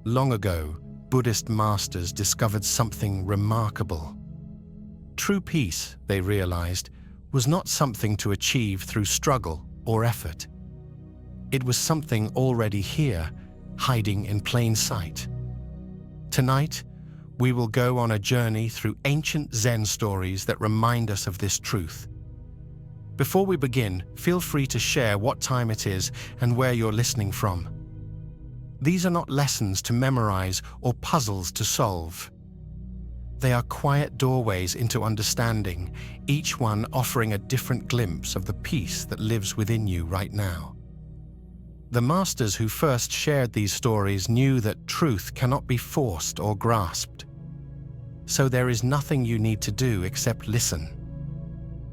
Long ago, Buddhist masters discovered something remarkable. True peace, they realized, was not something to achieve through struggle or effort. It was something already here, hiding in plain sight. Tonight, we will go on a journey through ancient Zen stories that remind us of this truth. Before we begin, feel free to share what time it is and where you're listening from. These are not lessons to memorize or puzzles to solve. They are quiet doorways into understanding, each one offering a different glimpse of the peace that lives within you right now. The masters who first shared these stories knew that truth cannot be forced or grasped. So there is nothing you need to do except listen.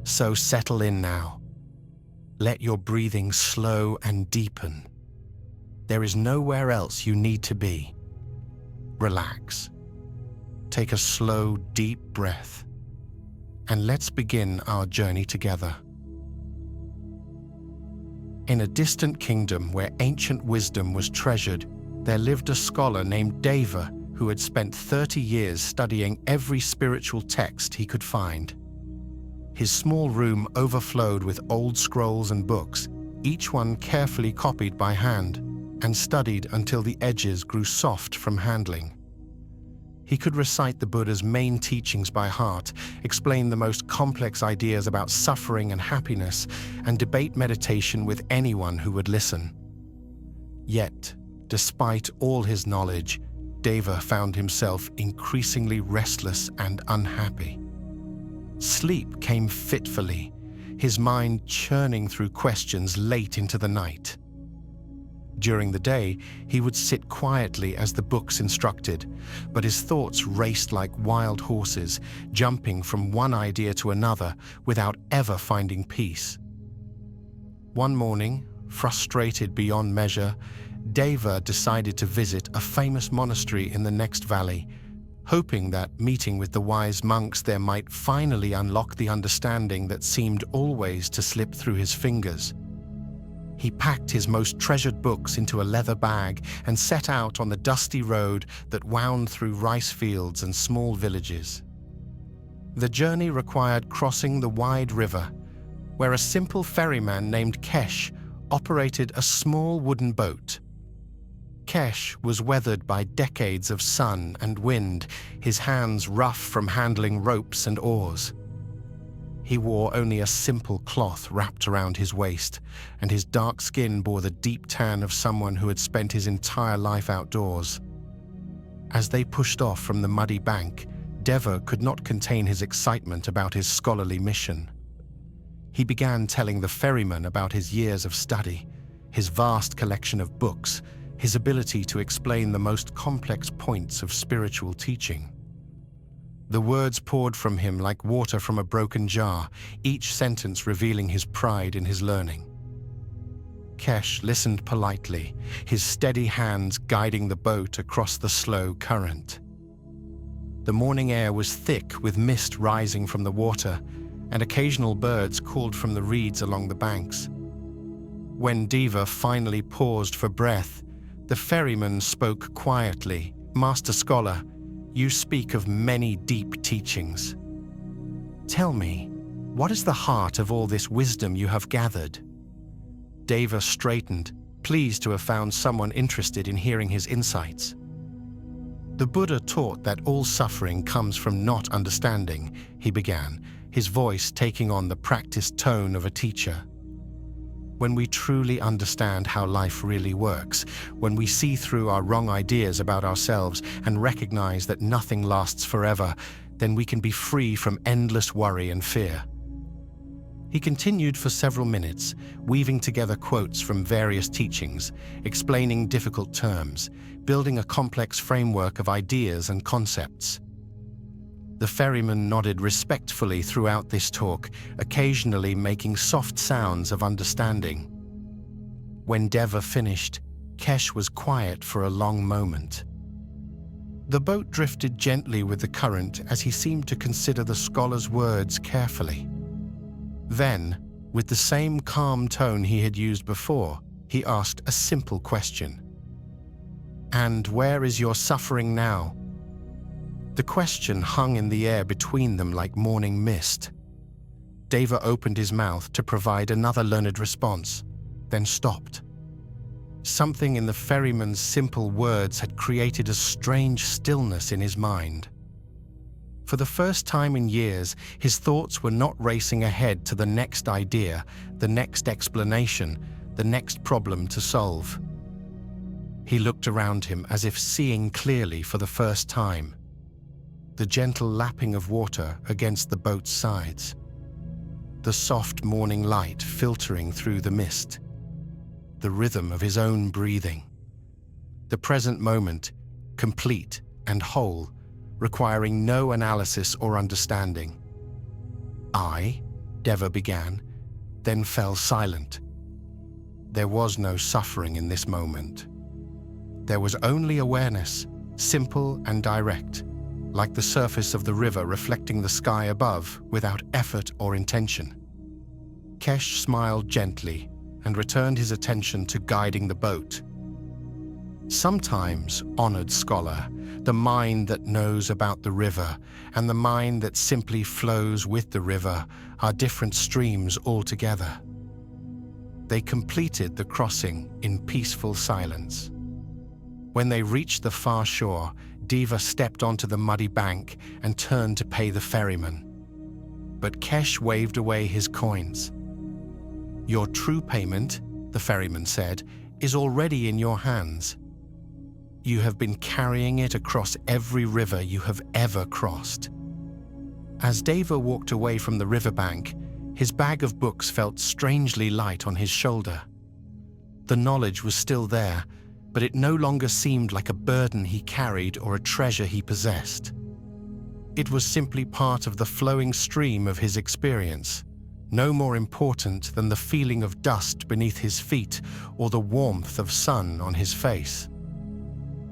So settle in now. Let your breathing slow and deepen. There is nowhere else you need to be. Relax. Take a slow, deep breath. And let's begin our journey together. In a distant kingdom where ancient wisdom was treasured, there lived a scholar named Deva who had spent 30 years studying every spiritual text he could find. His small room overflowed with old scrolls and books, each one carefully copied by hand, and studied until the edges grew soft from handling. He could recite the Buddha's main teachings by heart, explain the most complex ideas about suffering and happiness, and debate meditation with anyone who would listen. Yet, despite all his knowledge, Deva found himself increasingly restless and unhappy. Sleep came fitfully, his mind churning through questions late into the night. During the day, he would sit quietly as the books instructed, but his thoughts raced like wild horses, jumping from one idea to another without ever finding peace. One morning, frustrated beyond measure, Deva decided to visit a famous monastery in the next valley, hoping that meeting with the wise monks there might finally unlock the understanding that seemed always to slip through his fingers. He packed his most treasured books into a leather bag and set out on the dusty road that wound through rice fields and small villages. The journey required crossing the wide river, where a simple ferryman named Kesh operated a small wooden boat. Kesh was weathered by decades of sun and wind, his hands rough from handling ropes and oars. He wore only a simple cloth wrapped around his waist, and his dark skin bore the deep tan of someone who had spent his entire life outdoors. As they pushed off from the muddy bank, Deva could not contain his excitement about his scholarly mission. He began telling the ferryman about his years of study, his vast collection of books, his ability to explain the most complex points of spiritual teaching. The words poured from him like water from a broken jar, each sentence revealing his pride in his learning. Kesh listened politely, his steady hands guiding the boat across the slow current. The morning air was thick with mist rising from the water, and occasional birds called from the reeds along the banks. When Deva finally paused for breath, the ferryman spoke quietly. "Master Scholar, you speak of many deep teachings. Tell me, what is the heart of all this wisdom you have gathered?" Deva straightened, pleased to have found someone interested in hearing his insights. "The Buddha taught that all suffering comes from not understanding," he began, his voice taking on the practiced tone of a teacher. "When we truly understand how life really works, when we see through our wrong ideas about ourselves and recognize that nothing lasts forever, then we can be free from endless worry and fear." He continued for several minutes, weaving together quotes from various teachings, explaining difficult terms, building a complex framework of ideas and concepts. The ferryman nodded respectfully throughout this talk, occasionally making soft sounds of understanding. When Deva finished, Kesh was quiet for a long moment. The boat drifted gently with the current as he seemed to consider the scholar's words carefully. Then, with the same calm tone he had used before, he asked a simple question. "And where is your suffering now?" The question hung in the air between them like morning mist. Deva opened his mouth to provide another learned response, then stopped. Something in the ferryman's simple words had created a strange stillness in his mind. For the first time in years, his thoughts were not racing ahead to the next idea, the next explanation, the next problem to solve. He looked around him as if seeing clearly for the first time. The gentle lapping of water against the boat's sides. The soft morning light filtering through the mist. The rhythm of his own breathing. The present moment, complete and whole, requiring no analysis or understanding. Deva began, then fell silent. There was no suffering in this moment. There was only awareness, simple and direct, like the surface of the river reflecting the sky above without effort or intention. Kesh smiled gently and returned his attention to guiding the boat. Sometimes, honored scholar, the mind that knows about the river and the mind that simply flows with the river are different streams altogether. They completed the crossing in peaceful silence. When they reached the far shore, Deva stepped onto the muddy bank and turned to pay the ferryman. But Kesh waved away his coins. "Your true payment," the ferryman said, "is already in your hands. You have been carrying it across every river you have ever crossed." As Deva walked away from the riverbank, his bag of books felt strangely light on his shoulder. The knowledge was still there, but it no longer seemed like a burden he carried or a treasure he possessed. It was simply part of the flowing stream of his experience, no more important than the feeling of dust beneath his feet or the warmth of sun on his face.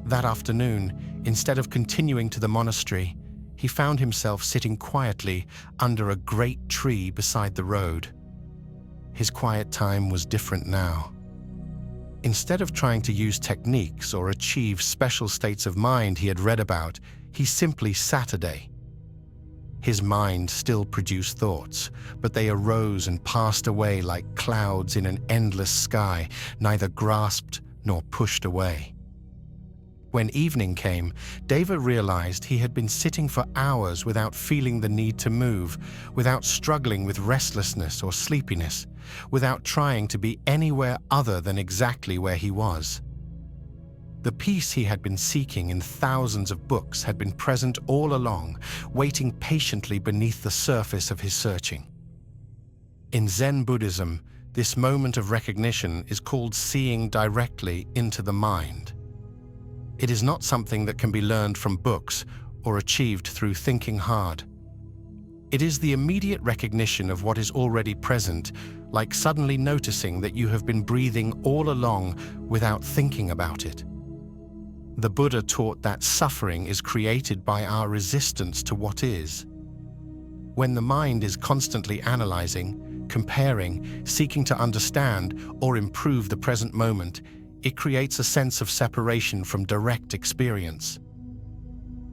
That afternoon, instead of continuing to the monastery, he found himself sitting quietly under a great tree beside the road. His quiet time was different now. Instead of trying to use techniques or achieve special states of mind he had read about, he simply sat a day. His mind still produced thoughts, but they arose and passed away like clouds in an endless sky, neither grasped nor pushed away. When evening came, Deva realized he had been sitting for hours without feeling the need to move, without struggling with restlessness or sleepiness, without trying to be anywhere other than exactly where he was. The peace he had been seeking in thousands of books had been present all along, waiting patiently beneath the surface of his searching. In Zen Buddhism, this moment of recognition is called seeing directly into the mind. It is not something that can be learned from books or achieved through thinking hard. It is the immediate recognition of what is already present, like suddenly noticing that you have been breathing all along without thinking about it. The Buddha taught that suffering is created by our resistance to what is. When the mind is constantly analyzing, comparing, seeking to understand or improve the present moment, it creates a sense of separation from direct experience.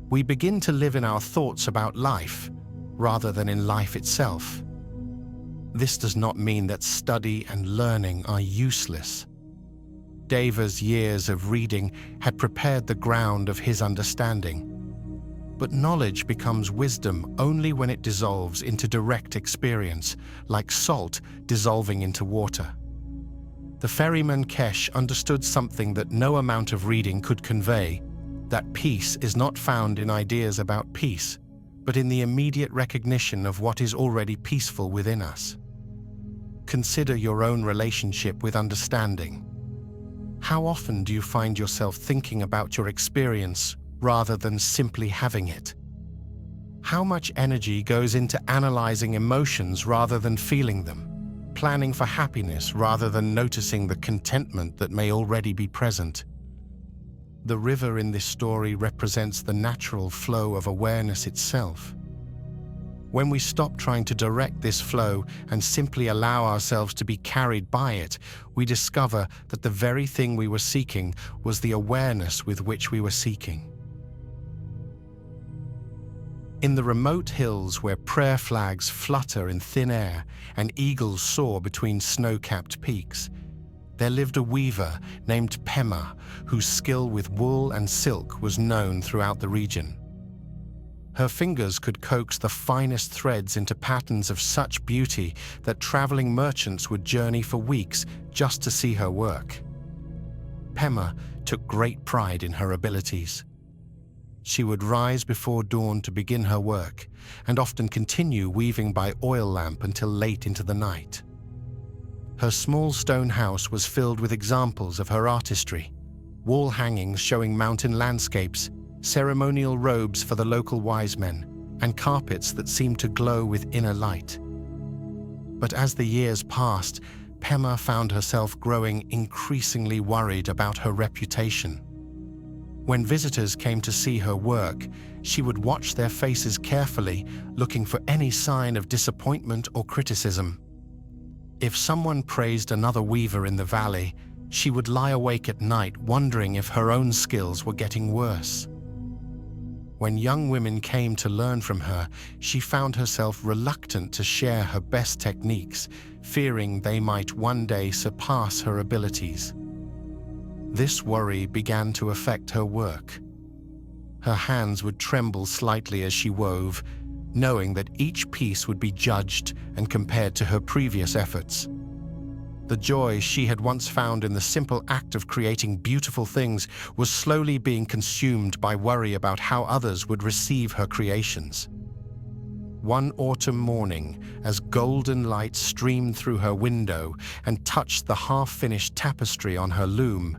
We begin to live in our thoughts about life, rather than in life itself. This does not mean that study and learning are useless. Deva's years of reading had prepared the ground of his understanding. But knowledge becomes wisdom only when it dissolves into direct experience, like salt dissolving into water. The ferryman Kesh understood something that no amount of reading could convey, that peace is not found in ideas about peace, but in the immediate recognition of what is already peaceful within us. Consider your own relationship with understanding. How often do you find yourself thinking about your experience rather than simply having it? How much energy goes into analyzing emotions rather than feeling them? Planning for happiness rather than noticing the contentment that may already be present? The river in this story represents the natural flow of awareness itself. When we stop trying to direct this flow and simply allow ourselves to be carried by it, we discover that the very thing we were seeking was the awareness with which we were seeking. In the remote hills where prayer flags flutter in thin air and eagles soar between snow-capped peaks, there lived a weaver named Pema, whose skill with wool and silk was known throughout the region. Her fingers could coax the finest threads into patterns of such beauty that traveling merchants would journey for weeks just to see her work. Pema took great pride in her abilities. She would rise before dawn to begin her work, and often continue weaving by oil lamp until late into the night. Her small stone house was filled with examples of her artistry: wall hangings showing mountain landscapes, ceremonial robes for the local wise men, and carpets that seemed to glow with inner light. But as the years passed, Pema found herself growing increasingly worried about her reputation. When visitors came to see her work, she would watch their faces carefully, looking for any sign of disappointment or criticism. If someone praised another weaver in the valley, she would lie awake at night wondering if her own skills were getting worse. When young women came to learn from her, she found herself reluctant to share her best techniques, fearing they might one day surpass her abilities. This worry began to affect her work. Her hands would tremble slightly as she wove, knowing that each piece would be judged and compared to her previous efforts. The joy she had once found in the simple act of creating beautiful things was slowly being consumed by worry about how others would receive her creations. One autumn morning, as golden light streamed through her window and touched the half-finished tapestry on her loom,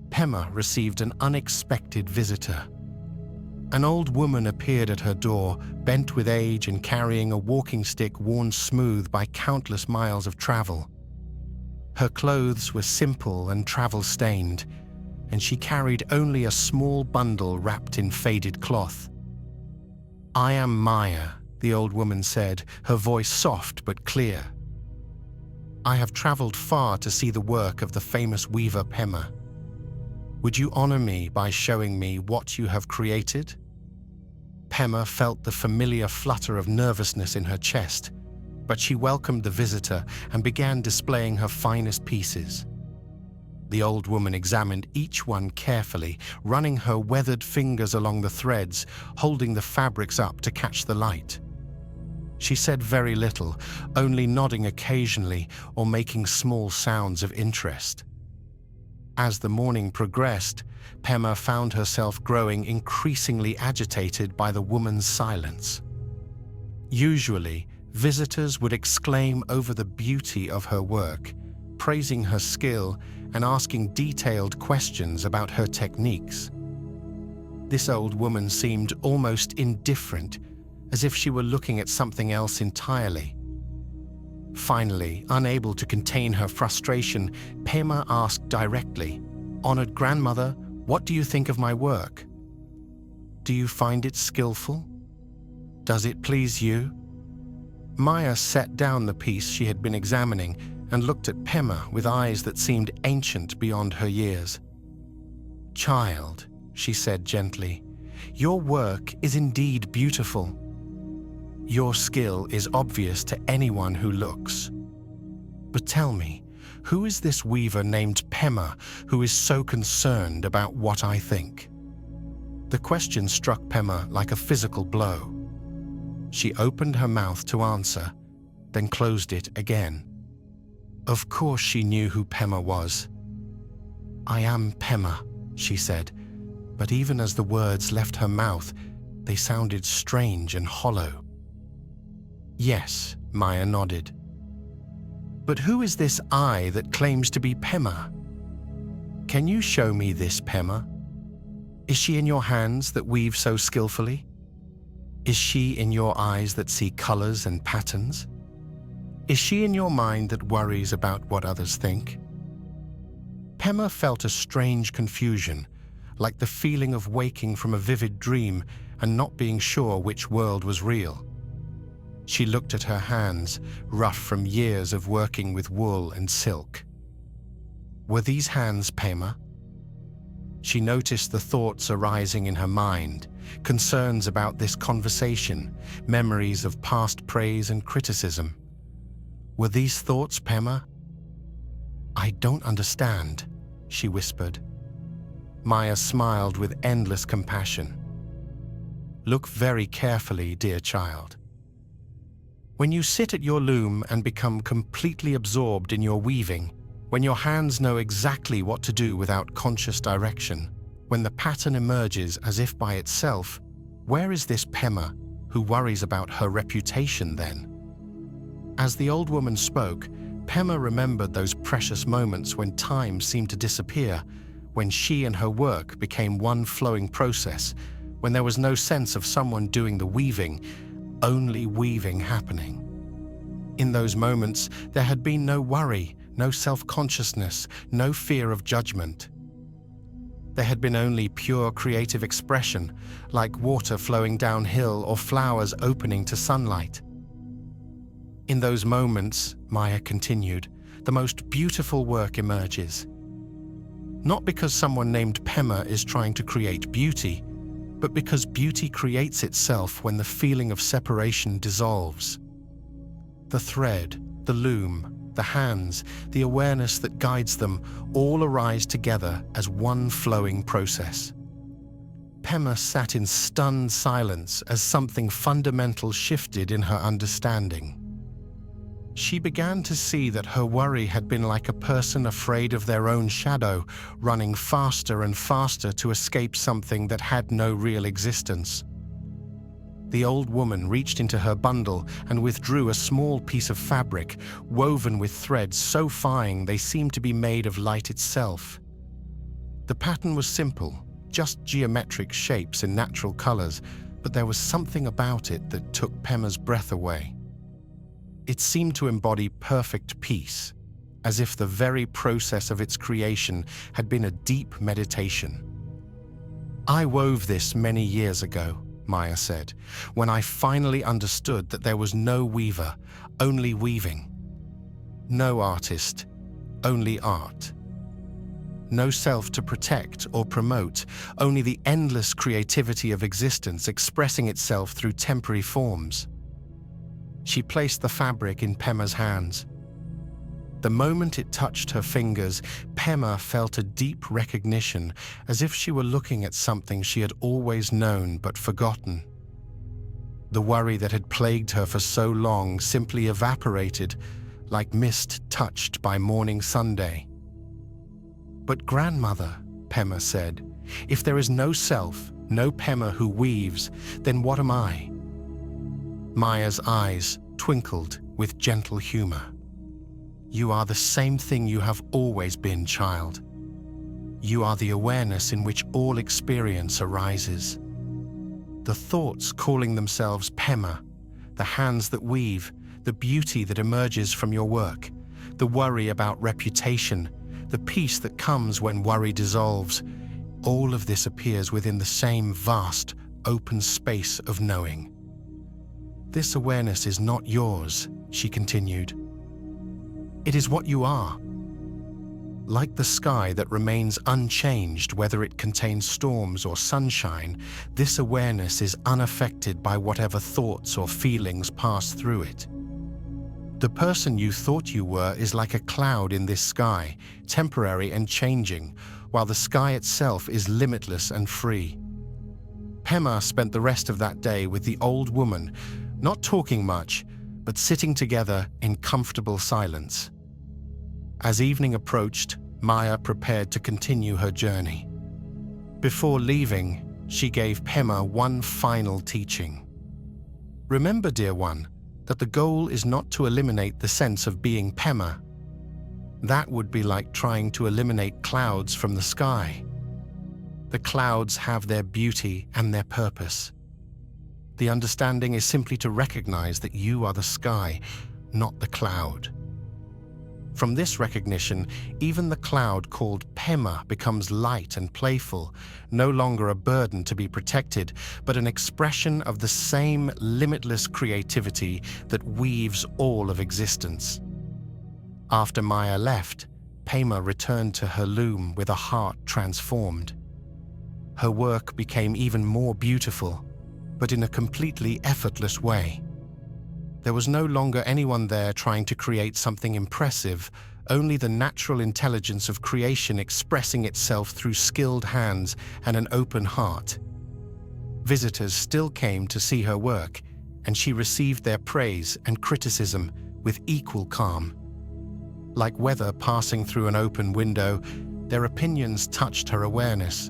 Pema received an unexpected visitor. An old woman appeared at her door, bent with age and carrying a walking stick worn smooth by countless miles of travel. Her clothes were simple and travel-stained, and she carried only a small bundle wrapped in faded cloth. "I am Maya," the old woman said, her voice soft but clear. "I have traveled far to see the work of the famous weaver Pema. Would you honor me by showing me what you have created?" Pema felt the familiar flutter of nervousness in her chest, but she welcomed the visitor and began displaying her finest pieces. The old woman examined each one carefully, running her weathered fingers along the threads, holding the fabrics up to catch the light. She said very little, only nodding occasionally or making small sounds of interest. As the morning progressed, Pema found herself growing increasingly agitated by the woman's silence. Usually, visitors would exclaim over the beauty of her work, praising her skill and asking detailed questions about her techniques. This old woman seemed almost indifferent, as if she were looking at something else entirely. Finally, unable to contain her frustration, Pema asked directly, "Honored grandmother, what do you think of my work? Do you find it skillful? Does it please you?" Maya set down the piece she had been examining and looked at Pema with eyes that seemed ancient beyond her years. "Child," she said gently, "your work is indeed beautiful. Your skill is obvious to anyone who looks. But tell me, who is this weaver named Pema who is so concerned about what I think?" The question struck Pema like a physical blow. She opened her mouth to answer, then closed it again. Of course she knew who Pema was. "I am Pema," she said, but even as the words left her mouth, they sounded strange and hollow. "Yes," Maya nodded. "But who is this I that claims to be Pema? Can you show me this Pema? Is she in your hands that weave so skillfully? Is she in your eyes that see colors and patterns? Is she in your mind that worries about what others think?" Pema felt a strange confusion, like the feeling of waking from a vivid dream and not being sure which world was real. She looked at her hands, rough from years of working with wool and silk. Were these hands Pema? She noticed the thoughts arising in her mind, concerns about this conversation, memories of past praise and criticism. Were these thoughts Pema? "I don't understand," she whispered. Maya smiled with endless compassion. "Look very carefully, dear child. When you sit at your loom and become completely absorbed in your weaving, when your hands know exactly what to do without conscious direction, when the pattern emerges as if by itself, where is this Pema who worries about her reputation then?" As the old woman spoke, Pema remembered those precious moments when time seemed to disappear, when she and her work became one flowing process, when there was no sense of someone doing the weaving, only weaving happening. In those moments, there had been no worry, no self-consciousness, no fear of judgment. There had been only pure creative expression, like water flowing downhill or flowers opening to sunlight. In those moments, Maya continued, the most beautiful work emerges. Not because someone named Pema is trying to create beauty, but because beauty creates itself when the feeling of separation dissolves. The thread, the loom, the hands, the awareness that guides them all arise together as one flowing process. Pema sat in stunned silence as something fundamental shifted in her understanding. She began to see that her worry had been like a person afraid of their own shadow, running faster and faster to escape something that had no real existence. The old woman reached into her bundle and withdrew a small piece of fabric, woven with threads so fine they seemed to be made of light itself. The pattern was simple, just geometric shapes in natural colors, but there was something about it that took Pema's breath away. It seemed to embody perfect peace, as if the very process of its creation had been a deep meditation. "I wove this many years ago," Maya said, "when I finally understood that there was no weaver, only weaving. No artist, only art. No self to protect or promote, only the endless creativity of existence expressing itself through temporary forms." She placed the fabric in Pema's hands. The moment it touched her fingers, Pema felt a deep recognition, as if she were looking at something she had always known but forgotten. The worry that had plagued her for so long simply evaporated, like mist touched by morning Sunday. "But grandmother," Pema said, "if there is no self, no Pema who weaves, then what am I?" Maya's eyes twinkled with gentle humor. "You are the same thing you have always been, child. You are the awareness in which all experience arises. The thoughts calling themselves Pema, the hands that weave, the beauty that emerges from your work, the worry about reputation, the peace that comes when worry dissolves, all of this appears within the same vast, open space of knowing. This awareness is not yours," she continued. "It is what you are. Like the sky that remains unchanged whether it contains storms or sunshine, this awareness is unaffected by whatever thoughts or feelings pass through it. The person you thought you were is like a cloud in this sky, temporary and changing, while the sky itself is limitless and free." Pema spent the rest of that day with the old woman, not talking much, but sitting together in comfortable silence. As evening approached, Maya prepared to continue her journey. Before leaving, she gave Pema one final teaching. "Remember, dear one, that the goal is not to eliminate the sense of being Pema. That would be like trying to eliminate clouds from the sky. The clouds have their beauty and their purpose. The understanding is simply to recognize that you are the sky, not the cloud. From this recognition, even the cloud called Pema becomes light and playful, no longer a burden to be protected, but an expression of the same limitless creativity that weaves all of existence. After Maya left, Pema returned to her loom with a heart transformed. Her work became even more beautiful, but in a completely effortless way. There was no longer anyone there trying to create something impressive, only the natural intelligence of creation expressing itself through skilled hands and an open heart. Visitors still came to see her work, and she received their praise and criticism with equal calm. Like weather passing through an open window, their opinions touched her awareness,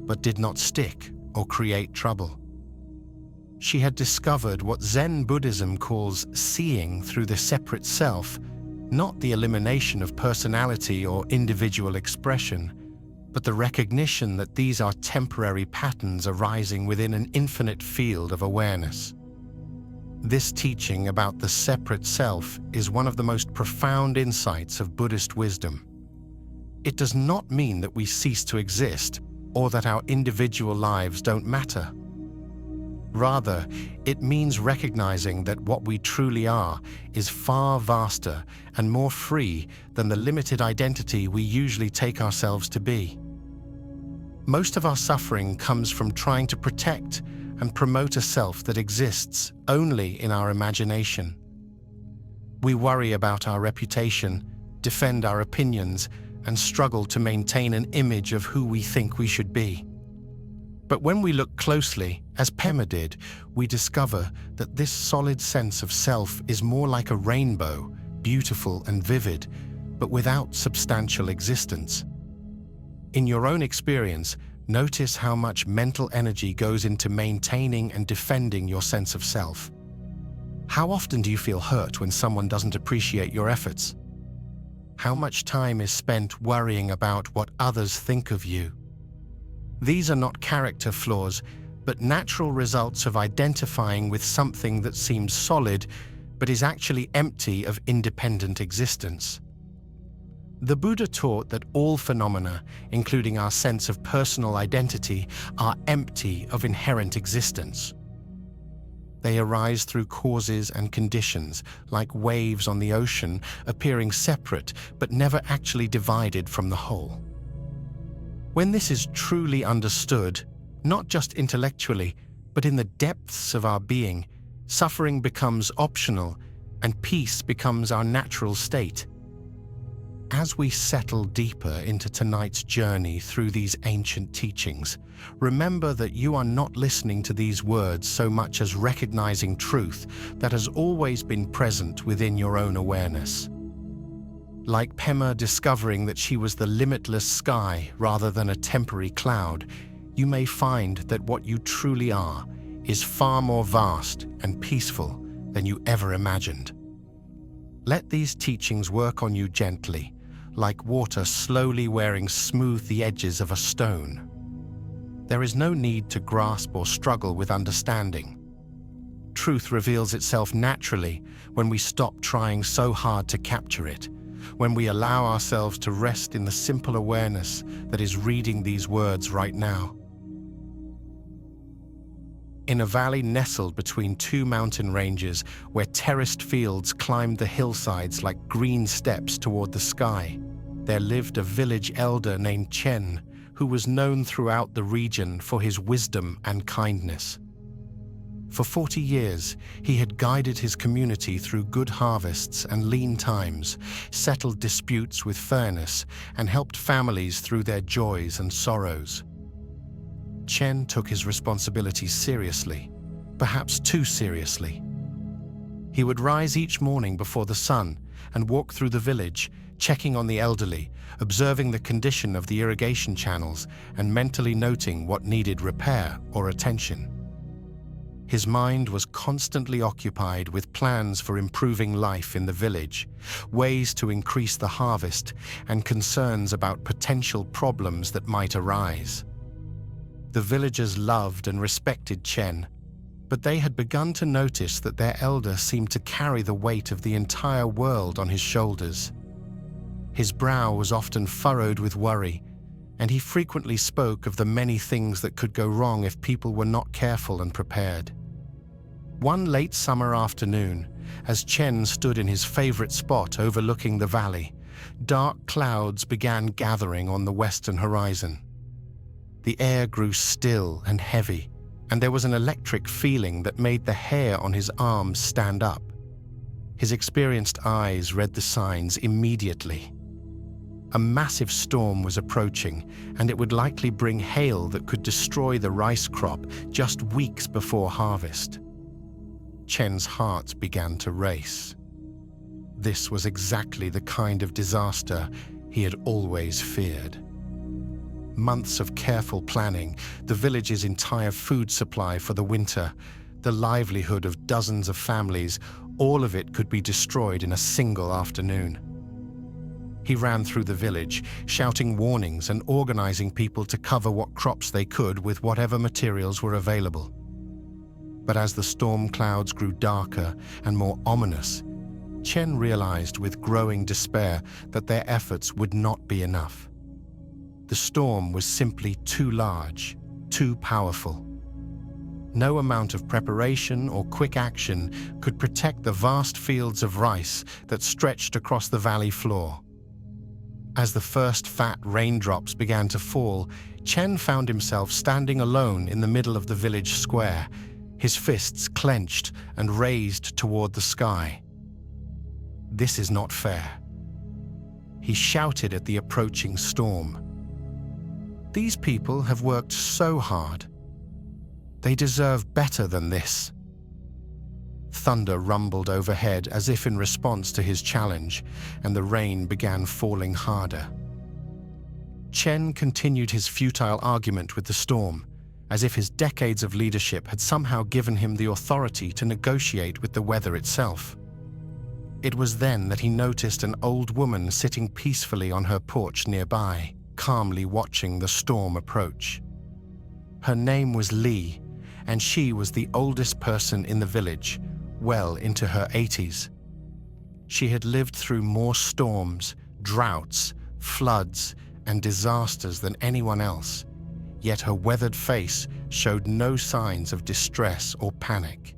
but did not stick or create trouble. She had discovered what Zen Buddhism calls seeing through the separate self, not the elimination of personality or individual expression, but the recognition that these are temporary patterns arising within an infinite field of awareness. This teaching about the separate self is one of the most profound insights of Buddhist wisdom. It does not mean that we cease to exist or that our individual lives don't matter. Rather, it means recognizing that what we truly are is far vaster and more free than the limited identity we usually take ourselves to be. Most of our suffering comes from trying to protect and promote a self that exists only in our imagination. We worry about our reputation, defend our opinions, and struggle to maintain an image of who we think we should be. But when we look closely, as Pema did, we discover that this solid sense of self is more like a rainbow, beautiful and vivid, but without substantial existence. In your own experience, notice how much mental energy goes into maintaining and defending your sense of self. How often do you feel hurt when someone doesn't appreciate your efforts? How much time is spent worrying about what others think of you? These are not character flaws, but natural results of identifying with something that seems solid, but is actually empty of independent existence. The Buddha taught that all phenomena, including our sense of personal identity, are empty of inherent existence. They arise through causes and conditions, like waves on the ocean, appearing separate but never actually divided from the whole. When this is truly understood, not just intellectually, but in the depths of our being, suffering becomes optional and peace becomes our natural state. As we settle deeper into tonight's journey through these ancient teachings, remember that you are not listening to these words so much as recognizing truth that has always been present within your own awareness. Like Pema discovering that she was the limitless sky rather than a temporary cloud, you may find that what you truly are is far more vast and peaceful than you ever imagined. Let these teachings work on you gently, like water slowly wearing smooth the edges of a stone. There is no need to grasp or struggle with understanding. Truth reveals itself naturally when we stop trying so hard to capture it, when we allow ourselves to rest in the simple awareness that is reading these words right now. In a valley nestled between two mountain ranges where terraced fields climbed the hillsides like green steps toward the sky, there lived a village elder named Chen, who was known throughout the region for his wisdom and kindness. For 40 years, he had guided his community through good harvests and lean times, settled disputes with fairness, and helped families through their joys and sorrows. Chen took his responsibilities seriously, perhaps too seriously. He would rise each morning before the sun and walk through the village, checking on the elderly, observing the condition of the irrigation channels, and mentally noting what needed repair or attention. His mind was constantly occupied with plans for improving life in the village, ways to increase the harvest, and concerns about potential problems that might arise. The villagers loved and respected Chen, but they had begun to notice that their elder seemed to carry the weight of the entire world on his shoulders. His brow was often furrowed with worry, and he frequently spoke of the many things that could go wrong if people were not careful and prepared. One late summer afternoon, as Chen stood in his favorite spot overlooking the valley, dark clouds began gathering on the western horizon. The air grew still and heavy, and there was an electric feeling that made the hair on his arms stand up. His experienced eyes read the signs immediately. A massive storm was approaching, and it would likely bring hail that could destroy the rice crop just weeks before harvest. Chen's heart began to race. This was exactly the kind of disaster he had always feared. Months of careful planning, the village's entire food supply for the winter, the livelihood of dozens of families, all of it could be destroyed in a single afternoon. He ran through the village, shouting warnings and organizing people to cover what crops they could with whatever materials were available. But as the storm clouds grew darker and more ominous, Chen realized with growing despair that their efforts would not be enough. The storm was simply too large, too powerful. No amount of preparation or quick action could protect the vast fields of rice that stretched across the valley floor. As the first fat raindrops began to fall, Chen found himself standing alone in the middle of the village square, his fists clenched and raised toward the sky. This is not fair. He shouted at the approaching storm. These people have worked so hard. They deserve better than this. Thunder rumbled overhead as if in response to his challenge, and the rain began falling harder. Chen continued his futile argument with the storm, as if his decades of leadership had somehow given him the authority to negotiate with the weather itself. It was then that he noticed an old woman sitting peacefully on her porch nearby, calmly watching the storm approach. Her name was Li, and she was the oldest person in the village, well into her 80s. She had lived through more storms, droughts, floods, and disasters than anyone else, yet her weathered face showed no signs of distress or panic.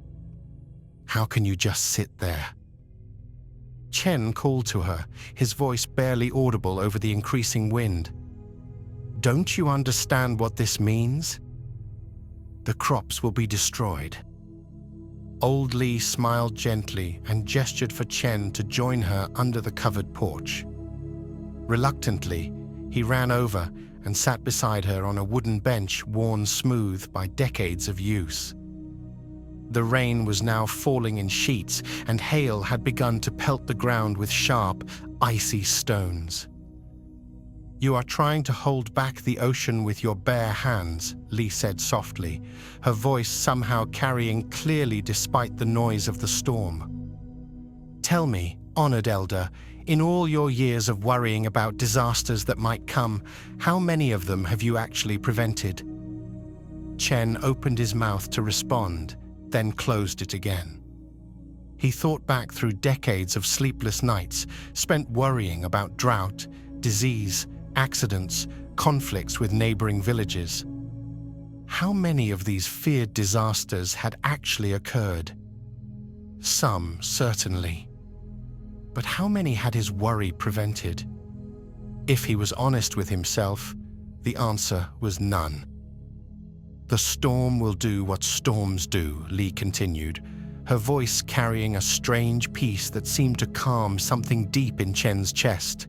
"How can you just sit there?" Chen called to her, his voice barely audible over the increasing wind. "Don't you understand what this means? The crops will be destroyed." Old Li smiled gently and gestured for Chen to join her under the covered porch. Reluctantly, he ran over and sat beside her on a wooden bench worn smooth by decades of use. The rain was now falling in sheets, and hail had begun to pelt the ground with sharp, icy stones. "You are trying to hold back the ocean with your bare hands," Li said softly, her voice somehow carrying clearly despite the noise of the storm. "Tell me, honored elder, in all your years of worrying about disasters that might come, how many of them have you actually prevented?" Chen opened his mouth to respond, then closed it again. He thought back through decades of sleepless nights, spent worrying about drought, disease, accidents, conflicts with neighboring villages. How many of these feared disasters had actually occurred? Some, certainly. But how many had his worry prevented? If he was honest with himself, the answer was none. "The storm will do what storms do," Li continued, her voice carrying a strange peace that seemed to calm something deep in Chen's chest.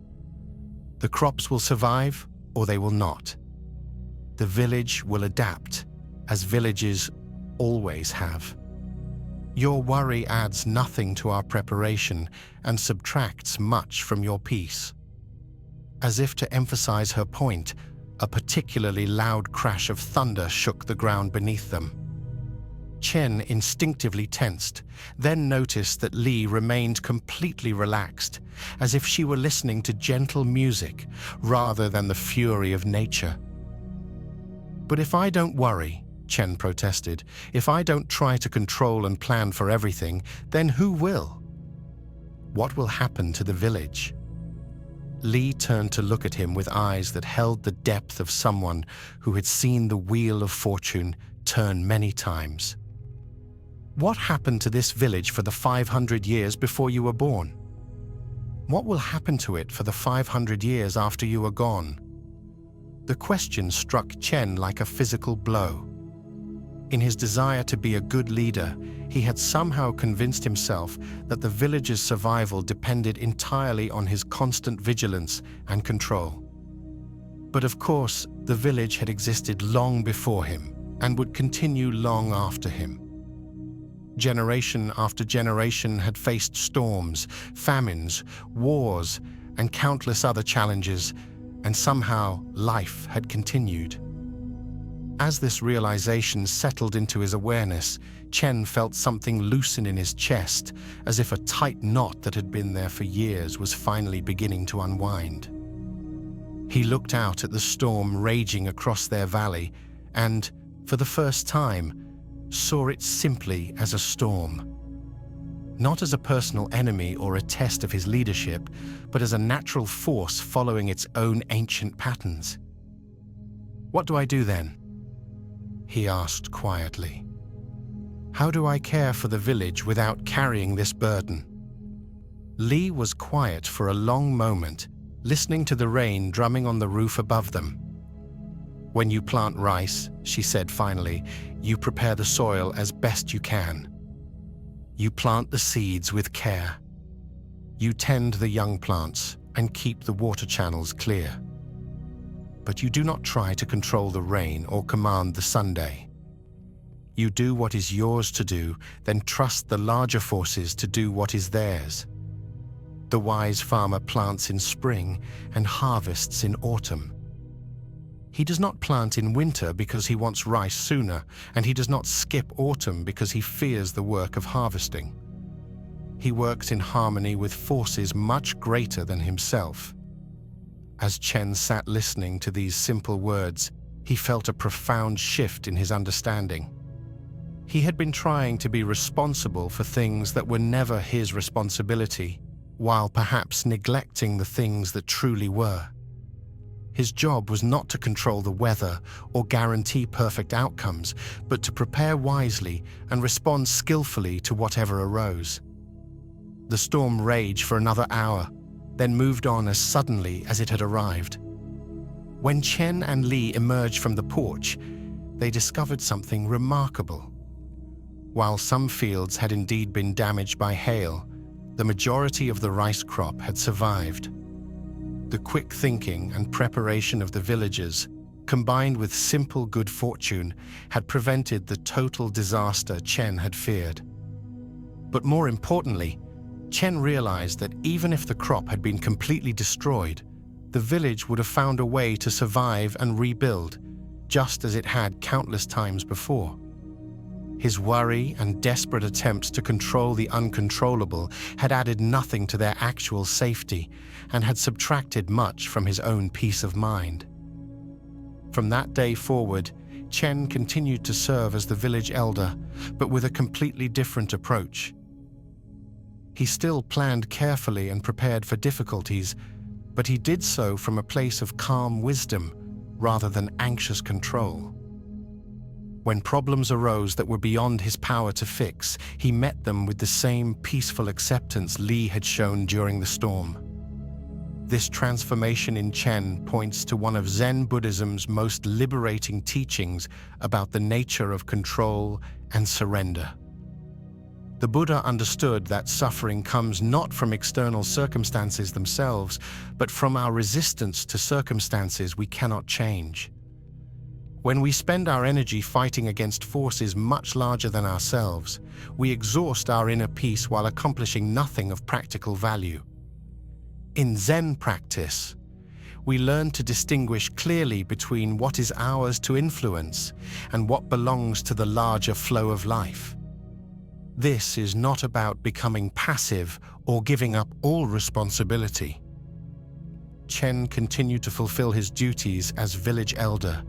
"The crops will survive, or they will not. The village will adapt, as villages always have. Your worry adds nothing to our preparation and subtracts much from your peace." As if to emphasize her point, a particularly loud crash of thunder shook the ground beneath them. Chen instinctively tensed, then noticed that Li remained completely relaxed, as if she were listening to gentle music rather than the fury of nature. "But if I don't worry," Chen protested, "if I don't try to control and plan for everything, then who will? What will happen to the village?" Li turned to look at him with eyes that held the depth of someone who had seen the wheel of fortune turn many times. "What happened to this village for the 500 years before you were born? What will happen to it for the 500 years after you are gone?" The question struck Chen like a physical blow. In his desire to be a good leader, he had somehow convinced himself that the village's survival depended entirely on his constant vigilance and control. But of course, the village had existed long before him and would continue long after him. Generation after generation had faced storms, famines, wars, and countless other challenges, and somehow life had continued. As this realization settled into his awareness, Chen felt something loosen in his chest, as if a tight knot that had been there for years was finally beginning to unwind. He looked out at the storm raging across their valley and, for the first time, saw it simply as a storm. Not as a personal enemy or a test of his leadership, but as a natural force following its own ancient patterns. "What do I do then?" he asked quietly. "How do I care for the village without carrying this burden?" Li was quiet for a long moment, listening to the rain drumming on the roof above them. "When you plant rice," she said finally, "you prepare the soil as best you can. You plant the seeds with care. You tend the young plants and keep the water channels clear. But you do not try to control the rain or command the Sunday. You do what is yours to do, then trust the larger forces to do what is theirs. The wise farmer plants in spring and harvests in autumn. He does not plant in winter because he wants rice sooner, and he does not skip autumn because he fears the work of harvesting. He works in harmony with forces much greater than himself." As Chen sat listening to these simple words, he felt a profound shift in his understanding. He had been trying to be responsible for things that were never his responsibility, while perhaps neglecting the things that truly were. His job was not to control the weather or guarantee perfect outcomes, but to prepare wisely and respond skillfully to whatever arose. The storm raged for another hour, then moved on as suddenly as it had arrived. When Chen and Li emerged from the porch, they discovered something remarkable. While some fields had indeed been damaged by hail, the majority of the rice crop had survived. The quick thinking and preparation of the villagers, combined with simple good fortune, had prevented the total disaster Chen had feared. But more importantly, Chen realized that even if the crop had been completely destroyed, the village would have found a way to survive and rebuild, just as it had countless times before. His worry and desperate attempts to control the uncontrollable had added nothing to their actual safety and had subtracted much from his own peace of mind. From that day forward, Chen continued to serve as the village elder, but with a completely different approach. He still planned carefully and prepared for difficulties, but he did so from a place of calm wisdom rather than anxious control. When problems arose that were beyond his power to fix, he met them with the same peaceful acceptance Li had shown during the storm. This transformation in Chen points to one of Zen Buddhism's most liberating teachings about the nature of control and surrender. The Buddha understood that suffering comes not from external circumstances themselves, but from our resistance to circumstances we cannot change. When we spend our energy fighting against forces much larger than ourselves, we exhaust our inner peace while accomplishing nothing of practical value. In Zen practice, we learn to distinguish clearly between what is ours to influence and what belongs to the larger flow of life. This is not about becoming passive or giving up all responsibility. Chen continued to fulfill his duties as village elder,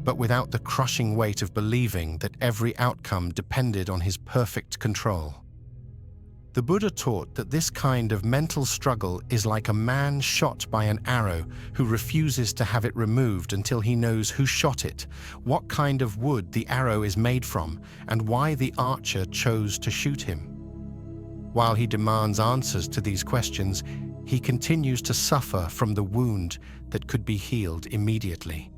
but without the crushing weight of believing that every outcome depended on his perfect control. The Buddha taught that this kind of mental struggle is like a man shot by an arrow who refuses to have it removed until he knows who shot it, what kind of wood the arrow is made from, and why the archer chose to shoot him. While he demands answers to these questions, he continues to suffer from the wound that could be healed immediately.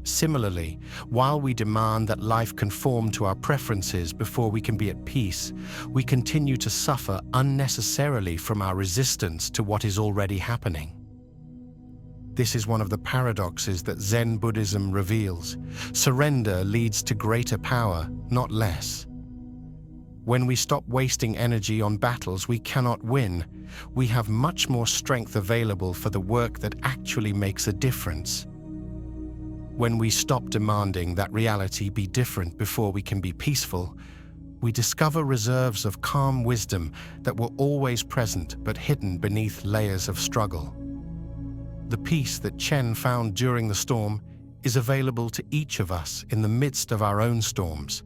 Similarly, while we demand that life conform to our preferences before we can be at peace, we continue to suffer unnecessarily from our resistance to what is already happening. This is one of the paradoxes that Zen Buddhism reveals. Surrender leads to greater power, not less. When we stop wasting energy on battles we cannot win, we have much more strength available for the work that actually makes a difference. When we stop demanding that reality be different before we can be peaceful, we discover reserves of calm wisdom that were always present but hidden beneath layers of struggle. The peace that Chen found during the storm is available to each of us in the midst of our own storms.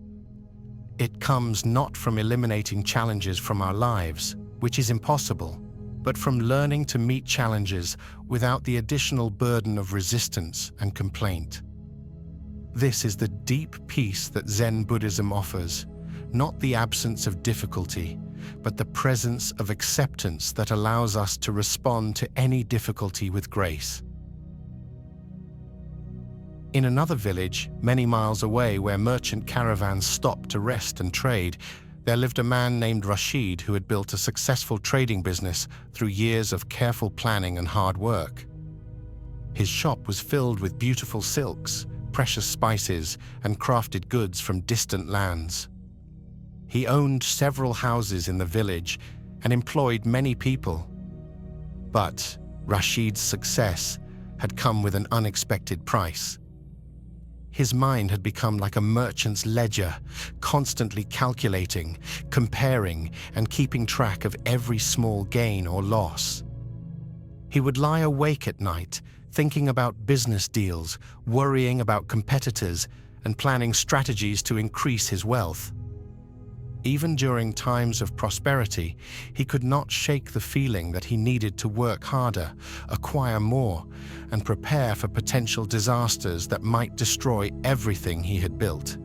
It comes not from eliminating challenges from our lives, which is impossible, but from learning to meet challenges without the additional burden of resistance and complaint. This is the deep peace that Zen Buddhism offers, not the absence of difficulty, but the presence of acceptance that allows us to respond to any difficulty with grace. In another village, many miles away where merchant caravans stopped to rest and trade, there lived a man named Rashid who had built a successful trading business through years of careful planning and hard work. His shop was filled with beautiful silks, precious spices, and crafted goods from distant lands. He owned several houses in the village and employed many people. But Rashid's success had come with an unexpected price. His mind had become like a merchant's ledger, constantly calculating, comparing, and keeping track of every small gain or loss. He would lie awake at night, thinking about business deals, worrying about competitors, and planning strategies to increase his wealth. Even during times of prosperity, he could not shake the feeling that he needed to work harder, acquire more, and prepare for potential disasters that might destroy everything he had built.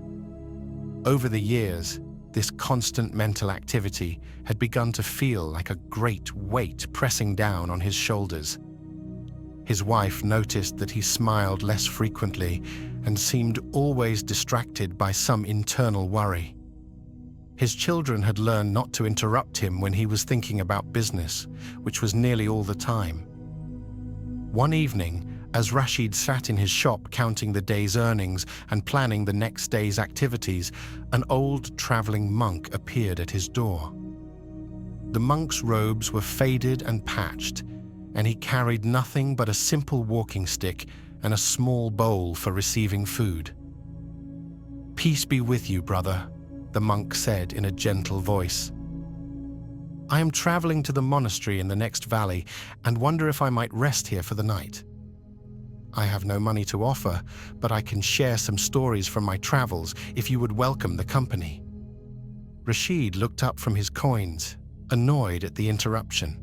Over the years, this constant mental activity had begun to feel like a great weight pressing down on his shoulders. His wife noticed that he smiled less frequently and seemed always distracted by some internal worry. His children had learned not to interrupt him when he was thinking about business, which was nearly all the time. One evening, as Rashid sat in his shop counting the day's earnings and planning the next day's activities, an old traveling monk appeared at his door. The monk's robes were faded and patched, and he carried nothing but a simple walking stick and a small bowl for receiving food. "Peace be with you, brother," the monk said in a gentle voice. "I am traveling to the monastery in the next valley and wonder if I might rest here for the night. I have no money to offer, but I can share some stories from my travels if you would welcome the company." Rashid looked up from his coins, annoyed at the interruption.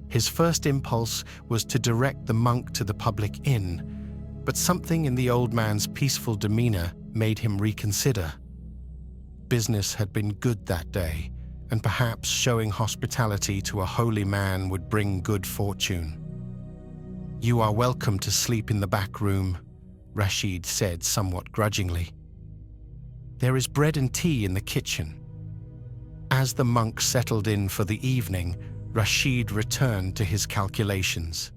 His first impulse was to direct the monk to the public inn, but something in the old man's peaceful demeanor made him reconsider. Business had been good that day, and perhaps showing hospitality to a holy man would bring good fortune. "You are welcome to sleep in the back room," Rashid said somewhat grudgingly. "There is bread and tea in the kitchen." As the monk settled in for the evening, Rashid returned to his calculations.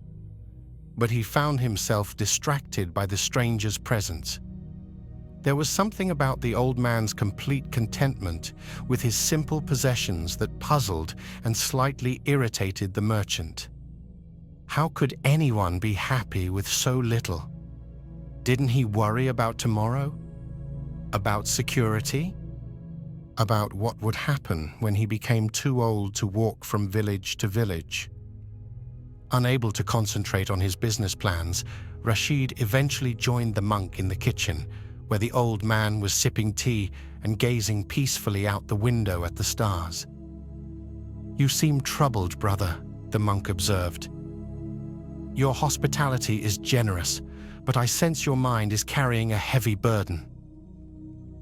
But he found himself distracted by the stranger's presence. There was something about the old man's complete contentment with his simple possessions that puzzled and slightly irritated the merchant. How could anyone be happy with so little? Didn't he worry about tomorrow? About security? About what would happen when he became too old to walk from village to village? Unable to concentrate on his business plans, Rashid eventually joined the monk in the kitchen, where the old man was sipping tea and gazing peacefully out the window at the stars. "You seem troubled, brother," the monk observed. "Your hospitality is generous, but I sense your mind is carrying a heavy burden."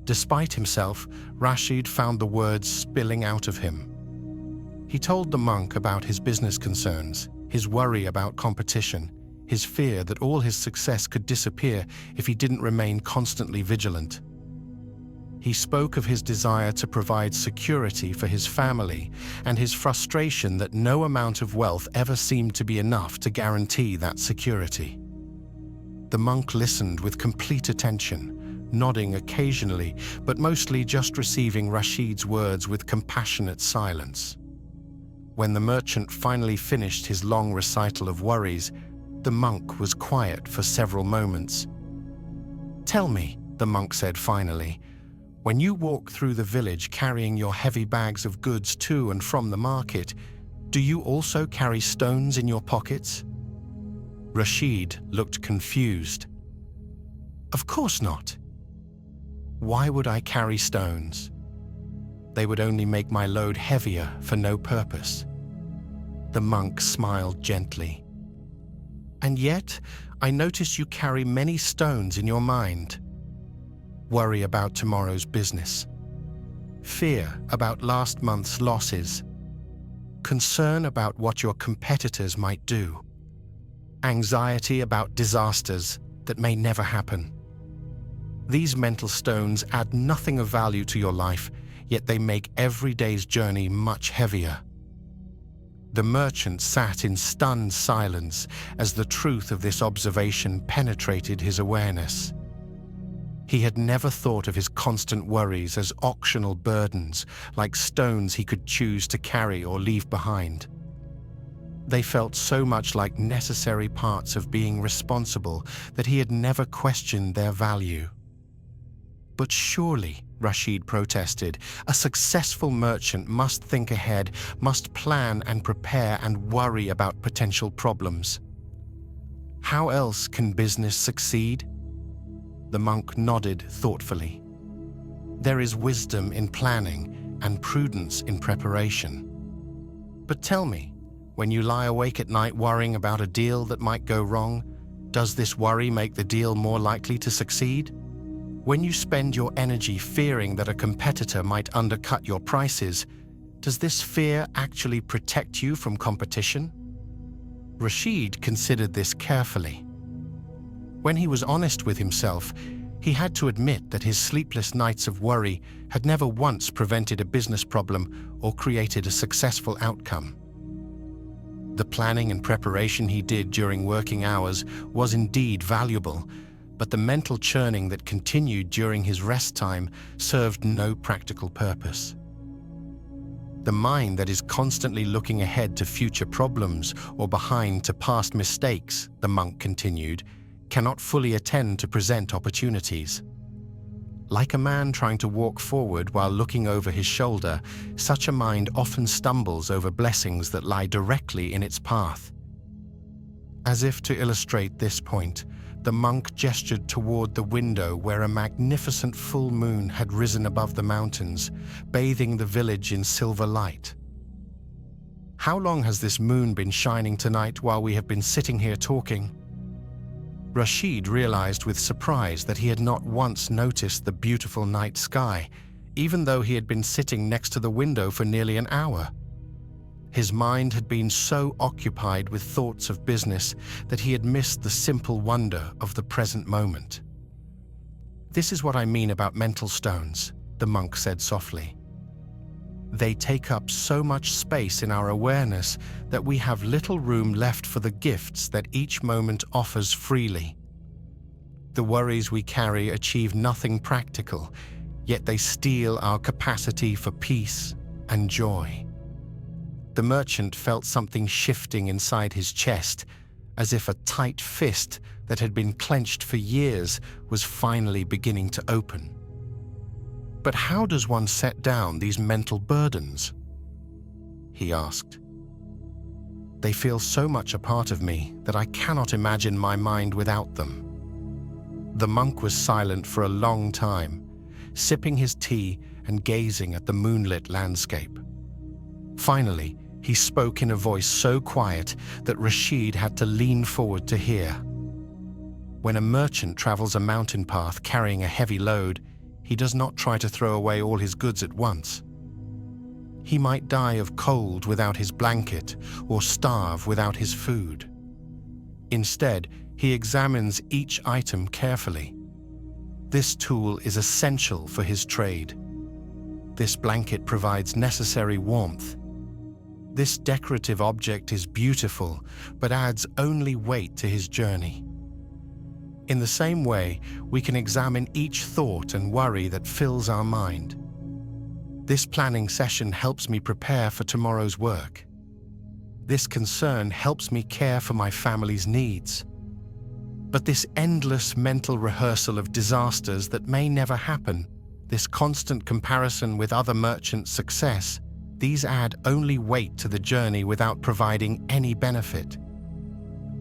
Despite himself, Rashid found the words spilling out of him. He told the monk about his business concerns, his worry about competition, his fear that all his success could disappear if he didn't remain constantly vigilant. He spoke of his desire to provide security for his family and his frustration that no amount of wealth ever seemed to be enough to guarantee that security. The monk listened with complete attention, nodding occasionally, but mostly just receiving Rashid's words with compassionate silence. When the merchant finally finished his long recital of worries, the monk was quiet for several moments. "Tell me," the monk said finally, "when you walk through the village carrying your heavy bags of goods to and from the market, do you also carry stones in your pockets?" Rashid looked confused. "Of course not." "Why would I carry stones? They would only make my load heavier for no purpose." The monk smiled gently. "And yet, I notice you carry many stones in your mind. Worry about tomorrow's business, fear about last month's losses, concern about what your competitors might do, anxiety about disasters that may never happen. These mental stones add nothing of value to your life, yet they make every day's journey much heavier." The merchant sat in stunned silence as the truth of this observation penetrated his awareness. He had never thought of his constant worries as optional burdens, like stones he could choose to carry or leave behind. They felt so much like necessary parts of being responsible that he had never questioned their value. "But surely," Rashid protested, "a successful merchant must think ahead, must plan and prepare and worry about potential problems. How else can business succeed?" The monk nodded thoughtfully. "There is wisdom in planning and prudence in preparation. But tell me, when you lie awake at night worrying about a deal that might go wrong, does this worry make the deal more likely to succeed? When you spend your energy fearing that a competitor might undercut your prices, does this fear actually protect you from competition?" Rashid considered this carefully. When he was honest with himself, he had to admit that his sleepless nights of worry had never once prevented a business problem or created a successful outcome. The planning and preparation he did during working hours was indeed valuable, but the mental churning that continued during his rest time served no practical purpose. The mind that is constantly looking ahead to future problems or behind to past mistakes, the monk continued, cannot fully attend to present opportunities. Like a man trying to walk forward while looking over his shoulder, such a mind often stumbles over blessings that lie directly in its path. As if to illustrate this point, the monk gestured toward the window where a magnificent full moon had risen above the mountains, bathing the village in silver light. "How long has this moon been shining tonight while we have been sitting here talking?" Rashid realized with surprise that he had not once noticed the beautiful night sky, even though he had been sitting next to the window for nearly an hour. His mind had been so occupied with thoughts of business that he had missed the simple wonder of the present moment. "This is what I mean about mental stones," the monk said softly. "They take up so much space in our awareness that we have little room left for the gifts that each moment offers freely. The worries we carry achieve nothing practical, yet they steal our capacity for peace and joy." The merchant felt something shifting inside his chest, as if a tight fist that had been clenched for years was finally beginning to open. "But how does one set down these mental burdens?" he asked. "They feel so much a part of me that I cannot imagine my mind without them." The monk was silent for a long time, sipping his tea and gazing at the moonlit landscape. Finally, He spoke in a voice so quiet that Rashid had to lean forward to hear. When a merchant travels a mountain path carrying a heavy load, he does not try to throw away all his goods at once. He might die of cold without his blanket or starve without his food. Instead, he examines each item carefully. This tool is essential for his trade. This blanket provides necessary warmth. This decorative object is beautiful, but adds only weight to his journey. In the same way, we can examine each thought and worry that fills our mind. This planning session helps me prepare for tomorrow's work. This concern helps me care for my family's needs. But this endless mental rehearsal of disasters that may never happen, this constant comparison with other merchants' success, these add only weight to the journey without providing any benefit.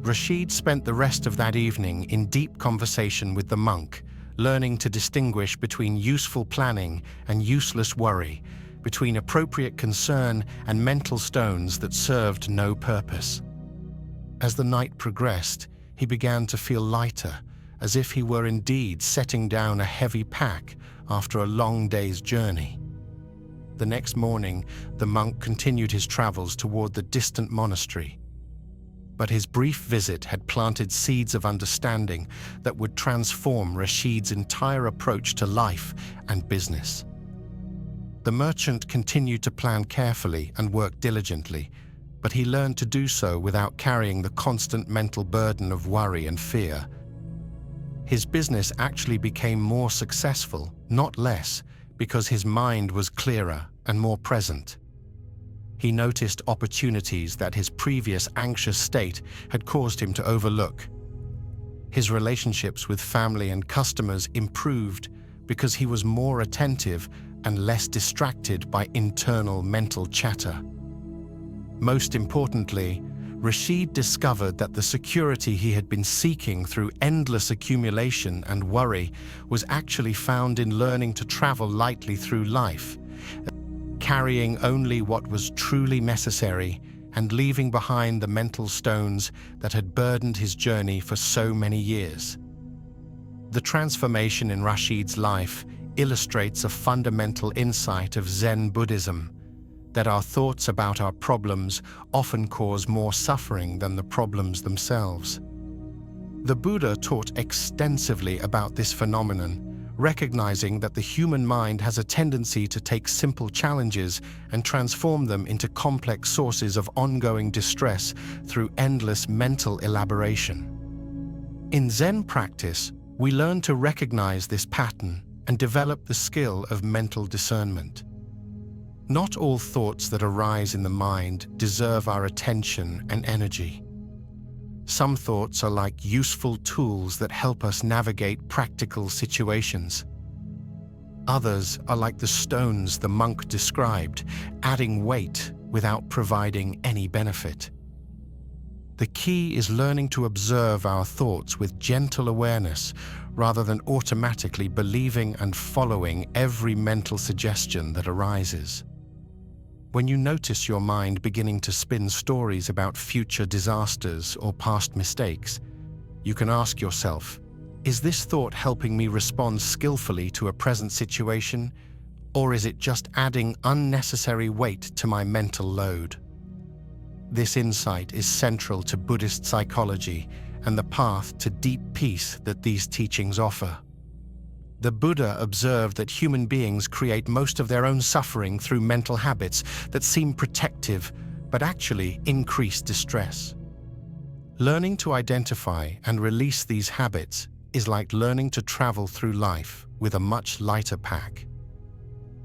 Rashid spent the rest of that evening in deep conversation with the monk, learning to distinguish between useful planning and useless worry, between appropriate concern and mental stones that served no purpose. As the night progressed, he began to feel lighter, as if he were indeed setting down a heavy pack after a long day's journey. The next morning, the monk continued his travels toward the distant monastery. But his brief visit had planted seeds of understanding that would transform Rashid's entire approach to life and business. The merchant continued to plan carefully and work diligently, but he learned to do so without carrying the constant mental burden of worry and fear. His business actually became more successful, not less, because his mind was clearer and more present. He noticed opportunities that his previous anxious state had caused him to overlook. His relationships with family and customers improved because he was more attentive and less distracted by internal mental chatter. Most importantly, Rashid discovered that the security he had been seeking through endless accumulation and worry was actually found in learning to travel lightly through life, carrying only what was truly necessary and leaving behind the mental stones that had burdened his journey for so many years. The transformation in Rashid's life illustrates a fundamental insight of Zen Buddhism, that our thoughts about our problems often cause more suffering than the problems themselves. The Buddha taught extensively about this phenomenon, recognizing that the human mind has a tendency to take simple challenges and transform them into complex sources of ongoing distress through endless mental elaboration. In Zen practice, we learn to recognize this pattern and develop the skill of mental discernment. Not all thoughts that arise in the mind deserve our attention and energy. Some thoughts are like useful tools that help us navigate practical situations. Others are like the stones the monk described, adding weight without providing any benefit. The key is learning to observe our thoughts with gentle awareness rather than automatically believing and following every mental suggestion that arises. When you notice your mind beginning to spin stories about future disasters or past mistakes, you can ask yourself, is this thought helping me respond skillfully to a present situation, or is it just adding unnecessary weight to my mental load? This insight is central to Buddhist psychology and the path to deep peace that these teachings offer. The Buddha observed that human beings create most of their own suffering through mental habits that seem protective but actually increase distress. Learning to identify and release these habits is like learning to travel through life with a much lighter pack.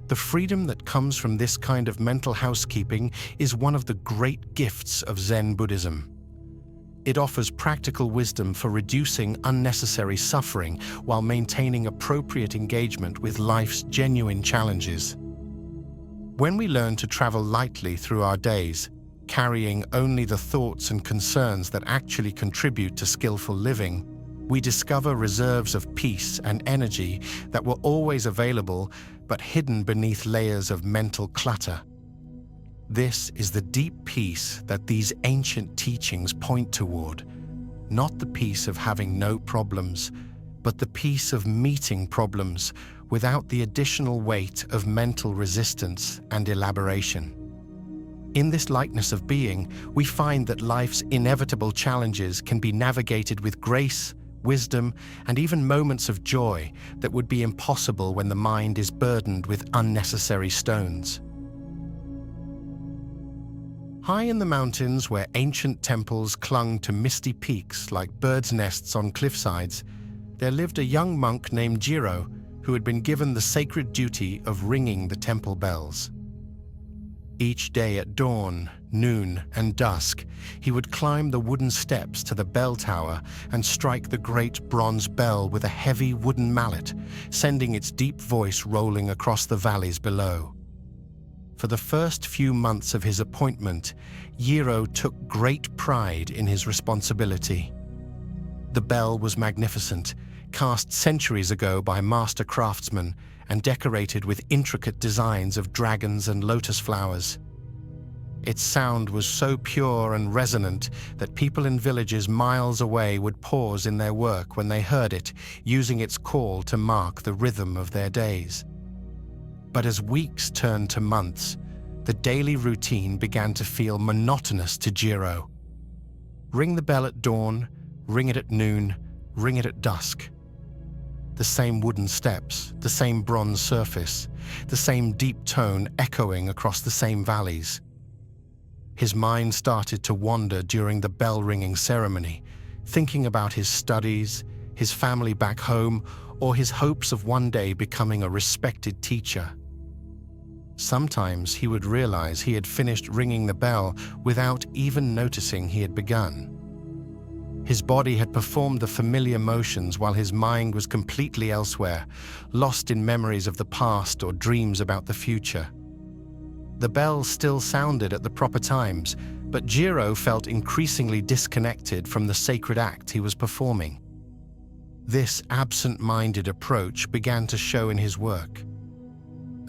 The freedom that comes from this kind of mental housekeeping is one of the great gifts of Zen Buddhism. It offers practical wisdom for reducing unnecessary suffering while maintaining appropriate engagement with life's genuine challenges. When we learn to travel lightly through our days, carrying only the thoughts and concerns that actually contribute to skillful living, we discover reserves of peace and energy that were always available but hidden beneath layers of mental clutter. This is the deep peace that these ancient teachings point toward, not the peace of having no problems, but the peace of meeting problems without the additional weight of mental resistance and elaboration. In this lightness of being, we find that life's inevitable challenges can be navigated with grace, wisdom, and even moments of joy that would be impossible when the mind is burdened with unnecessary stones. High in the mountains, where ancient temples clung to misty peaks like birds' nests on cliffsides, there lived a young monk named Jiro who had been given the sacred duty of ringing the temple bells. Each day at dawn, noon, and dusk, he would climb the wooden steps to the bell tower and strike the great bronze bell with a heavy wooden mallet, sending its deep voice rolling across the valleys below. For the first few months of his appointment, Jiro took great pride in his responsibility. The bell was magnificent, cast centuries ago by master craftsmen and decorated with intricate designs of dragons and lotus flowers. Its sound was so pure and resonant that people in villages miles away would pause in their work when they heard it, using its call to mark the rhythm of their days. But as weeks turned to months, the daily routine began to feel monotonous to Jiro. Ring the bell at dawn, ring it at noon, ring it at dusk. The same wooden steps, the same bronze surface, the same deep tone echoing across the same valleys. His mind started to wander during the bell-ringing ceremony, thinking about his studies, his family back home, or his hopes of one day becoming a respected teacher. Sometimes he would realize he had finished ringing the bell without even noticing he had begun. His body had performed the familiar motions while his mind was completely elsewhere, lost in memories of the past or dreams about the future. The bell still sounded at the proper times, but Jiro felt increasingly disconnected from the sacred act he was performing. This absent-minded approach began to show in his work.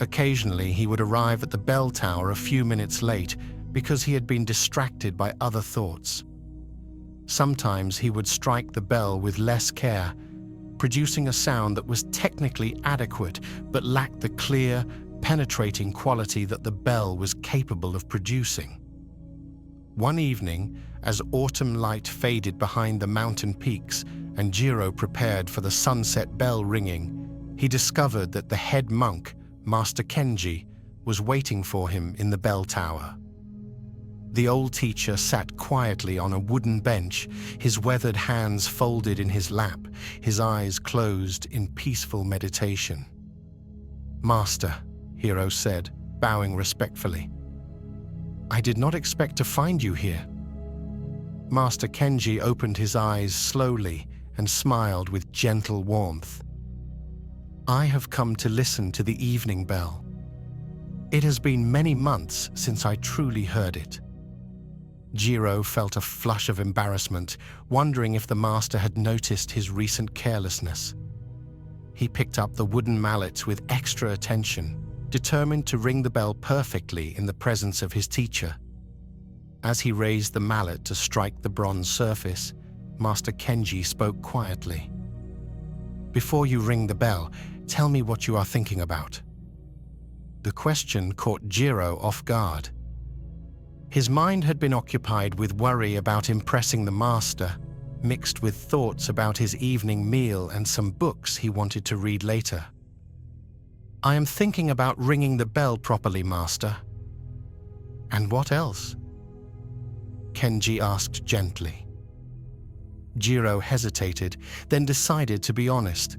Occasionally, he would arrive at the bell tower a few minutes late because he had been distracted by other thoughts. Sometimes he would strike the bell with less care, producing a sound that was technically adequate but lacked the clear, penetrating quality that the bell was capable of producing. One evening, as autumn light faded behind the mountain peaks and Jiro prepared for the sunset bell ringing, he discovered that the head monk, Master Kenji, was waiting for him in the bell tower. The old teacher sat quietly on a wooden bench, his weathered hands folded in his lap, his eyes closed in peaceful meditation. "Master," Jiro said, bowing respectfully, "I did not expect to find you here." Master Kenji opened his eyes slowly and smiled with gentle warmth. "I have come to listen to the evening bell. It has been many months since I truly heard it." Jiro felt a flush of embarrassment, wondering if the master had noticed his recent carelessness. He picked up the wooden mallet with extra attention, determined to ring the bell perfectly in the presence of his teacher. As he raised the mallet to strike the bronze surface, Master Kenji spoke quietly. "Before you ring the bell, tell me what you are thinking about." The question caught Jiro off guard. His mind had been occupied with worry about impressing the master, mixed with thoughts about his evening meal and some books he wanted to read later. "I am thinking about ringing the bell properly, master." "And what else?" Kenji asked gently. Jiro hesitated, then decided to be honest.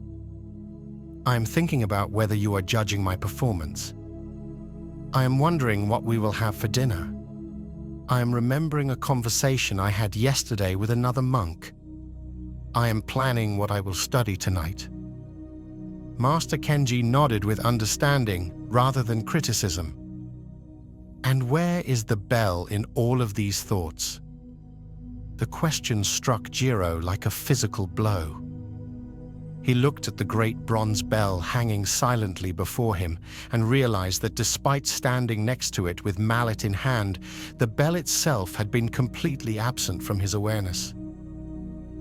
"I am thinking about whether you are judging my performance. I am wondering what we will have for dinner. I am remembering a conversation I had yesterday with another monk. I am planning what I will study tonight." Master Kenji nodded with understanding rather than criticism. "And where is the bell in all of these thoughts?" The question struck Jiro like a physical blow. He looked at the great bronze bell hanging silently before him and realized that despite standing next to it with mallet in hand, the bell itself had been completely absent from his awareness.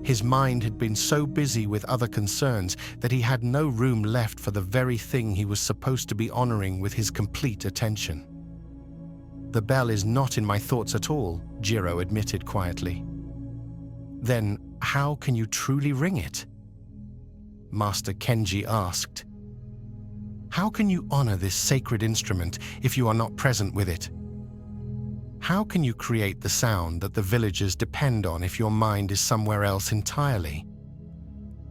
His mind had been so busy with other concerns that he had no room left for the very thing he was supposed to be honoring with his complete attention. "The bell is not in my thoughts at all," Jiro admitted quietly. "Then how can you truly ring it?" Master Kenji asked. "How can you honor this sacred instrument if you are not present with it? How can you create the sound that the villagers depend on if your mind is somewhere else entirely?"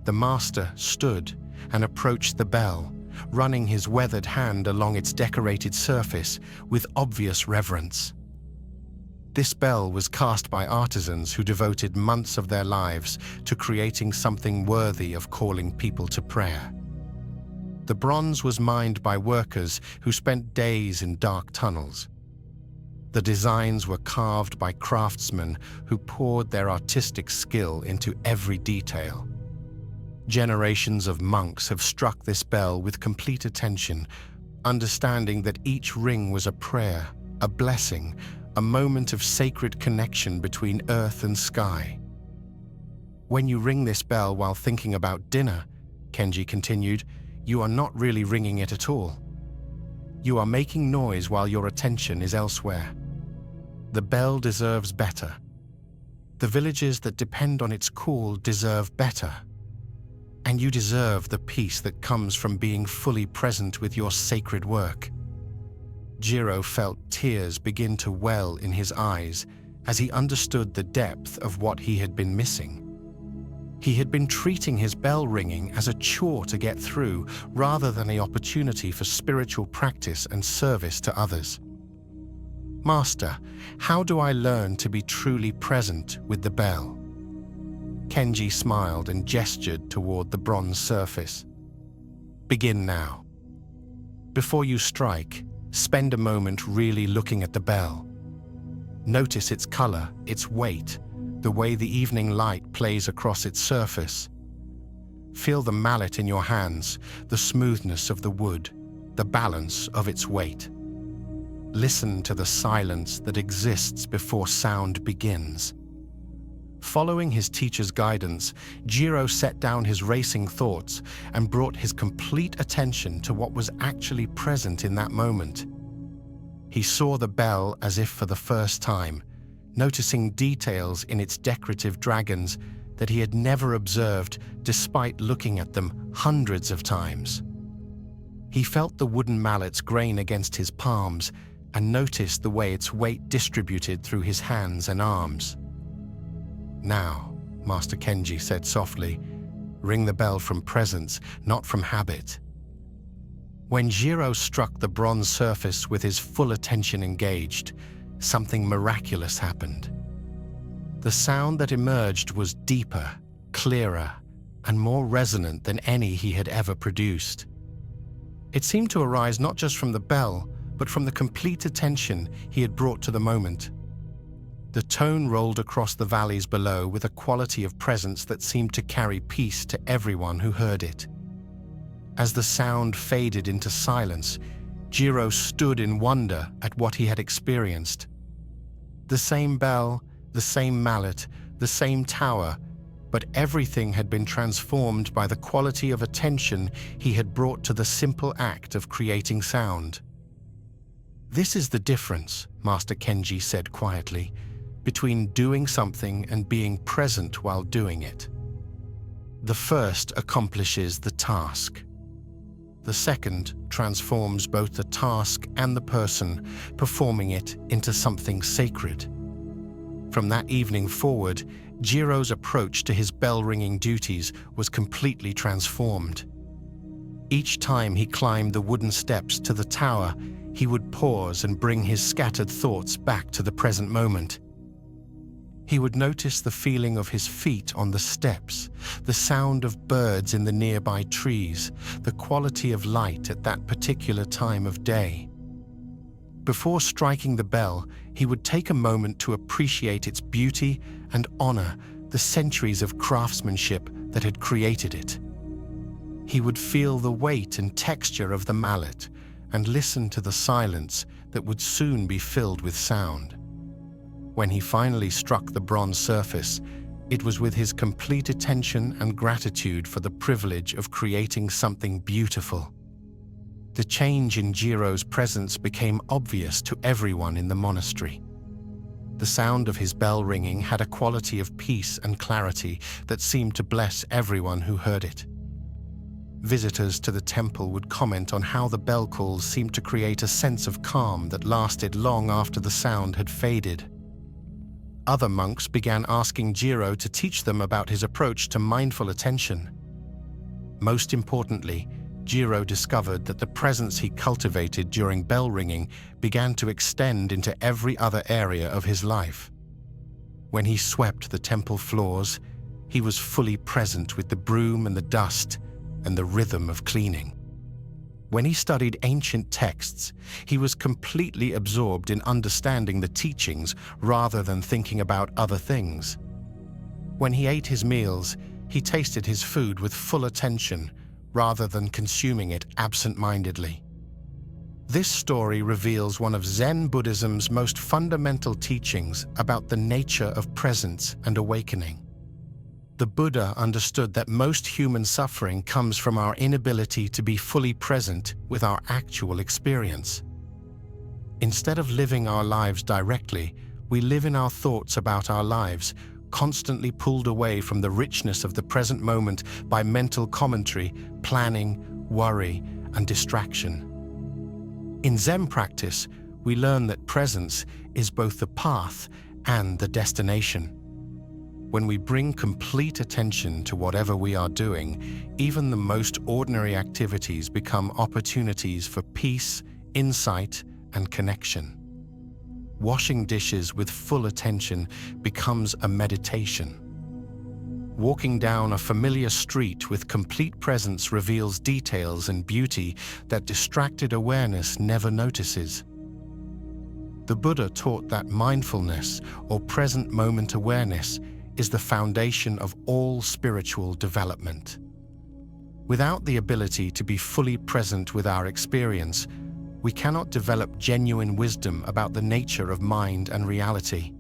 The master stood and approached the bell, running his weathered hand along its decorated surface with obvious reverence. This bell was cast by artisans who devoted months of their lives to creating something worthy of calling people to prayer. The bronze was mined by workers who spent days in dark tunnels. The designs were carved by craftsmen who poured their artistic skill into every detail. Generations of monks have struck this bell with complete attention, understanding that each ring was a prayer, a blessing, a moment of sacred connection between earth and sky. "When you ring this bell while thinking about dinner," Kenji continued, "you are not really ringing it at all. You are making noise while your attention is elsewhere. The bell deserves better. The villages that depend on its call deserve better. And you deserve the peace that comes from being fully present with your sacred work." Jiro felt tears begin to well in his eyes as he understood the depth of what he had been missing. He had been treating his bell ringing as a chore to get through rather than an opportunity for spiritual practice and service to others. "Master, how do I learn to be truly present with the bell?" Kenji smiled and gestured toward the bronze surface. "Begin now. Before you strike, spend a moment really looking at the bell. Notice its color, its weight, the way the evening light plays across its surface. Feel the mallet in your hands, the smoothness of the wood, the balance of its weight. Listen to the silence that exists before sound begins." Following his teacher's guidance, Jiro set down his racing thoughts and brought his complete attention to what was actually present in that moment. He saw the bell as if for the first time, noticing details in its decorative dragons that he had never observed despite looking at them hundreds of times. He felt the wooden mallets grain against his palms and noticed the way its weight distributed through his hands and arms. "Now," Master Kenji said softly, "ring the bell from presence, not from habit." When Jiro struck the bronze surface with his full attention engaged, something miraculous happened. The sound that emerged was deeper, clearer, and more resonant than any he had ever produced. It seemed to arise not just from the bell, but from the complete attention he had brought to the moment. The tone rolled across the valleys below with a quality of presence that seemed to carry peace to everyone who heard it. As the sound faded into silence, Jiro stood in wonder at what he had experienced. The same bell, the same mallet, the same tower, but everything had been transformed by the quality of attention he had brought to the simple act of creating sound. "This is the difference," Master Kenji said quietly, "between doing something and being present while doing it. The first accomplishes the task. The second transforms both the task and the person performing it into something sacred." From that evening forward, Jiro's approach to his bell-ringing duties was completely transformed. Each time he climbed the wooden steps to the tower, he would pause and bring his scattered thoughts back to the present moment. He would notice the feeling of his feet on the steps, the sound of birds in the nearby trees, the quality of light at that particular time of day. Before striking the bell, he would take a moment to appreciate its beauty and honor the centuries of craftsmanship that had created it. He would feel the weight and texture of the mallet and listen to the silence that would soon be filled with sound. When he finally struck the bronze surface, it was with his complete attention and gratitude for the privilege of creating something beautiful. The change in Jiro's presence became obvious to everyone in the monastery. The sound of his bell ringing had a quality of peace and clarity that seemed to bless everyone who heard it. Visitors to the temple would comment on how the bell calls seemed to create a sense of calm that lasted long after the sound had faded. Other monks began asking Jiro to teach them about his approach to mindful attention. Most importantly, Jiro discovered that the presence he cultivated during bell ringing began to extend into every other area of his life. When he swept the temple floors, he was fully present with the broom and the dust and the rhythm of cleaning. When he studied ancient texts, he was completely absorbed in understanding the teachings rather than thinking about other things. When he ate his meals, he tasted his food with full attention rather than consuming it absent-mindedly. This story reveals one of Zen Buddhism's most fundamental teachings about the nature of presence and awakening. The Buddha understood that most human suffering comes from our inability to be fully present with our actual experience. Instead of living our lives directly, we live in our thoughts about our lives, constantly pulled away from the richness of the present moment by mental commentary, planning, worry, and distraction. In Zen practice, we learn that presence is both the path and the destination. When we bring complete attention to whatever we are doing, even the most ordinary activities become opportunities for peace, insight, and connection. Washing dishes with full attention becomes a meditation. Walking down a familiar street with complete presence reveals details and beauty that distracted awareness never notices. The Buddha taught that mindfulness, or present moment awareness, is the foundation of all spiritual development. Without the ability to be fully present with our experience, we cannot develop genuine wisdom about the nature of mind and reality.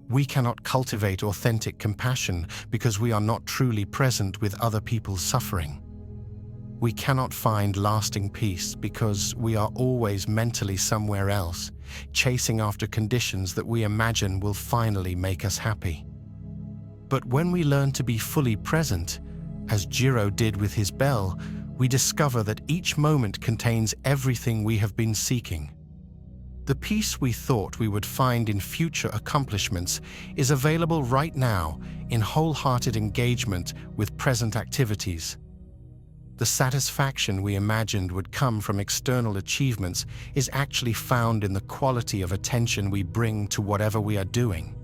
We cannot cultivate authentic compassion because we are not truly present with other people's suffering. We cannot find lasting peace because we are always mentally somewhere else, chasing after conditions that we imagine will finally make us happy. But when we learn to be fully present, as Jiro did with his bell, we discover that each moment contains everything we have been seeking. The peace we thought we would find in future accomplishments is available right now in wholehearted engagement with present activities. The satisfaction we imagined would come from external achievements is actually found in the quality of attention we bring to whatever we are doing.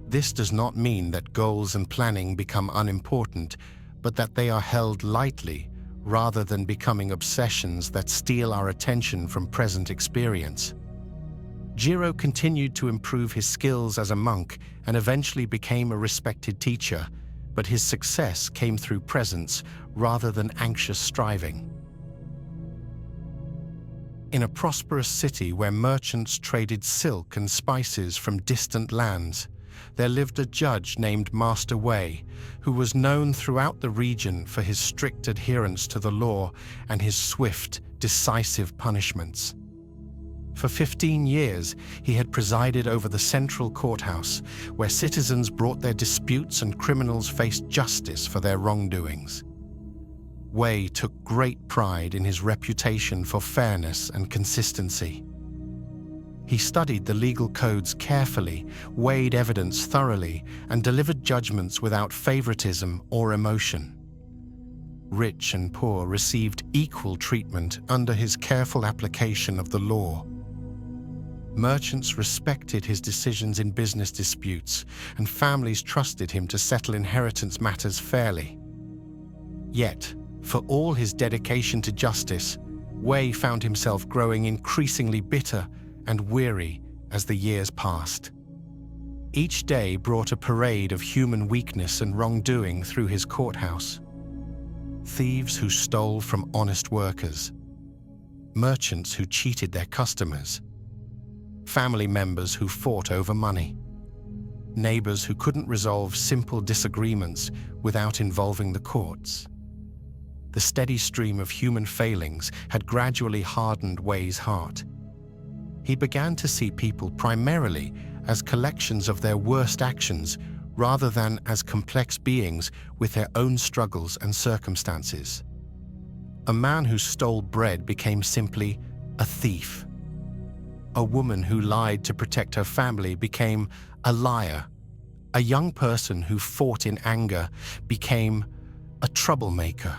This does not mean that goals and planning become unimportant, but that they are held lightly rather than becoming obsessions that steal our attention from present experience. Jiro continued to improve his skills as a monk and eventually became a respected teacher, but his success came through presence rather than anxious striving. In a prosperous city where merchants traded silk and spices from distant lands, there lived a judge named Master Wei, who was known throughout the region for his strict adherence to the law and his swift, decisive punishments. For 15 years, he had presided over the central courthouse, where citizens brought their disputes and criminals faced justice for their wrongdoings. Wei took great pride in his reputation for fairness and consistency. He studied the legal codes carefully, weighed evidence thoroughly, and delivered judgments without favoritism or emotion. Rich and poor received equal treatment under his careful application of the law. Merchants respected his decisions in business disputes, and families trusted him to settle inheritance matters fairly. Yet, for all his dedication to justice, Wei found himself growing increasingly bitter and weary as the years passed. Each day brought a parade of human weakness and wrongdoing through his courthouse. thieves who stole from honest workers, merchants who cheated their customers, family members who fought over money, neighbors who couldn't resolve simple disagreements without involving the courts. The steady stream of human failings had gradually hardened Wei's heart. He began to see people primarily as collections of their worst actions rather than as complex beings with their own struggles and circumstances. A man who stole bread became simply a thief. A woman who lied to protect her family became a liar. A young person who fought in anger became a troublemaker.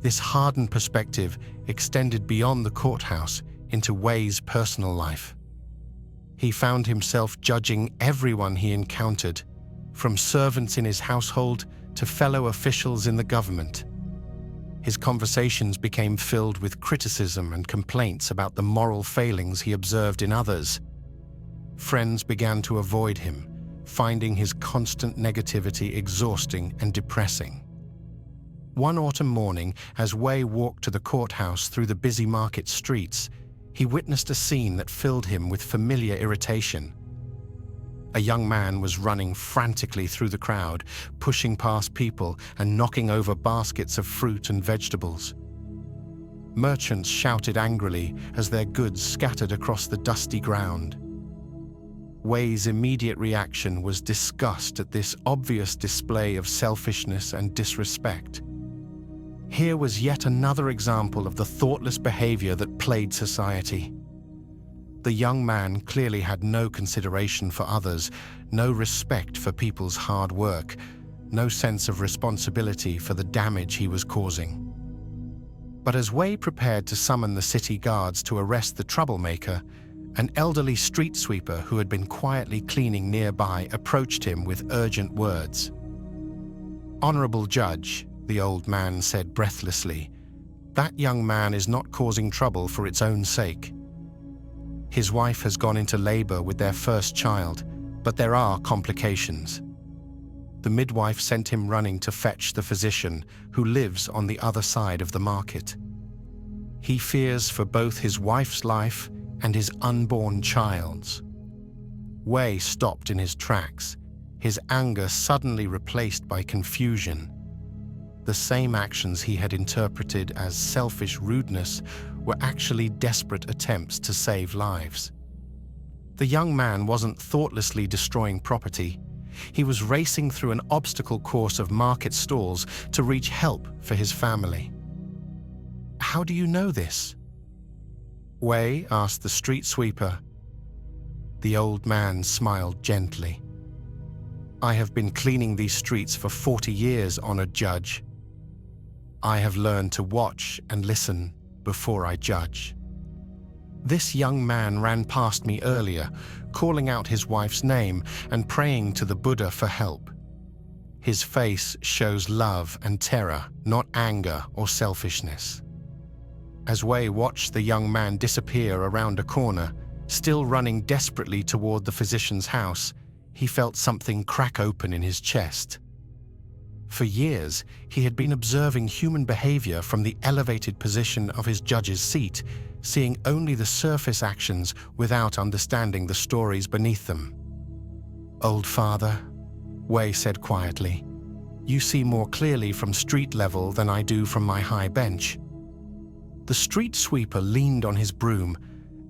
This hardened perspective extended beyond the courthouse into Wei's personal life. He found himself judging everyone he encountered, from servants in his household to fellow officials in the government. His conversations became filled with criticism and complaints about the moral failings he observed in others. Friends began to avoid him, finding his constant negativity exhausting and depressing. One autumn morning, as Wei walked to the courthouse through the busy market streets, he witnessed a scene that filled him with familiar irritation. A young man was running frantically through the crowd, pushing past people and knocking over baskets of fruit and vegetables. Merchants shouted angrily as their goods scattered across the dusty ground. Wei's immediate reaction was disgust at this obvious display of selfishness and disrespect. Here was yet another example of the thoughtless behavior that plagued society. The young man clearly had no consideration for others, no respect for people's hard work, no sense of responsibility for the damage he was causing. But as Wei prepared to summon the city guards to arrest the troublemaker, an elderly street sweeper who had been quietly cleaning nearby approached him with urgent words. "Honorable Judge," the old man said breathlessly, "that young man is not causing trouble for its own sake. His wife has gone into labor with their first child, but there are complications. The midwife sent him running to fetch the physician who lives on the other side of the market. He fears for both his wife's life and his unborn child's." Wei stopped in his tracks, his anger suddenly replaced by confusion. The same actions he had interpreted as selfish rudeness were actually desperate attempts to save lives. The young man wasn't thoughtlessly destroying property. He was racing through an obstacle course of market stalls to reach help for his family. "How do you know this?" Wei asked the street sweeper. The old man smiled gently. "I have been cleaning these streets for 40 years, honored judge. I have learned to watch and listen before I judge. This young man ran past me earlier, calling out his wife's name and praying to the Buddha for help. His face shows love and terror, not anger or selfishness." As Wei watched the young man disappear around a corner, still running desperately toward the physician's house, he felt something crack open in his chest. For years, he had been observing human behavior from the elevated position of his judge's seat, seeing only the surface actions without understanding the stories beneath them. "Old father," Wei said quietly, "you see more clearly from street level than I do from my high bench." The street sweeper leaned on his broom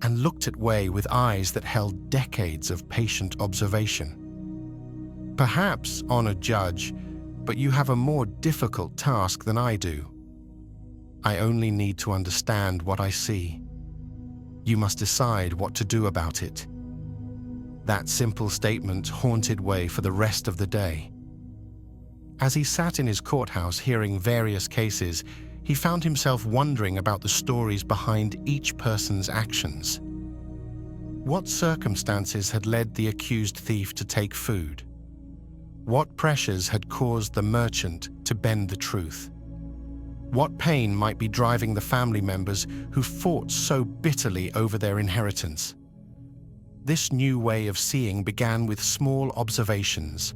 and looked at Wei with eyes that held decades of patient observation. "Perhaps, honored judge, but you have a more difficult task than I do. I only need to understand what I see. You must decide what to do about it." That simple statement haunted Wei for the rest of the day. As he sat in his courthouse hearing various cases, he found himself wondering about the stories behind each person's actions. What circumstances had led the accused thief to take food? What pressures had caused the merchant to bend the truth? What pain might be driving the family members who fought so bitterly over their inheritance? This new way of seeing began with small observations.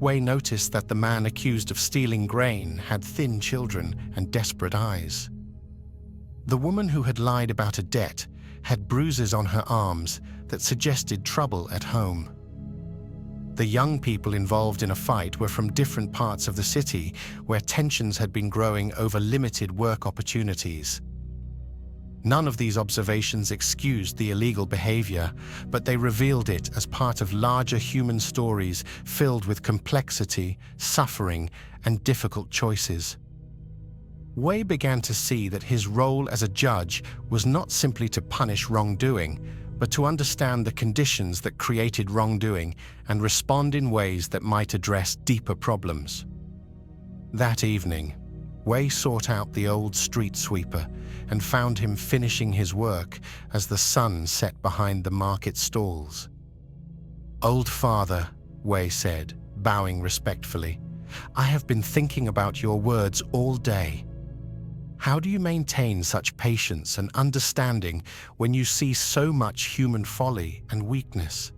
Wei noticed that the man accused of stealing grain had thin children and desperate eyes. The woman who had lied about a debt had bruises on her arms that suggested trouble at home. The young people involved in a fight were from different parts of the city where tensions had been growing over limited work opportunities. None of these observations excused the illegal behavior, but they revealed it as part of larger human stories filled with complexity, suffering, and difficult choices. Wei began to see that his role as a judge was not simply to punish wrongdoing, but to understand the conditions that created wrongdoing and respond in ways that might address deeper problems. That evening, Wei sought out the old street sweeper and found him finishing his work as the sun set behind the market stalls. "Old father," Wei said, bowing respectfully, "I have been thinking about your words all day. How do you maintain such patience and understanding when you see so much human folly and weakness?"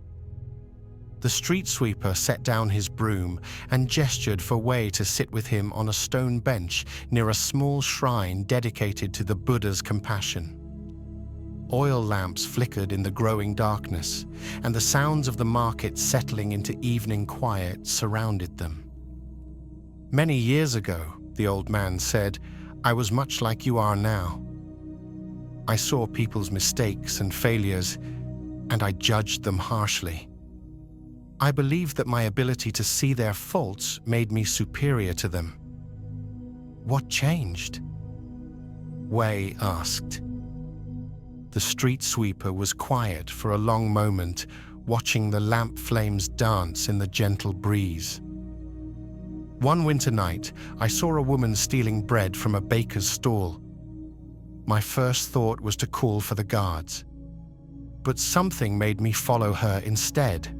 The street sweeper set down his broom and gestured for Wei to sit with him on a stone bench near a small shrine dedicated to the Buddha's compassion. Oil lamps flickered in the growing darkness, and the sounds of the market settling into evening quiet surrounded them. "Many years ago," the old man said, "I was much like you are now. I saw people's mistakes and failures, and I judged them harshly. I believed that my ability to see their faults made me superior to them. What changed?" Wei asked. The street sweeper was quiet for a long moment, watching the lamp flames dance in the gentle breeze. "One winter night, I saw a woman stealing bread from a baker's stall. My first thought was to call for the guards, but something made me follow her instead.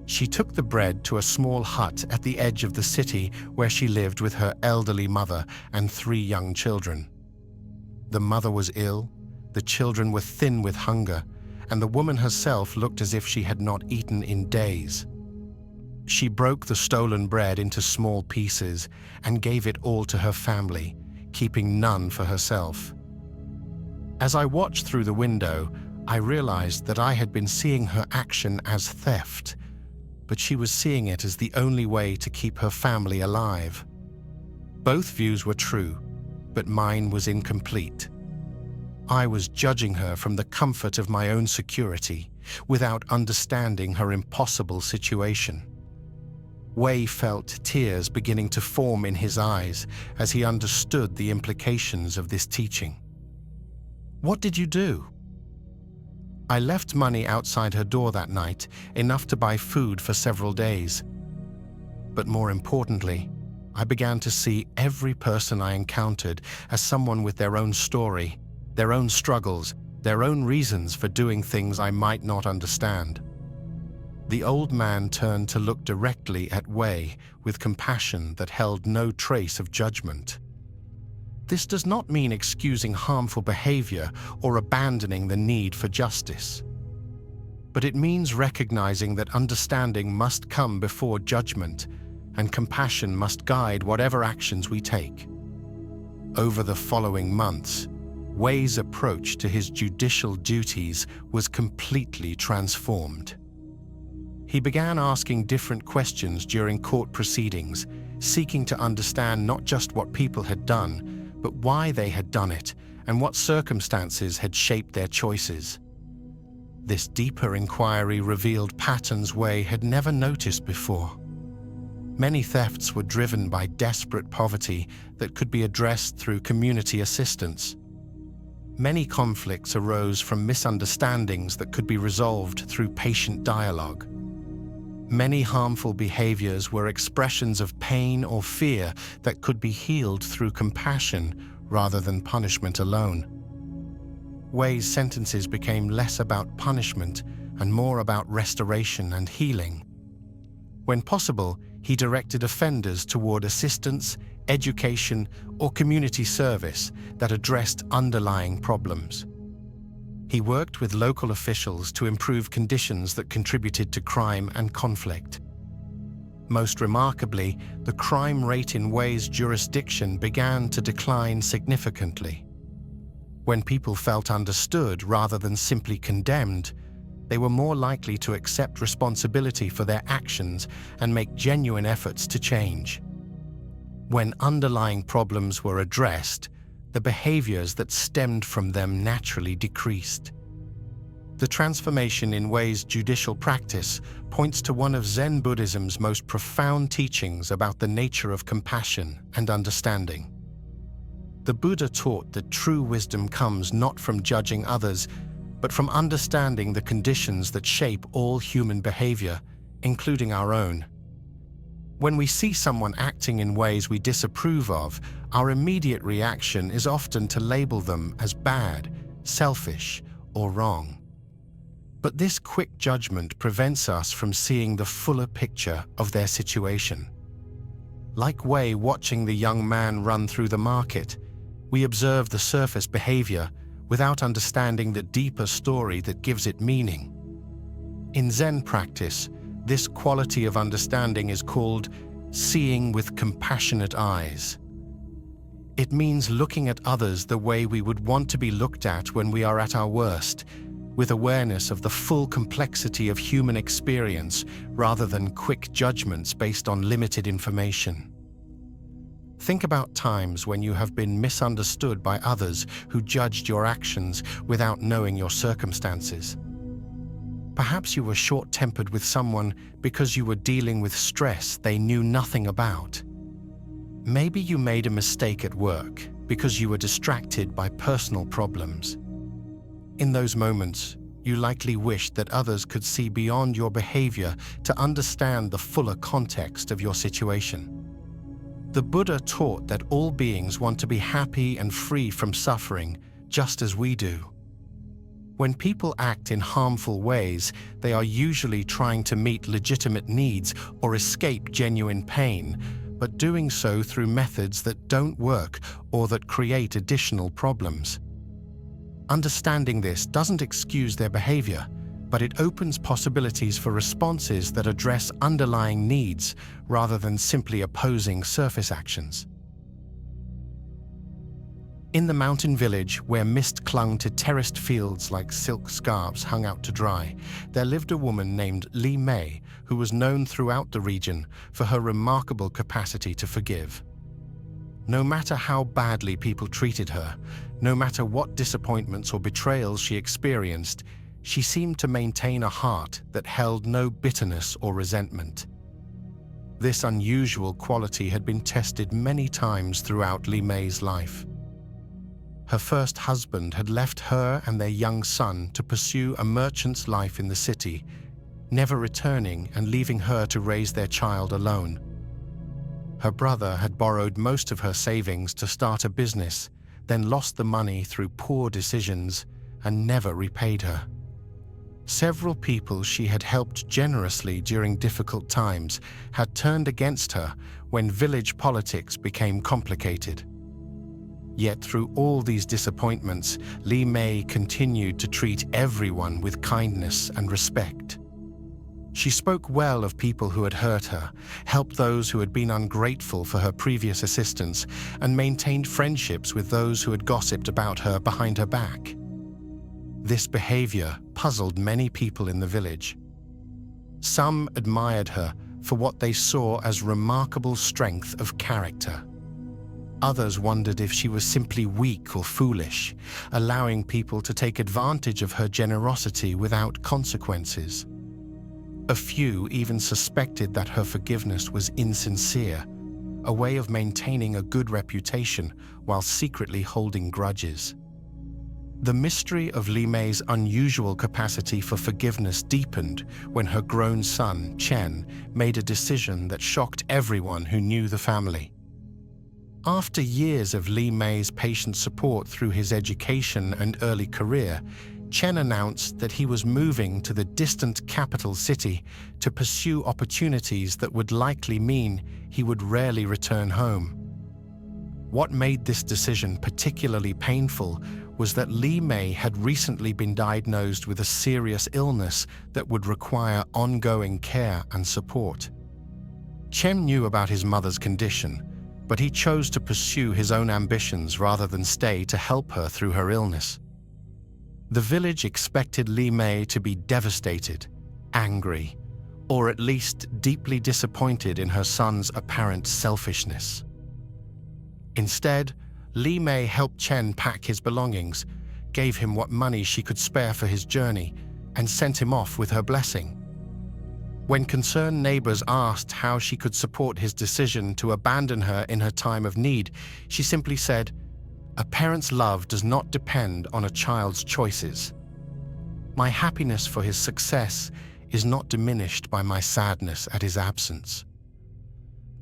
She took the bread to a small hut at the edge of the city where she lived with her elderly mother and 3 young children. The mother was ill, the children were thin with hunger, and the woman herself looked as if she had not eaten in days. She broke the stolen bread into small pieces and gave it all to her family, keeping none for herself. As I watched through the window, I realized that I had been seeing her action as theft, but she was seeing it as the only way to keep her family alive. Both views were true, but mine was incomplete. I was judging her from the comfort of my own security, without understanding her impossible situation." Wei felt tears beginning to form in his eyes as he understood the implications of this teaching. "What did you do?" "I left money outside her door that night, enough to buy food for several days. But more importantly, I began to see every person I encountered as someone with their own story, their own struggles, their own reasons for doing things I might not understand." The old man turned to look directly at Wei with compassion that held no trace of judgment. "This does not mean excusing harmful behavior or abandoning the need for justice. But it means recognizing that understanding must come before judgment, and compassion must guide whatever actions we take." Over the following months, Wei's approach to his judicial duties was completely transformed. He began asking different questions during court proceedings, seeking to understand not just what people had done, but why they had done it and what circumstances had shaped their choices. This deeper inquiry revealed patterns Wei had never noticed before. Many thefts were driven by desperate poverty that could be addressed through community assistance. Many conflicts arose from misunderstandings that could be resolved through patient dialogue. Many harmful behaviors were expressions of pain or fear that could be healed through compassion rather than punishment alone. Wei's sentences became less about punishment and more about restoration and healing. When possible, he directed offenders toward assistance, education, or community service that addressed underlying problems. He worked with local officials to improve conditions that contributed to crime and conflict. Most remarkably, the crime rate in Wei's jurisdiction began to decline significantly. When people felt understood rather than simply condemned, they were more likely to accept responsibility for their actions and make genuine efforts to change. When underlying problems were addressed, the behaviors that stemmed from them naturally decreased. The transformation in Wei's judicial practice points to one of Zen Buddhism's most profound teachings about the nature of compassion and understanding. The Buddha taught that true wisdom comes not from judging others, but from understanding the conditions that shape all human behavior, including our own. When we see someone acting in ways we disapprove of, our immediate reaction is often to label them as bad, selfish, or wrong. But this quick judgment prevents us from seeing the fuller picture of their situation. Like Wei watching the young man run through the market, we observe the surface behavior without understanding the deeper story that gives it meaning. In Zen practice, this quality of understanding is called seeing with compassionate eyes. It means looking at others the way we would want to be looked at when we are at our worst, with awareness of the full complexity of human experience rather than quick judgments based on limited information. Think about times when you have been misunderstood by others who judged your actions without knowing your circumstances. Perhaps you were short-tempered with someone because you were dealing with stress they knew nothing about. Maybe you made a mistake at work because you were distracted by personal problems. In those moments, you likely wished that others could see beyond your behavior to understand the fuller context of your situation. The Buddha taught that all beings want to be happy and free from suffering, just as we do. When people act in harmful ways, they are usually trying to meet legitimate needs or escape genuine pain, but doing so through methods that don't work or that create additional problems. Understanding this doesn't excuse their behavior, but it opens possibilities for responses that address underlying needs rather than simply opposing surface actions. In the mountain village, where mist clung to terraced fields like silk scarves hung out to dry, there lived a woman named Li Mei, who was known throughout the region for her remarkable capacity to forgive. No matter how badly people treated her, no matter what disappointments or betrayals she experienced, she seemed to maintain a heart that held no bitterness or resentment. This unusual quality had been tested many times throughout Li Mei's life. Her first husband had left her and their young son to pursue a merchant's life in the city, never returning and leaving her to raise their child alone. Her brother had borrowed most of her savings to start a business, then lost the money through poor decisions and never repaid her. Several people she had helped generously during difficult times had turned against her when village politics became complicated. Yet through all these disappointments, Li Mei continued to treat everyone with kindness and respect. She spoke well of people who had hurt her, helped those who had been ungrateful for her previous assistance, and maintained friendships with those who had gossiped about her behind her back. This behavior puzzled many people in the village. Some admired her for what they saw as remarkable strength of character. Others wondered if she was simply weak or foolish, allowing people to take advantage of her generosity without consequences. A few even suspected that her forgiveness was insincere, a way of maintaining a good reputation while secretly holding grudges. The mystery of Li Mei's unusual capacity for forgiveness deepened when her grown son, Chen, made a decision that shocked everyone who knew the family. After years of Li Mei's patient support through his education and early career, Chen announced that he was moving to the distant capital city to pursue opportunities that would likely mean he would rarely return home. What made this decision particularly painful was that Li Mei had recently been diagnosed with a serious illness that would require ongoing care and support. Chen knew about his mother's condition, but he chose to pursue his own ambitions rather than stay to help her through her illness. The village expected Li Mei to be devastated, angry, or at least deeply disappointed in her son's apparent selfishness. Instead, Li Mei helped Chen pack his belongings, gave him what money she could spare for his journey, and sent him off with her blessing. When concerned neighbors asked how she could support his decision to abandon her in her time of need, she simply said, "A parent's love does not depend on a child's choices. My happiness for his success is not diminished by my sadness at his absence."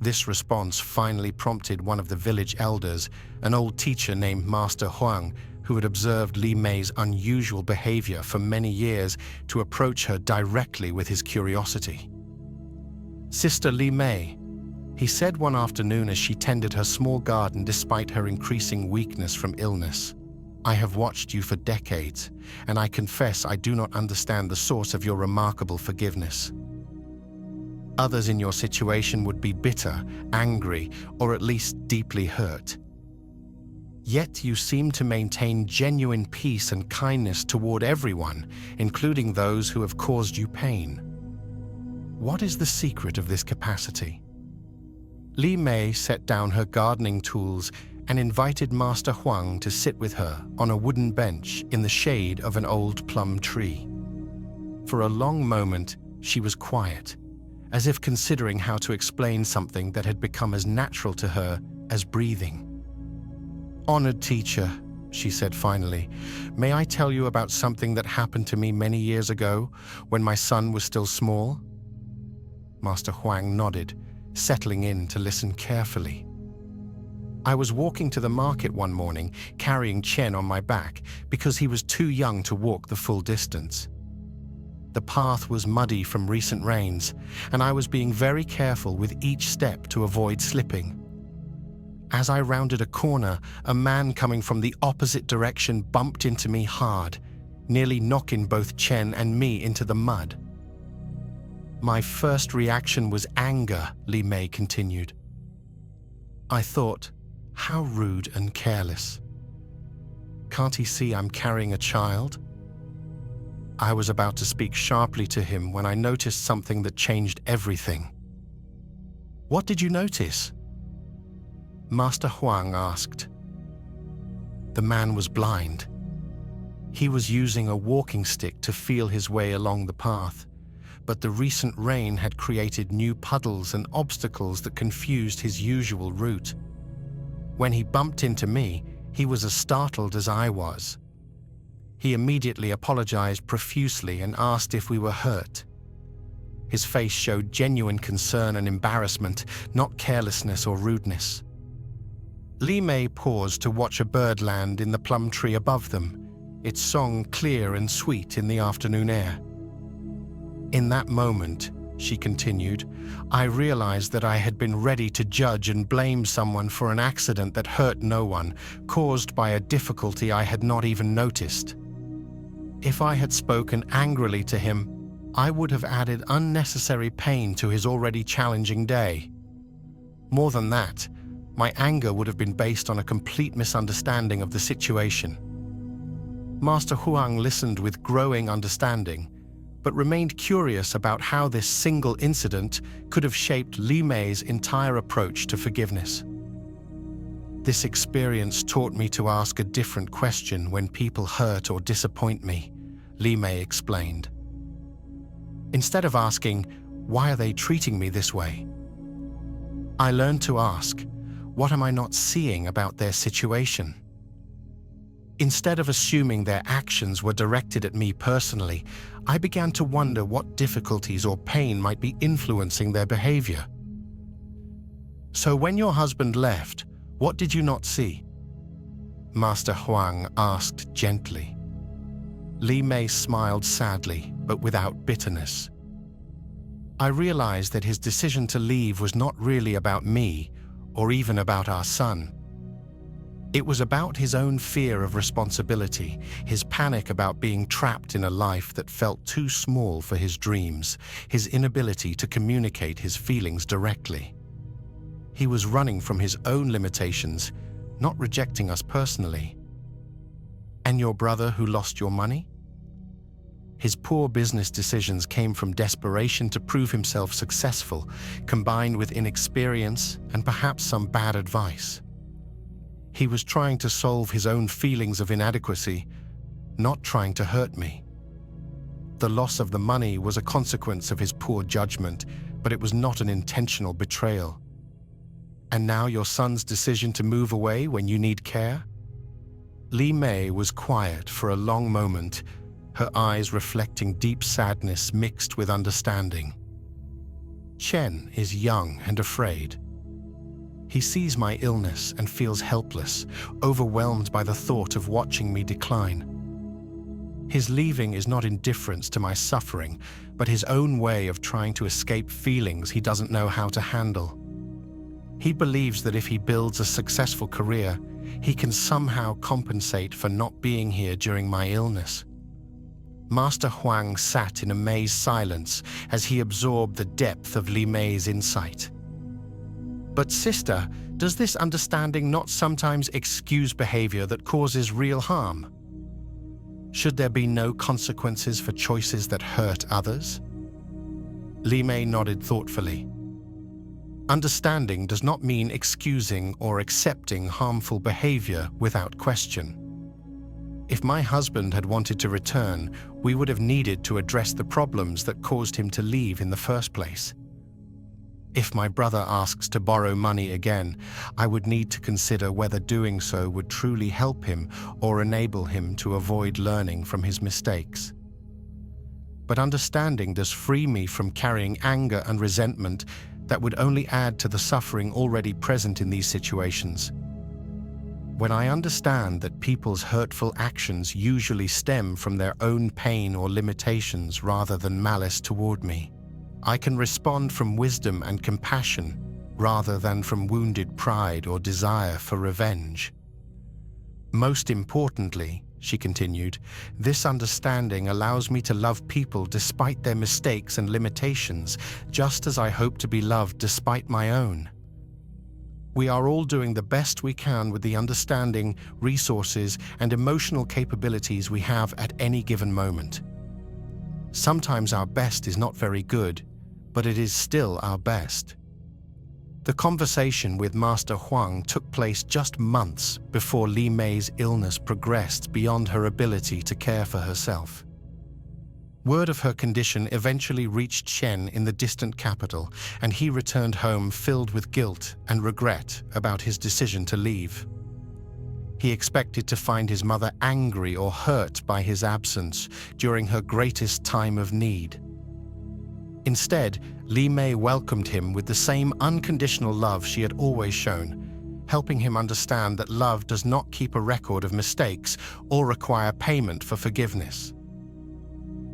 This response finally prompted one of the village elders, an old teacher named Master Huang, who had observed Li Mei's unusual behavior for many years, to approach her directly with his curiosity. "Sister Li Mei," he said one afternoon as she tended her small garden despite her increasing weakness from illness, "I have watched you for decades, and I confess I do not understand the source of your remarkable forgiveness. Others in your situation would be bitter, angry, or at least deeply hurt. Yet you seem to maintain genuine peace and kindness toward everyone, including those who have caused you pain. What is the secret of this capacity?" Li Mei set down her gardening tools and invited Master Huang to sit with her on a wooden bench in the shade of an old plum tree. For a long moment, she was quiet, as if considering how to explain something that had become as natural to her as breathing. "Honored teacher," she said finally, "may I tell you about something that happened to me many years ago when my son was still small?" Master Huang nodded, settling in to listen carefully. "I was walking to the market one morning, carrying Chen on my back because he was too young to walk the full distance. The path was muddy from recent rains, and I was being very careful with each step to avoid slipping. As I rounded a corner, a man coming from the opposite direction bumped into me hard, nearly knocking both Chen and me into the mud. My first reaction was anger," Li Mei continued. "I thought, how rude and careless. Can't he see I'm carrying a child?" I was about to speak sharply to him when I noticed something that changed everything. "What did you notice?" Master Huang asked. The man was blind. He was using a walking stick to feel his way along the path, but the recent rain had created new puddles and obstacles that confused his usual route. When he bumped into me, he was as startled as I was. He immediately apologized profusely and asked if we were hurt. His face showed genuine concern and embarrassment, not carelessness or rudeness. Li Mei paused to watch a bird land in the plum tree above them, its song clear and sweet in the afternoon air. "In that moment," she continued, "I realized that I had been ready to judge and blame someone for an accident that hurt no one, caused by a difficulty I had not even noticed. If I had spoken angrily to him, I would have added unnecessary pain to his already challenging day. More than that, my anger would have been based on a complete misunderstanding of the situation." Master Huang listened with growing understanding, but remained curious about how this single incident could have shaped Li Mei's entire approach to forgiveness. "This experience taught me to ask a different question when people hurt or disappoint me," Li Mei explained. "Instead of asking, 'Why are they treating me this way?' I learned to ask, 'What am I not seeing about their situation?' Instead of assuming their actions were directed at me personally, I began to wonder what difficulties or pain might be influencing their behavior." "So when your husband left, what did you not see?" Master Huang asked gently. Li Mei smiled sadly, but without bitterness. "I realized that his decision to leave was not really about me, or even about our son. It was about his own fear of responsibility, his panic about being trapped in a life that felt too small for his dreams, his inability to communicate his feelings directly. He was running from his own limitations, not rejecting us personally. And your brother who lost your money? His poor business decisions came from desperation to prove himself successful, combined with inexperience and perhaps some bad advice. He was trying to solve his own feelings of inadequacy, not trying to hurt me. The loss of the money was a consequence of his poor judgment, but it was not an intentional betrayal. And now your son's decision to move away when you need care? Li Mei was quiet for a long moment, her eyes reflecting deep sadness mixed with understanding. Chen is young and afraid. He sees my illness and feels helpless, overwhelmed by the thought of watching me decline. His leaving is not indifference to my suffering, but his own way of trying to escape feelings he doesn't know how to handle. He believes that if he builds a successful career, he can somehow compensate for not being here during my illness. Master Huang sat in amazed silence as he absorbed the depth of Li Mei's insight. But sister, does this understanding not sometimes excuse behavior that causes real harm? Should there be no consequences for choices that hurt others? Li Mei nodded thoughtfully. Understanding does not mean excusing or accepting harmful behavior without question. If my husband had wanted to return, we would have needed to address the problems that caused him to leave in the first place. If my brother asks to borrow money again, I would need to consider whether doing so would truly help him or enable him to avoid learning from his mistakes. But understanding does free me from carrying anger and resentment that would only add to the suffering already present in these situations. When I understand that people's hurtful actions usually stem from their own pain or limitations rather than malice toward me, I can respond from wisdom and compassion rather than from wounded pride or desire for revenge. Most importantly, she continued, this understanding allows me to love people despite their mistakes and limitations, just as I hope to be loved despite my own. We are all doing the best we can with the understanding, resources, and emotional capabilities we have at any given moment. Sometimes our best is not very good, but it is still our best. The conversation with Master Huang took place just months before Li Mei's illness progressed beyond her ability to care for herself. Word of her condition eventually reached Chen in the distant capital, and he returned home filled with guilt and regret about his decision to leave. He expected to find his mother angry or hurt by his absence during her greatest time of need. Instead, Li Mei welcomed him with the same unconditional love she had always shown, helping him understand that love does not keep a record of mistakes or require payment for forgiveness.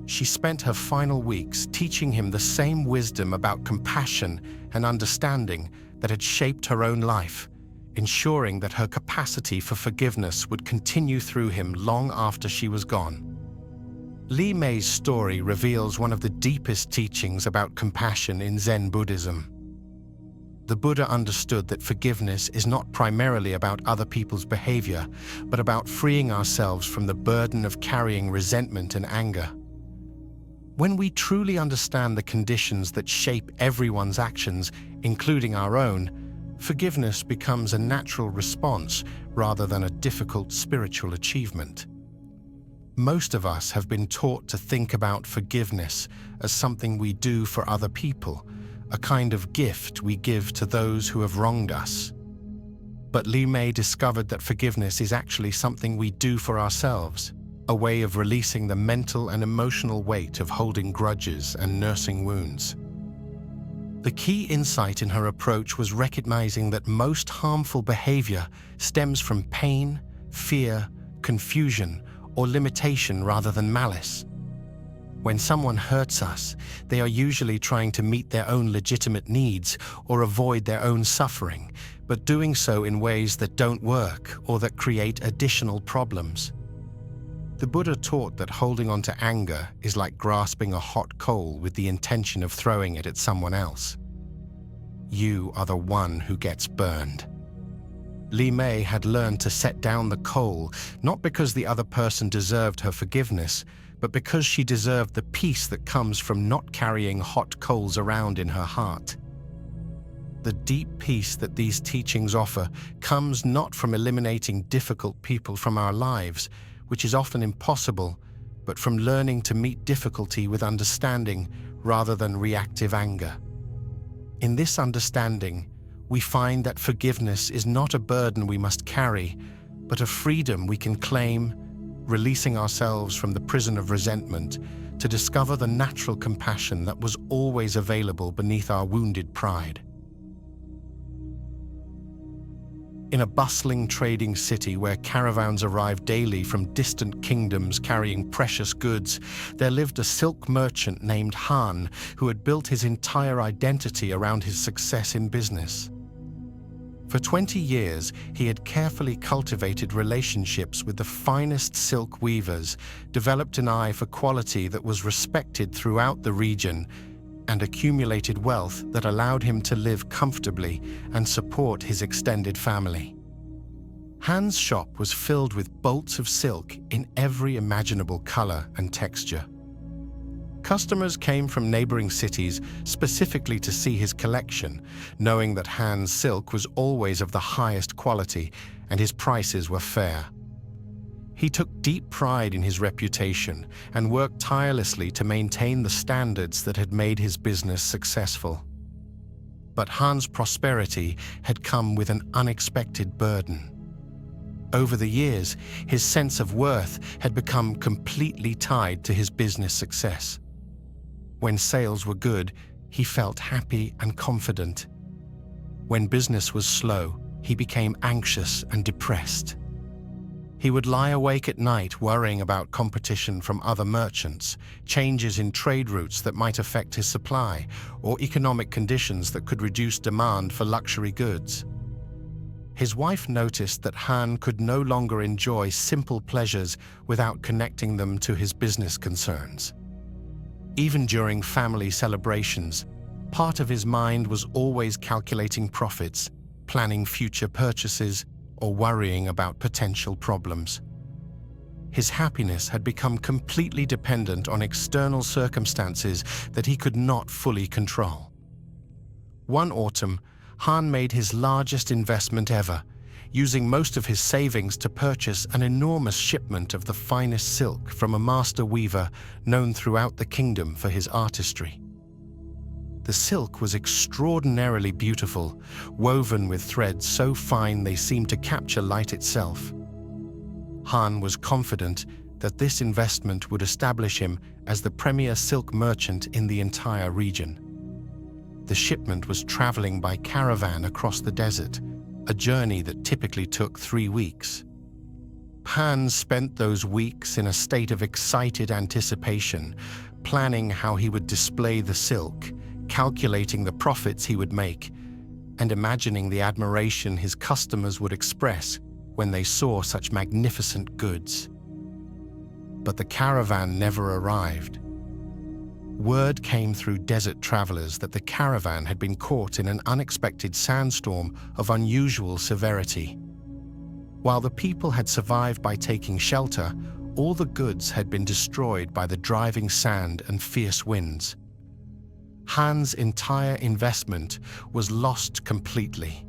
She spent her final weeks teaching him the same wisdom about compassion and understanding that had shaped her own life, ensuring that her capacity for forgiveness would continue through him long after she was gone. Li Mei's story reveals one of the deepest teachings about compassion in Zen Buddhism. The Buddha understood that forgiveness is not primarily about other people's behavior, but about freeing ourselves from the burden of carrying resentment and anger. When we truly understand the conditions that shape everyone's actions, including our own, forgiveness becomes a natural response rather than a difficult spiritual achievement. Most of us have been taught to think about forgiveness as something we do for other people, a kind of gift we give to those who have wronged us. But Li Mei discovered that forgiveness is actually something we do for ourselves, a way of releasing the mental and emotional weight of holding grudges and nursing wounds. The key insight in her approach was recognizing that most harmful behavior stems from pain, fear, confusion, or limitation rather than malice. When someone hurts us, they are usually trying to meet their own legitimate needs or avoid their own suffering, but doing so in ways that don't work or that create additional problems. The Buddha taught that holding on to anger is like grasping a hot coal with the intention of throwing it at someone else. You are the one who gets burned. Li Mei had learned to set down the coal, not because the other person deserved her forgiveness, but because she deserved the peace that comes from not carrying hot coals around in her heart. The deep peace that these teachings offer comes not from eliminating difficult people from our lives, which is often impossible, but from learning to meet difficulty with understanding rather than reactive anger. In this understanding, we find that forgiveness is not a burden we must carry, but a freedom we can claim, releasing ourselves from the prison of resentment to discover the natural compassion that was always available beneath our wounded pride. In a bustling trading city where caravans arrived daily from distant kingdoms carrying precious goods, there lived a silk merchant named Han who had built his entire identity around his success in business. For 20 years, he had carefully cultivated relationships with the finest silk weavers, developed an eye for quality that was respected throughout the region, and accumulated wealth that allowed him to live comfortably and support his extended family. Han's shop was filled with bolts of silk in every imaginable color and texture. Customers came from neighboring cities specifically to see his collection, knowing that Han's silk was always of the highest quality and his prices were fair. He took deep pride in his reputation and worked tirelessly to maintain the standards that had made his business successful. But Han's prosperity had come with an unexpected burden. Over the years, his sense of worth had become completely tied to his business success. When sales were good, he felt happy and confident. When business was slow, he became anxious and depressed. He would lie awake at night worrying about competition from other merchants, changes in trade routes that might affect his supply, or economic conditions that could reduce demand for luxury goods. His wife noticed that Han could no longer enjoy simple pleasures without connecting them to his business concerns. Even during family celebrations, part of his mind was always calculating profits, planning future purchases, or worrying about potential problems. His happiness had become completely dependent on external circumstances that he could not fully control. One autumn, Han made his largest investment ever, using most of his savings to purchase an enormous shipment of the finest silk from a master weaver known throughout the kingdom for his artistry. The silk was extraordinarily beautiful, woven with threads so fine they seemed to capture light itself. Han was confident that this investment would establish him as the premier silk merchant in the entire region. The shipment was traveling by caravan across the desert, a journey that typically took 3 weeks. Han spent those weeks in a state of excited anticipation, planning how he would display the silk, calculating the profits he would make, and imagining the admiration his customers would express when they saw such magnificent goods. But the caravan never arrived. Word came through desert travelers that the caravan had been caught in an unexpected sandstorm of unusual severity. While the people had survived by taking shelter, all the goods had been destroyed by the driving sand and fierce winds. Han's entire investment was lost completely.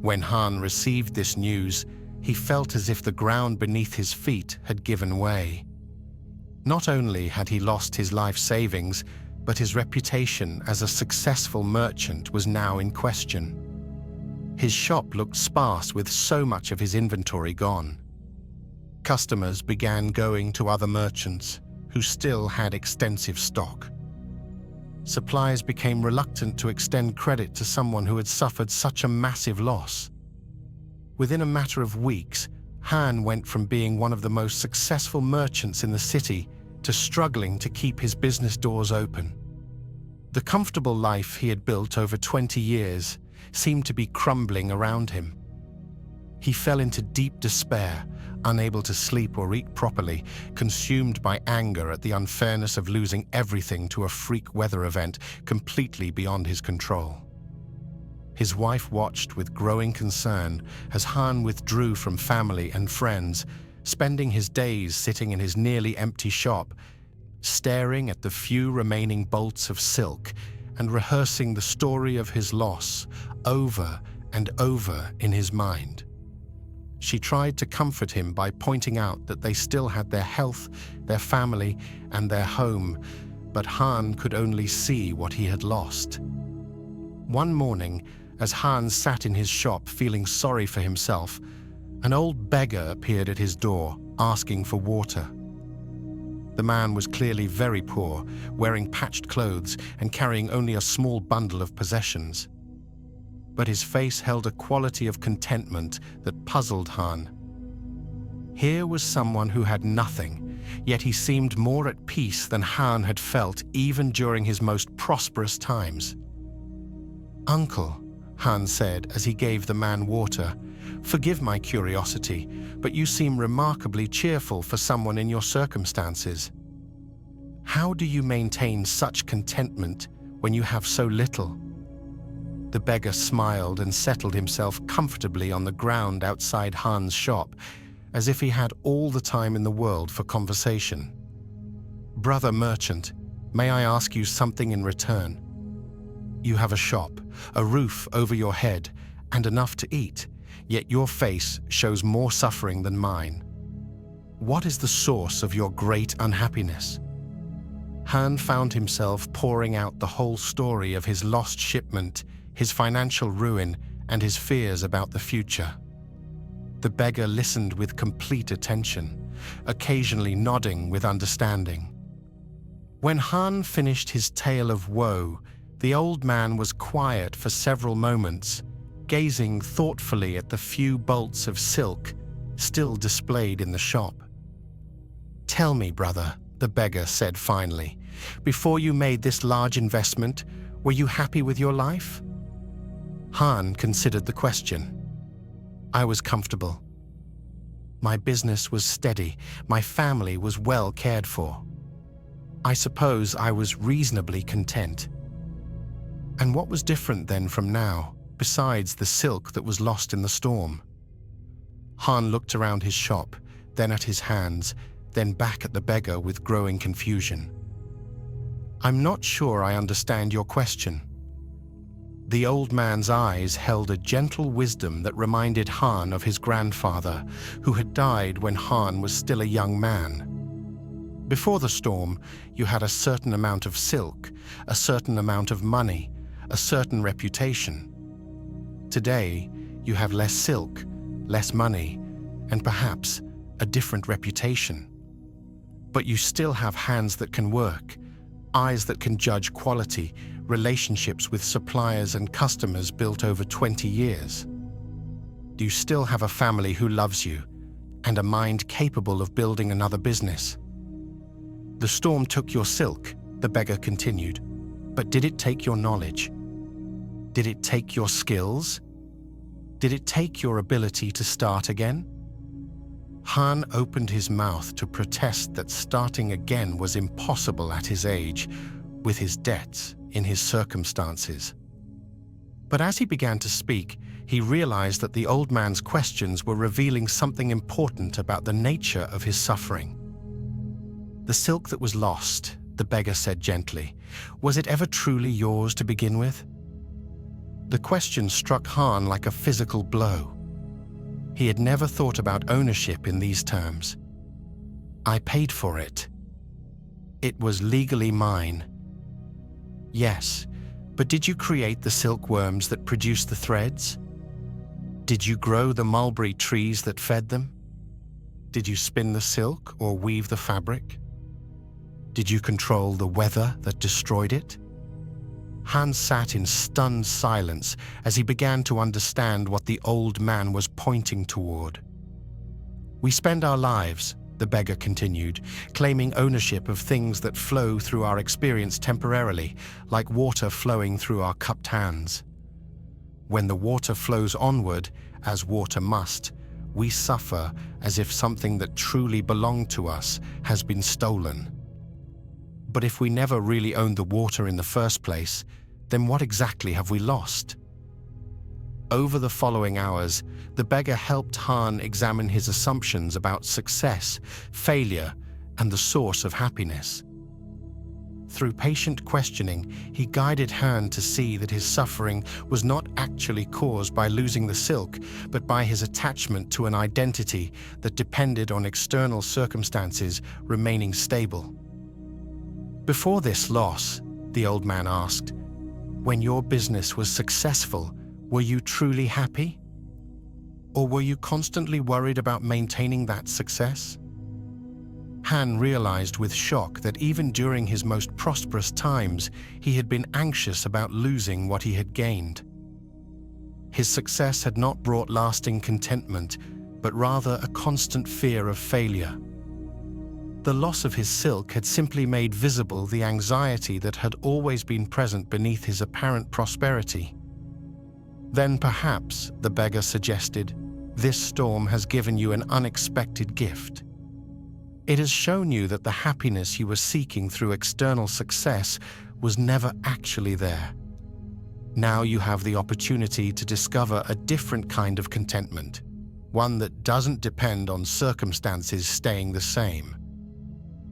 When Han received this news, he felt as if the ground beneath his feet had given way. Not only had he lost his life savings, but his reputation as a successful merchant was now in question. His shop looked sparse with so much of his inventory gone. Customers began going to other merchants who still had extensive stock. Suppliers became reluctant to extend credit to someone who had suffered such a massive loss. Within a matter of weeks, Han went from being one of the most successful merchants in the city to struggling to keep his business doors open. The comfortable life he had built over 20 years, seemed to be crumbling around him. He fell into deep despair, unable to sleep or eat properly, consumed by anger at the unfairness of losing everything to a freak weather event completely beyond his control. His wife watched with growing concern as Han withdrew from family and friends, spending his days sitting in his nearly empty shop, staring at the few remaining bolts of silk and rehearsing the story of his loss over and over in his mind. She tried to comfort him by pointing out that they still had their health, their family, and their home, but Han could only see what he had lost. One morning, as Han sat in his shop feeling sorry for himself, an old beggar appeared at his door, asking for water. The man was clearly very poor, wearing patched clothes and carrying only a small bundle of possessions. But his face held a quality of contentment that puzzled Han. Here was someone who had nothing, yet he seemed more at peace than Han had felt even during his most prosperous times. "Uncle," Han said as he gave the man water, "forgive my curiosity, but you seem remarkably cheerful for someone in your circumstances. How do you maintain such contentment when you have so little?" The beggar smiled and settled himself comfortably on the ground outside Han's shop, as if he had all the time in the world for conversation. "Brother merchant, may I ask you something in return? You have a shop, a roof over your head, and enough to eat, yet your face shows more suffering than mine. What is the source of your great unhappiness?" Han found himself pouring out the whole story of his lost shipment, his financial ruin, and his fears about the future. The beggar listened with complete attention, occasionally nodding with understanding. When Han finished his tale of woe, the old man was quiet for several moments, gazing thoughtfully at the few bolts of silk still displayed in the shop. "Tell me, brother," the beggar said finally, "before you made this large investment, were you happy with your life?" Han considered the question. "I was comfortable. My business was steady, my family was well cared for. I suppose I was reasonably content." "And what was different then from now, besides the silk that was lost in the storm?" Han looked around his shop, then at his hands, then back at the beggar with growing confusion. "I'm not sure I understand your question." The old man's eyes held a gentle wisdom that reminded Han of his grandfather, who had died when Han was still a young man. "Before the storm, you had a certain amount of silk, a certain amount of money, a certain reputation. Today, you have less silk, less money, and perhaps a different reputation. But you still have hands that can work, eyes that can judge quality, relationships with suppliers and customers built over 20 years. Do you still have a family who loves you, and a mind capable of building another business? The storm took your silk," the beggar continued, "but did it take your knowledge? Did it take your skills? Did it take your ability to start again?" Han opened his mouth to protest that starting again was impossible at his age, with his debts, in his circumstances. But as he began to speak, he realized that the old man's questions were revealing something important about the nature of his suffering. "The silk that was lost," the beggar said gently, "was it ever truly yours to begin with?" The question struck Han like a physical blow. He had never thought about ownership in these terms. "I paid for it. It was legally mine." "Yes, but did you create the silkworms that produced the threads? Did you grow the mulberry trees that fed them? Did you spin the silk or weave the fabric? Did you control the weather that destroyed it?" Han sat in stunned silence as he began to understand what the old man was pointing toward. "We spend our lives," the beggar continued, "claiming ownership of things that flow through our experience temporarily, like water flowing through our cupped hands. When the water flows onward, as water must, we suffer as if something that truly belonged to us has been stolen. But if we never really owned the water in the first place, then what exactly have we lost? Over the following hours, the beggar helped Han examine his assumptions about success, failure, and the source of happiness. Through patient questioning, he guided Han to see that his suffering was not actually caused by losing the silk, but by his attachment to an identity that depended on external circumstances remaining stable. Before this loss, the old man asked, when your business was successful, were you truly happy? Or were you constantly worried about maintaining that success? Han realized with shock that even during his most prosperous times, he had been anxious about losing what he had gained. His success had not brought lasting contentment, but rather a constant fear of failure. The loss of his silk had simply made visible the anxiety that had always been present beneath his apparent prosperity. Then perhaps, the beggar suggested, this storm has given you an unexpected gift. It has shown you that the happiness you were seeking through external success was never actually there. Now you have the opportunity to discover a different kind of contentment, one that doesn't depend on circumstances staying the same.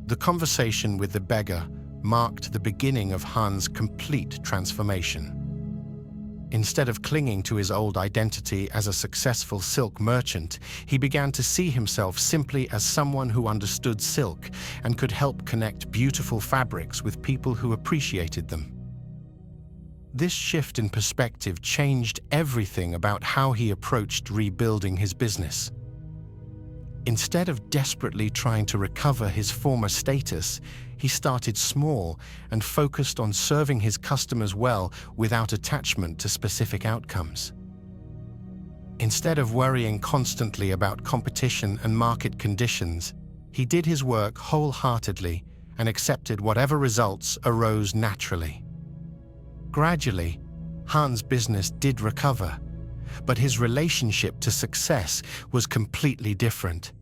The conversation with the beggar marked the beginning of Han's complete transformation. Instead of clinging to his old identity as a successful silk merchant, he began to see himself simply as someone who understood silk and could help connect beautiful fabrics with people who appreciated them. This shift in perspective changed everything about how he approached rebuilding his business. Instead of desperately trying to recover his former status, he started small and focused on serving his customers well without attachment to specific outcomes. Instead of worrying constantly about competition and market conditions, he did his work wholeheartedly and accepted whatever results arose naturally. Gradually, Han's business did recover, but his relationship to success was completely different.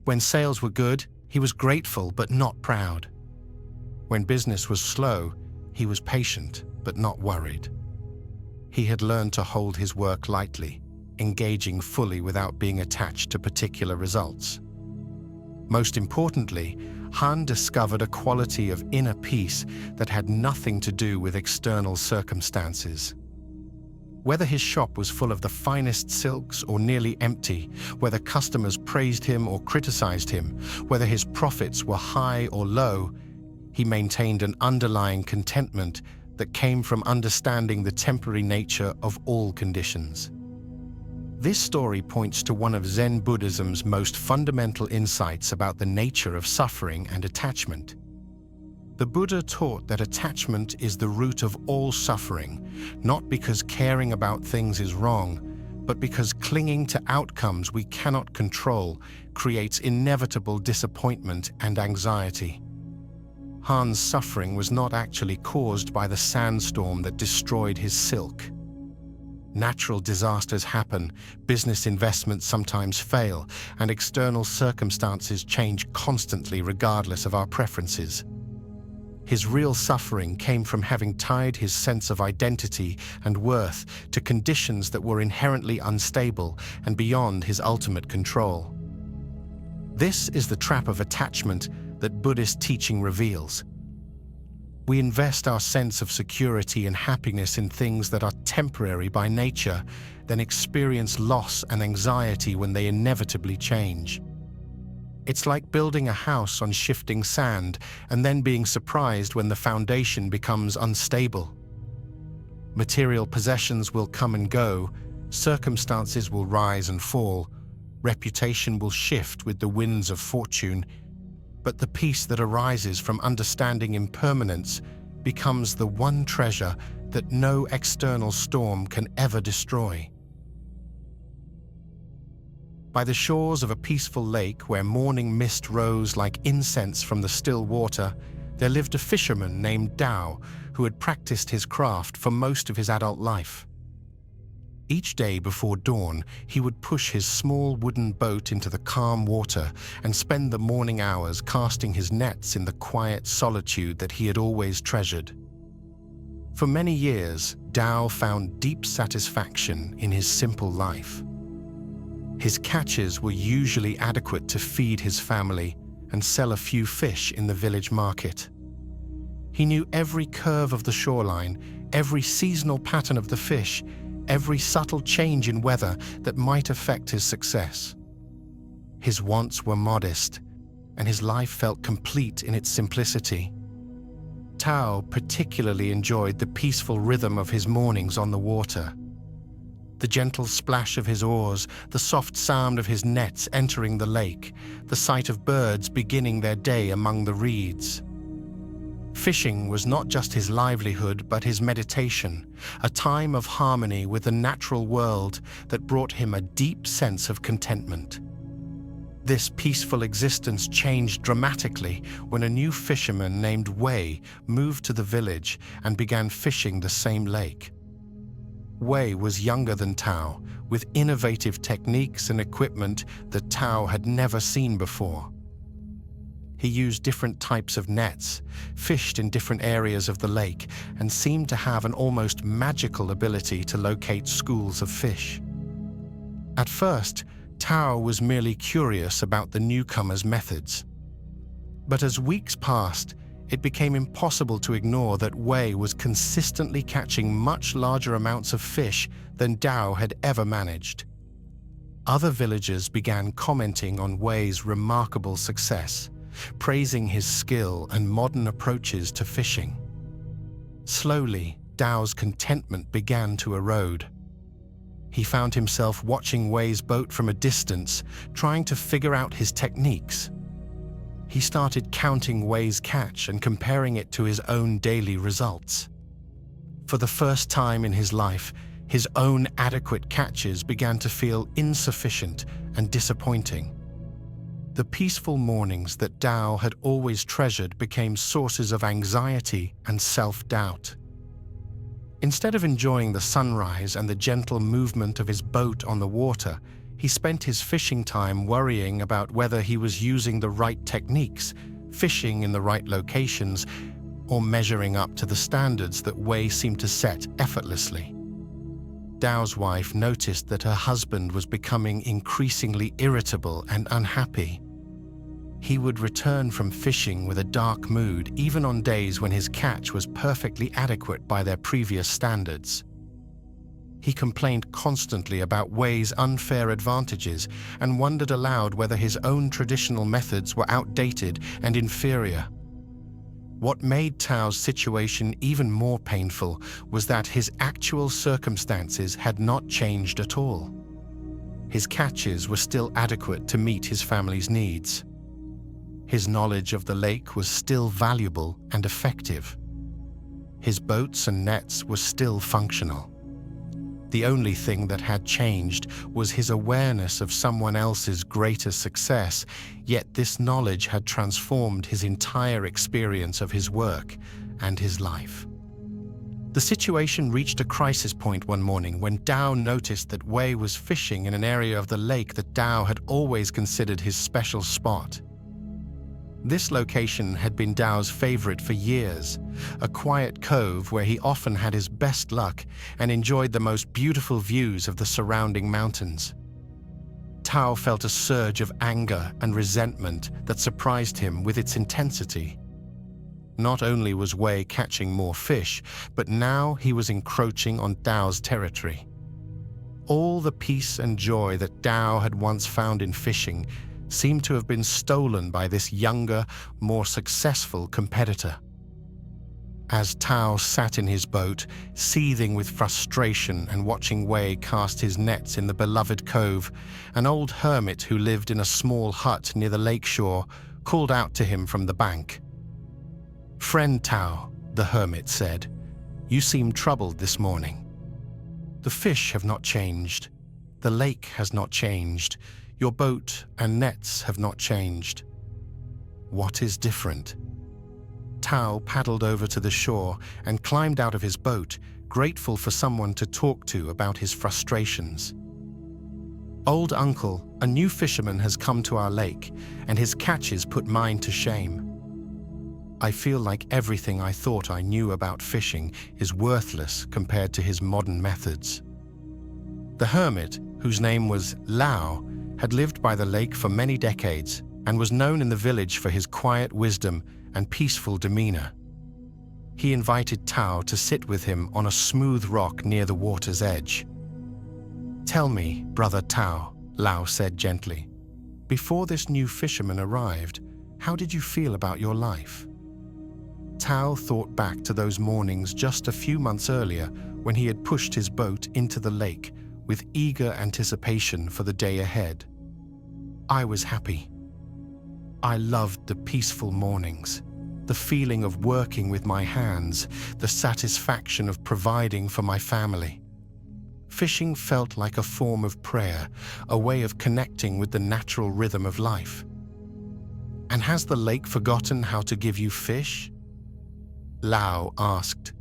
When sales were good, he was grateful but not proud. When business was slow, he was patient but not worried. He had learned to hold his work lightly, engaging fully without being attached to particular results. Most importantly, Han discovered a quality of inner peace that had nothing to do with external circumstances. Whether his shop was full of the finest silks or nearly empty, whether customers praised him or criticized him, whether his profits were high or low, he maintained an underlying contentment that came from understanding the temporary nature of all conditions. This story points to one of Zen Buddhism's most fundamental insights about the nature of suffering and attachment. The Buddha taught that attachment is the root of all suffering, not because caring about things is wrong, but because clinging to outcomes we cannot control creates inevitable disappointment and anxiety. Han's suffering was not actually caused by the sandstorm that destroyed his silk. Natural disasters happen, business investments sometimes fail, and external circumstances change constantly regardless of our preferences. His real suffering came from having tied his sense of identity and worth to conditions that were inherently unstable and beyond his ultimate control. This is the trap of attachment that Buddhist teaching reveals. We invest our sense of security and happiness in things that are temporary by nature, then experience loss and anxiety when they inevitably change. It's like building a house on shifting sand and then being surprised when the foundation becomes unstable. Material possessions will come and go, circumstances will rise and fall, reputation will shift with the winds of fortune, but the peace that arises from understanding impermanence becomes the one treasure that no external storm can ever destroy. By the shores of a peaceful lake where morning mist rose like incense from the still water, there lived a fisherman named Tao who had practiced his craft for most of his adult life. Each day before dawn, he would push his small wooden boat into the calm water and spend the morning hours casting his nets in the quiet solitude that he had always treasured. For many years, Tao found deep satisfaction in his simple life. His catches were usually adequate to feed his family and sell a few fish in the village market. He knew every curve of the shoreline, every seasonal pattern of the fish, every subtle change in weather that might affect his success. His wants were modest, and his life felt complete in its simplicity. Tao particularly enjoyed the peaceful rhythm of his mornings on the water. The gentle splash of his oars, the soft sound of his nets entering the lake, the sight of birds beginning their day among the reeds. Fishing was not just his livelihood, but his meditation, a time of harmony with the natural world that brought him a deep sense of contentment. This peaceful existence changed dramatically when a new fisherman named Wei moved to the village and began fishing the same lake. Wei was younger than Tao, with innovative techniques and equipment that Tao had never seen before. He used different types of nets, fished in different areas of the lake, and seemed to have an almost magical ability to locate schools of fish. At first, Tao was merely curious about the newcomer's methods. But as weeks passed, it became impossible to ignore that Wei was consistently catching much larger amounts of fish than Tao had ever managed. Other villagers began commenting on Wei's remarkable success, praising his skill and modern approaches to fishing. Slowly, Tao's contentment began to erode. He found himself watching Wei's boat from a distance, trying to figure out his techniques. He started counting Wei's catch and comparing it to his own daily results. For the first time in his life, his own adequate catches began to feel insufficient and disappointing. The peaceful mornings that Tao had always treasured became sources of anxiety and self-doubt. Instead of enjoying the sunrise and the gentle movement of his boat on the water, he spent his fishing time worrying about whether he was using the right techniques, fishing in the right locations, or measuring up to the standards that Wei seemed to set effortlessly. Tao's wife noticed that her husband was becoming increasingly irritable and unhappy. He would return from fishing with a dark mood, even on days when his catch was perfectly adequate by their previous standards. He complained constantly about Wei's unfair advantages and wondered aloud whether his own traditional methods were outdated and inferior. What made Tao's situation even more painful was that his actual circumstances had not changed at all. His catches were still adequate to meet his family's needs. His knowledge of the lake was still valuable and effective. His boats and nets were still functional. The only thing that had changed was his awareness of someone else's greater success, yet this knowledge had transformed his entire experience of his work and his life. The situation reached a crisis point one morning when Tao noticed that Wei was fishing in an area of the lake that Tao had always considered his special spot. This location had been Tao's favorite for years, a quiet cove where he often had his best luck and enjoyed the most beautiful views of the surrounding mountains. Tao felt a surge of anger and resentment that surprised him with its intensity. Not only was Wei catching more fish, but now he was encroaching on Tao's territory. All the peace and joy that Tao had once found in fishing seemed to have been stolen by this younger, more successful competitor. As Tao sat in his boat, seething with frustration and watching Wei cast his nets in the beloved cove, an old hermit who lived in a small hut near the lakeshore called out to him from the bank. "Friend Tao," the hermit said, "you seem troubled this morning. The fish have not changed. The lake has not changed. Your boat and nets have not changed. What is different?" Tao paddled over to the shore and climbed out of his boat, grateful for someone to talk to about his frustrations. "Old uncle, a new fisherman has come to our lake, and his catches put mine to shame. I feel like everything I thought I knew about fishing is worthless compared to his modern methods." The hermit, whose name was Lao, had lived by the lake for many decades and was known in the village for his quiet wisdom and peaceful demeanor. He invited Tao to sit with him on a smooth rock near the water's edge. "Tell me, brother Tao," Lao said gently, "before this new fisherman arrived, how did you feel about your life?" Tao thought back to those mornings just a few months earlier when he had pushed his boat into the lake with eager anticipation for the day ahead. "I was happy. I loved the peaceful mornings, the feeling of working with my hands, the satisfaction of providing for my family. Fishing felt like a form of prayer, a way of connecting with the natural rhythm of life." "And has the lake forgotten how to give you fish?" Lao asked.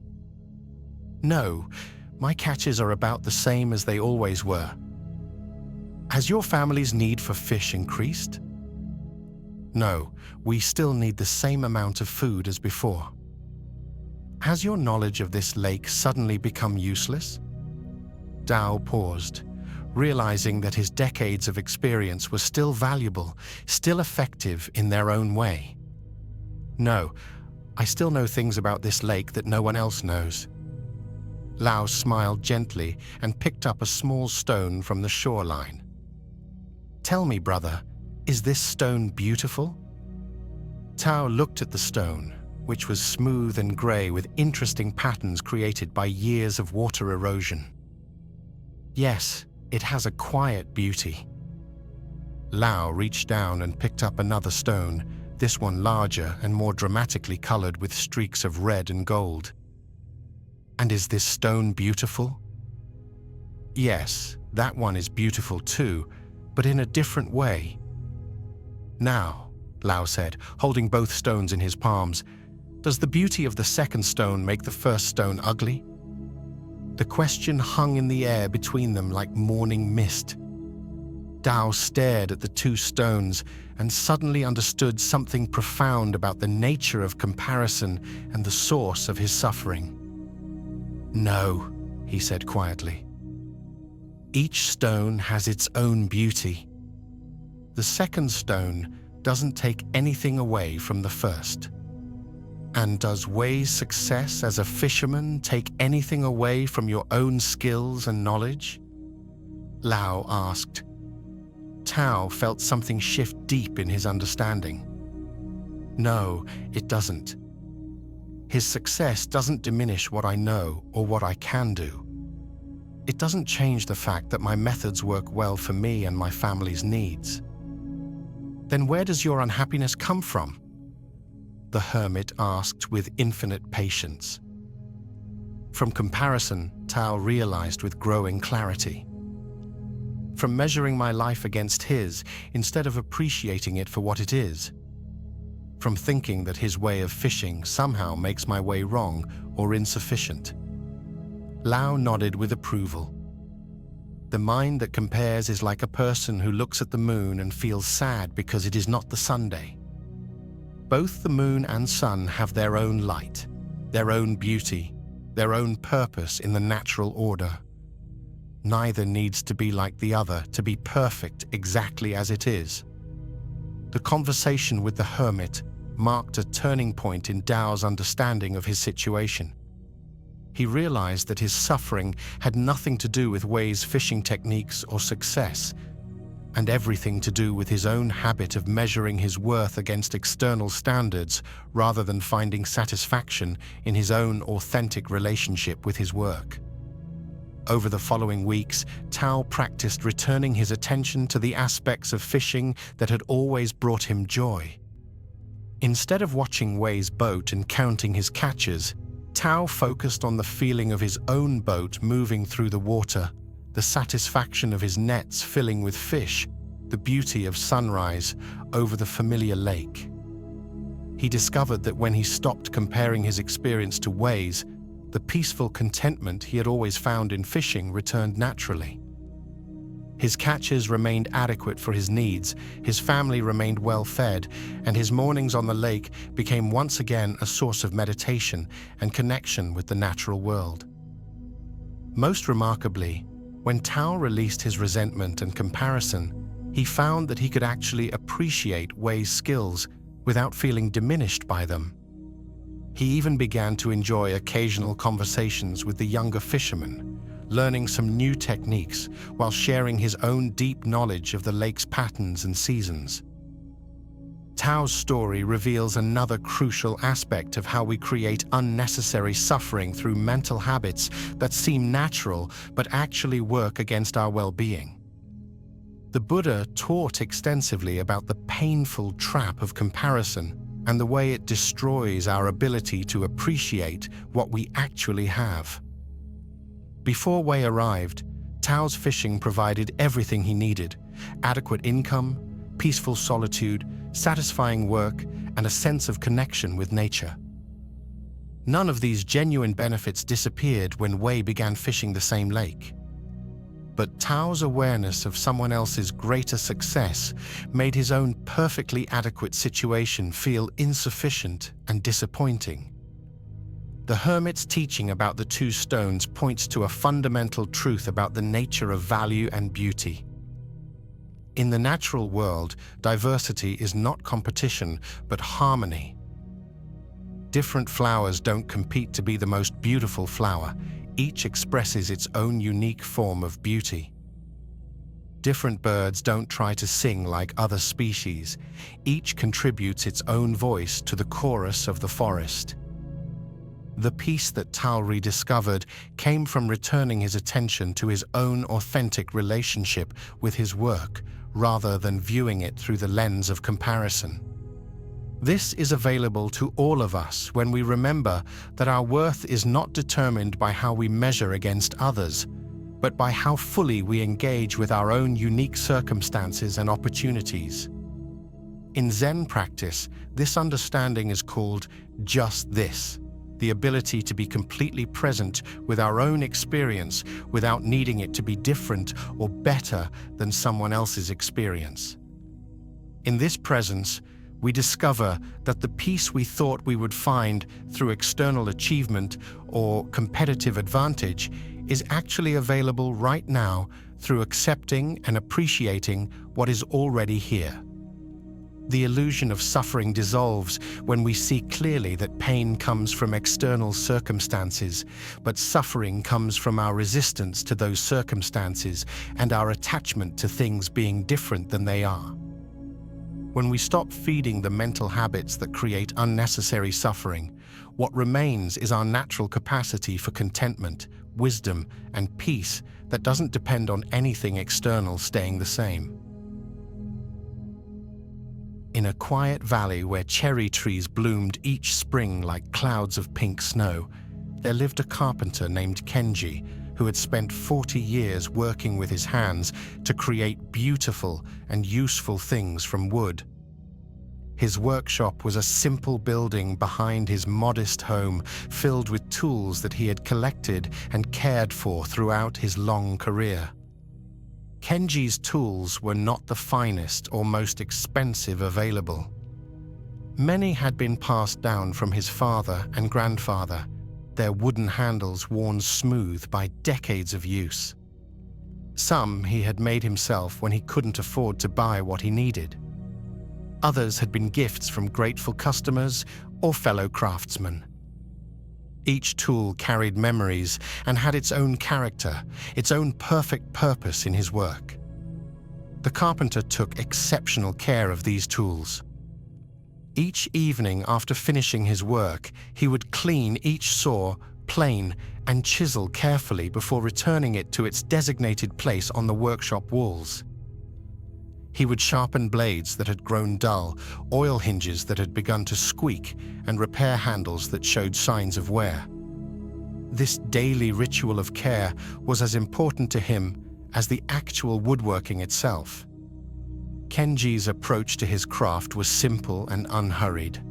"No, my catches are about the same as they always were." "Has your family's need for fish increased?" "No, we still need the same amount of food as before." "Has your knowledge of this lake suddenly become useless?" Tao paused, realizing that his decades of experience were still valuable, still effective in their own way. "No, I still know things about this lake that no one else knows." Lao smiled gently and picked up a small stone from the shoreline. "Tell me, brother, is this stone beautiful?" Tao looked at the stone, which was smooth and gray with interesting patterns created by years of water erosion. "Yes, it has a quiet beauty." Lao reached down and picked up another stone, this one larger and more dramatically colored with streaks of red and gold. "And is this stone beautiful?" "Yes, that one is beautiful too, but in a different way." "Now," Lao said, holding both stones in his palms, "does the beauty of the second stone make the first stone ugly?" The question hung in the air between them like morning mist. Tao stared at the two stones and suddenly understood something profound about the nature of comparison and the source of his suffering. "No," he said quietly. "Each stone has its own beauty. The second stone doesn't take anything away from the first." "And does Wei's success as a fisherman take anything away from your own skills and knowledge?" Lao asked. Tao felt something shift deep in his understanding. "No, it doesn't. His success doesn't diminish what I know or what I can do. It doesn't change the fact that my methods work well for me and my family's needs." "Then where does your unhappiness come from?" the hermit asked with infinite patience. From comparison, Tao realized with growing clarity. From measuring my life against his instead of appreciating it for what it is. From thinking that his way of fishing somehow makes my way wrong or insufficient. Lao nodded with approval. "The mind that compares is like a person who looks at the moon and feels sad because it is not the Sunday. Both the moon and sun have their own light, their own beauty, their own purpose in the natural order. Neither needs to be like the other to be perfect exactly as it is." The conversation with the hermit marked a turning point in Tao's understanding of his situation. He realized that his suffering had nothing to do with Wei's fishing techniques or success, and everything to do with his own habit of measuring his worth against external standards rather than finding satisfaction in his own authentic relationship with his work. Over the following weeks, Tao practiced returning his attention to the aspects of fishing that had always brought him joy. Instead of watching Wei's boat and counting his catches, Tao focused on the feeling of his own boat moving through the water, the satisfaction of his nets filling with fish, the beauty of sunrise over the familiar lake. He discovered that when he stopped comparing his experience to Wei's, The peaceful contentment he had always found in fishing returned naturally. His catches remained adequate for his needs, his family remained well fed, and his mornings on the lake became once again a source of meditation and connection with the natural world. Most remarkably, when Tao released his resentment and comparison, he found that he could actually appreciate Wei's skills without feeling diminished by them. He even began to enjoy occasional conversations with the younger fishermen, learning some new techniques while sharing his own deep knowledge of the lake's patterns and seasons. Tao's story reveals another crucial aspect of how we create unnecessary suffering through mental habits that seem natural but actually work against our well-being. The Buddha taught extensively about the painful trap of comparison and the way it destroys our ability to appreciate what we actually have. Before Wei arrived, Tao's fishing provided everything he needed: adequate income, peaceful solitude, satisfying work, and a sense of connection with nature. None of these genuine benefits disappeared when Wei began fishing the same lake. But Tao's awareness of someone else's greater success made his own perfectly adequate situation feel insufficient and disappointing. The hermit's teaching about the two stones points to a fundamental truth about the nature of value and beauty. In the natural world, diversity is not competition, but harmony. Different flowers don't compete to be the most beautiful flower. Each expresses its own unique form of beauty. Different birds don't try to sing like other species. Each contributes its own voice to the chorus of the forest. The peace that Tao rediscovered came from returning his attention to his own authentic relationship with his work, rather than viewing it through the lens of comparison. This is available to all of us when we remember that our worth is not determined by how we measure against others, but by how fully we engage with our own unique circumstances and opportunities. In Zen practice, this understanding is called just this: the ability to be completely present with our own experience without needing it to be different or better than someone else's experience. In this presence, we discover that the peace we thought we would find through external achievement or competitive advantage is actually available right now through accepting and appreciating what is already here. The illusion of suffering dissolves when we see clearly that pain comes from external circumstances, but suffering comes from our resistance to those circumstances and our attachment to things being different than they are. When we stop feeding the mental habits that create unnecessary suffering, what remains is our natural capacity for contentment, wisdom, and peace that doesn't depend on anything external staying the same. In a quiet valley where cherry trees bloomed each spring like clouds of pink snow, there lived a carpenter named Kenji who had spent 40 years working with his hands to create beautiful and useful things from wood. His workshop was a simple building behind his modest home, filled with tools that he had collected and cared for throughout his long career. Kenji's tools were not the finest or most expensive available. Many had been passed down from his father and grandfather, their wooden handles worn smooth by decades of use. Some he had made himself when he couldn't afford to buy what he needed. Others had been gifts from grateful customers or fellow craftsmen. Each tool carried memories and had its own character, its own perfect purpose in his work. The carpenter took exceptional care of these tools. Each evening after finishing his work, he would clean each saw, plane, and chisel carefully before returning it to its designated place on the workshop walls. He would sharpen blades that had grown dull, oil hinges that had begun to squeak, and repair handles that showed signs of wear. This daily ritual of care was as important to him as the actual woodworking itself. Kenji's approach to his craft was simple and unhurried.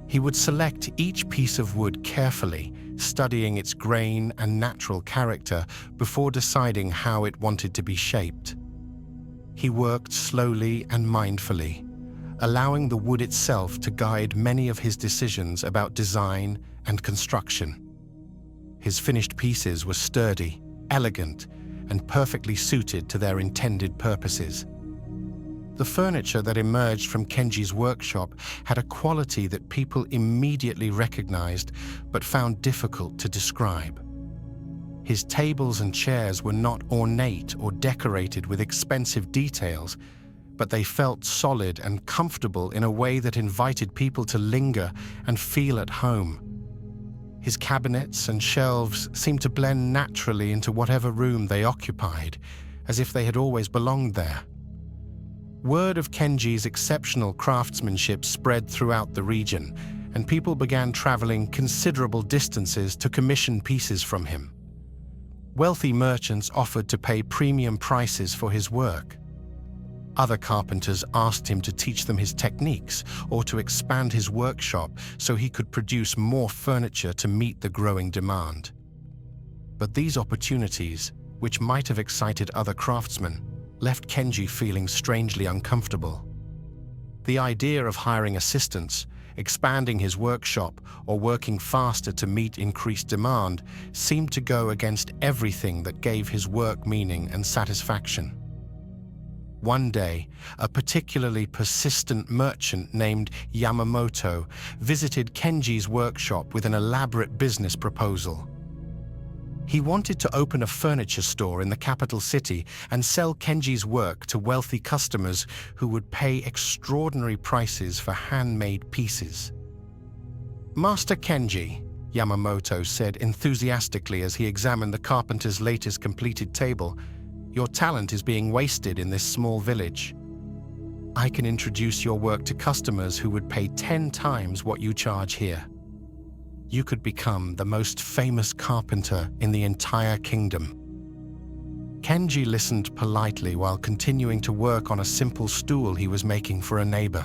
He would select each piece of wood carefully, studying its grain and natural character before deciding how it wanted to be shaped. He worked slowly and mindfully, allowing the wood itself to guide many of his decisions about design and construction. His finished pieces were sturdy, elegant, and perfectly suited to their intended purposes. The furniture that emerged from Kenji's workshop had a quality that people immediately recognized but found difficult to describe. His tables and chairs were not ornate or decorated with expensive details, but they felt solid and comfortable in a way that invited people to linger and feel at home. His cabinets and shelves seemed to blend naturally into whatever room they occupied, as if they had always belonged there. Word of Kenji's exceptional craftsmanship spread throughout the region, and people began traveling considerable distances to commission pieces from him. Wealthy merchants offered to pay premium prices for his work. Other carpenters asked him to teach them his techniques or to expand his workshop so he could produce more furniture to meet the growing demand. But these opportunities, which might have excited other craftsmen, left Kenji feeling strangely uncomfortable. The idea of hiring assistants, expanding his workshop, or working faster to meet increased demand seemed to go against everything that gave his work meaning and satisfaction. One day, a particularly persistent merchant named Yamamoto visited Kenji's workshop with an elaborate business proposal. He wanted to open a furniture store in the capital city and sell Kenji's work to wealthy customers who would pay extraordinary prices for handmade pieces. "Master Kenji," Yamamoto said enthusiastically as he examined the carpenter's latest completed table, "your talent is being wasted in this small village. I can introduce your work to customers who would pay 10 times what you charge here. You could become the most famous carpenter in the entire kingdom." Kenji listened politely while continuing to work on a simple stool he was making for a neighbor.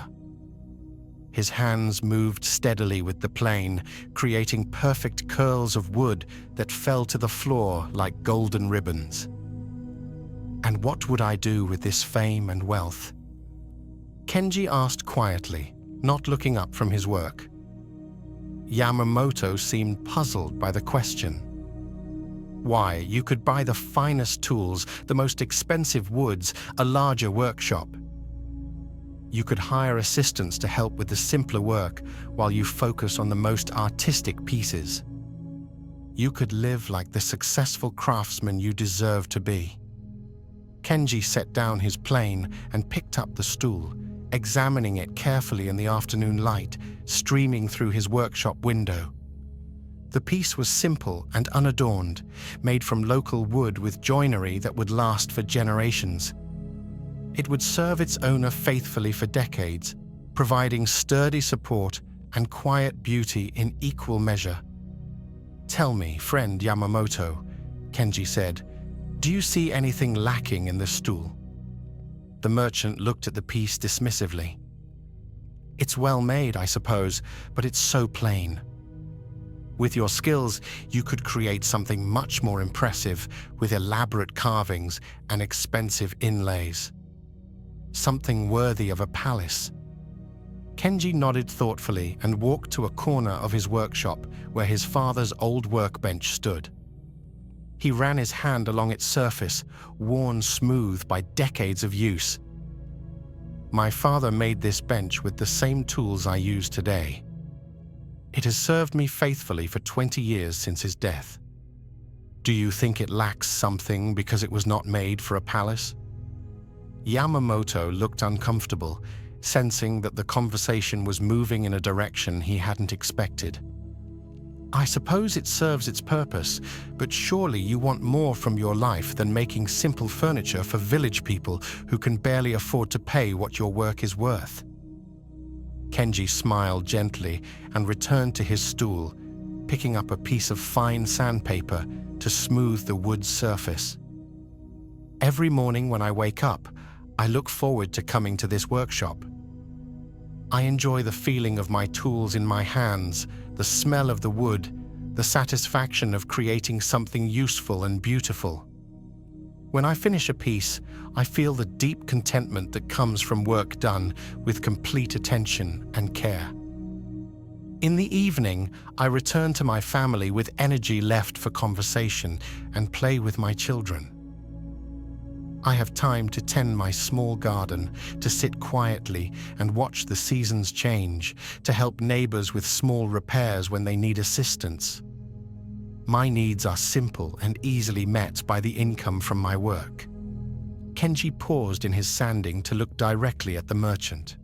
His hands moved steadily with the plane, creating perfect curls of wood that fell to the floor like golden ribbons. "And what would I do with this fame and wealth?" Kenji asked quietly, not looking up from his work. Yamamoto seemed puzzled by the question. "Why, you could buy the finest tools, the most expensive woods, a larger workshop. You could hire assistants to help with the simpler work while you focus on the most artistic pieces. You could live like the successful craftsman you deserve to be." Kenji set down his plane and picked up the stool, examining it carefully in the afternoon light streaming through his workshop window. The piece was simple and unadorned, made from local wood with joinery that would last for generations. It would serve its owner faithfully for decades, providing sturdy support and quiet beauty in equal measure. "Tell me, friend Yamamoto," Kenji said, "do you see anything lacking in this stool?" The merchant looked at the piece dismissively. "It's well made, I suppose, but it's so plain. With your skills, you could create something much more impressive with elaborate carvings and expensive inlays. Something worthy of a palace." Kenji nodded thoughtfully and walked to a corner of his workshop where his father's old workbench stood. He ran his hand along its surface, worn smooth by decades of use. "My father made this bench with the same tools I use today. It has served me faithfully for 20 years since his death. Do you think it lacks something because it was not made for a palace?" Yamamoto looked uncomfortable, sensing that the conversation was moving in a direction he hadn't expected. "I suppose it serves its purpose, but surely you want more from your life than making simple furniture for village people who can barely afford to pay what your work is worth." Kenji smiled gently and returned to his stool, picking up a piece of fine sandpaper to smooth the wood surface. "Every morning when I wake up, I look forward to coming to this workshop. I enjoy the feeling of my tools in my hands, the smell of the wood, the satisfaction of creating something useful and beautiful. When I finish a piece, I feel the deep contentment that comes from work done with complete attention and care. In the evening, I return to my family with energy left for conversation and play with my children. I have time to tend my small garden, to sit quietly and watch the seasons change, to help neighbors with small repairs when they need assistance. My needs are simple and easily met by the income from my work. Kenji paused in his sanding to look directly at the merchant.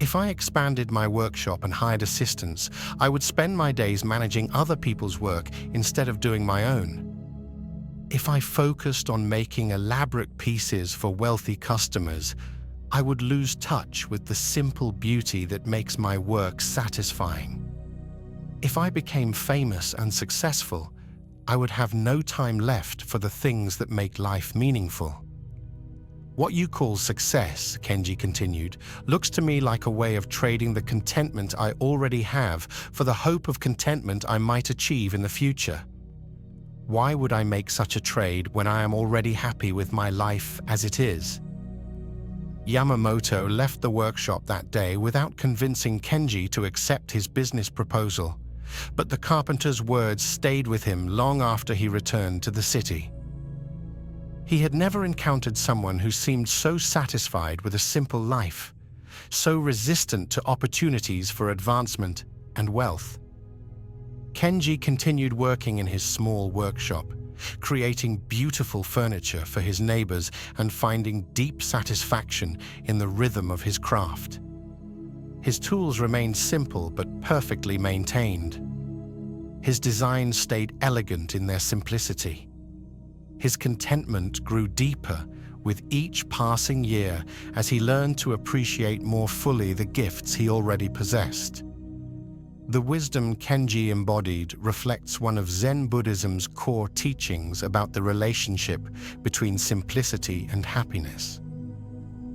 If I expanded my workshop and hired assistants, I would spend my days managing other people's work instead of doing my own. If I focused on making elaborate pieces for wealthy customers, I would lose touch with the simple beauty that makes my work satisfying. If I became famous and successful, I would have no time left for the things that make life meaningful. What you call success, Kenji continued, looks to me like a way of trading the contentment I already have for the hope of contentment I might achieve in the future. Why would I make such a trade when I am already happy with my life as it is? Yamamoto left the workshop that day without convincing Kenji to accept his business proposal, but the carpenter's words stayed with him long after he returned to the city. He had never encountered someone who seemed so satisfied with a simple life, so resistant to opportunities for advancement and wealth. Kenji continued working in his small workshop, creating beautiful furniture for his neighbors and finding deep satisfaction in the rhythm of his craft. His tools remained simple but perfectly maintained. His designs stayed elegant in their simplicity. His contentment grew deeper with each passing year as he learned to appreciate more fully the gifts he already possessed. The wisdom Kenji embodied reflects one of Zen Buddhism's core teachings about the relationship between simplicity and happiness.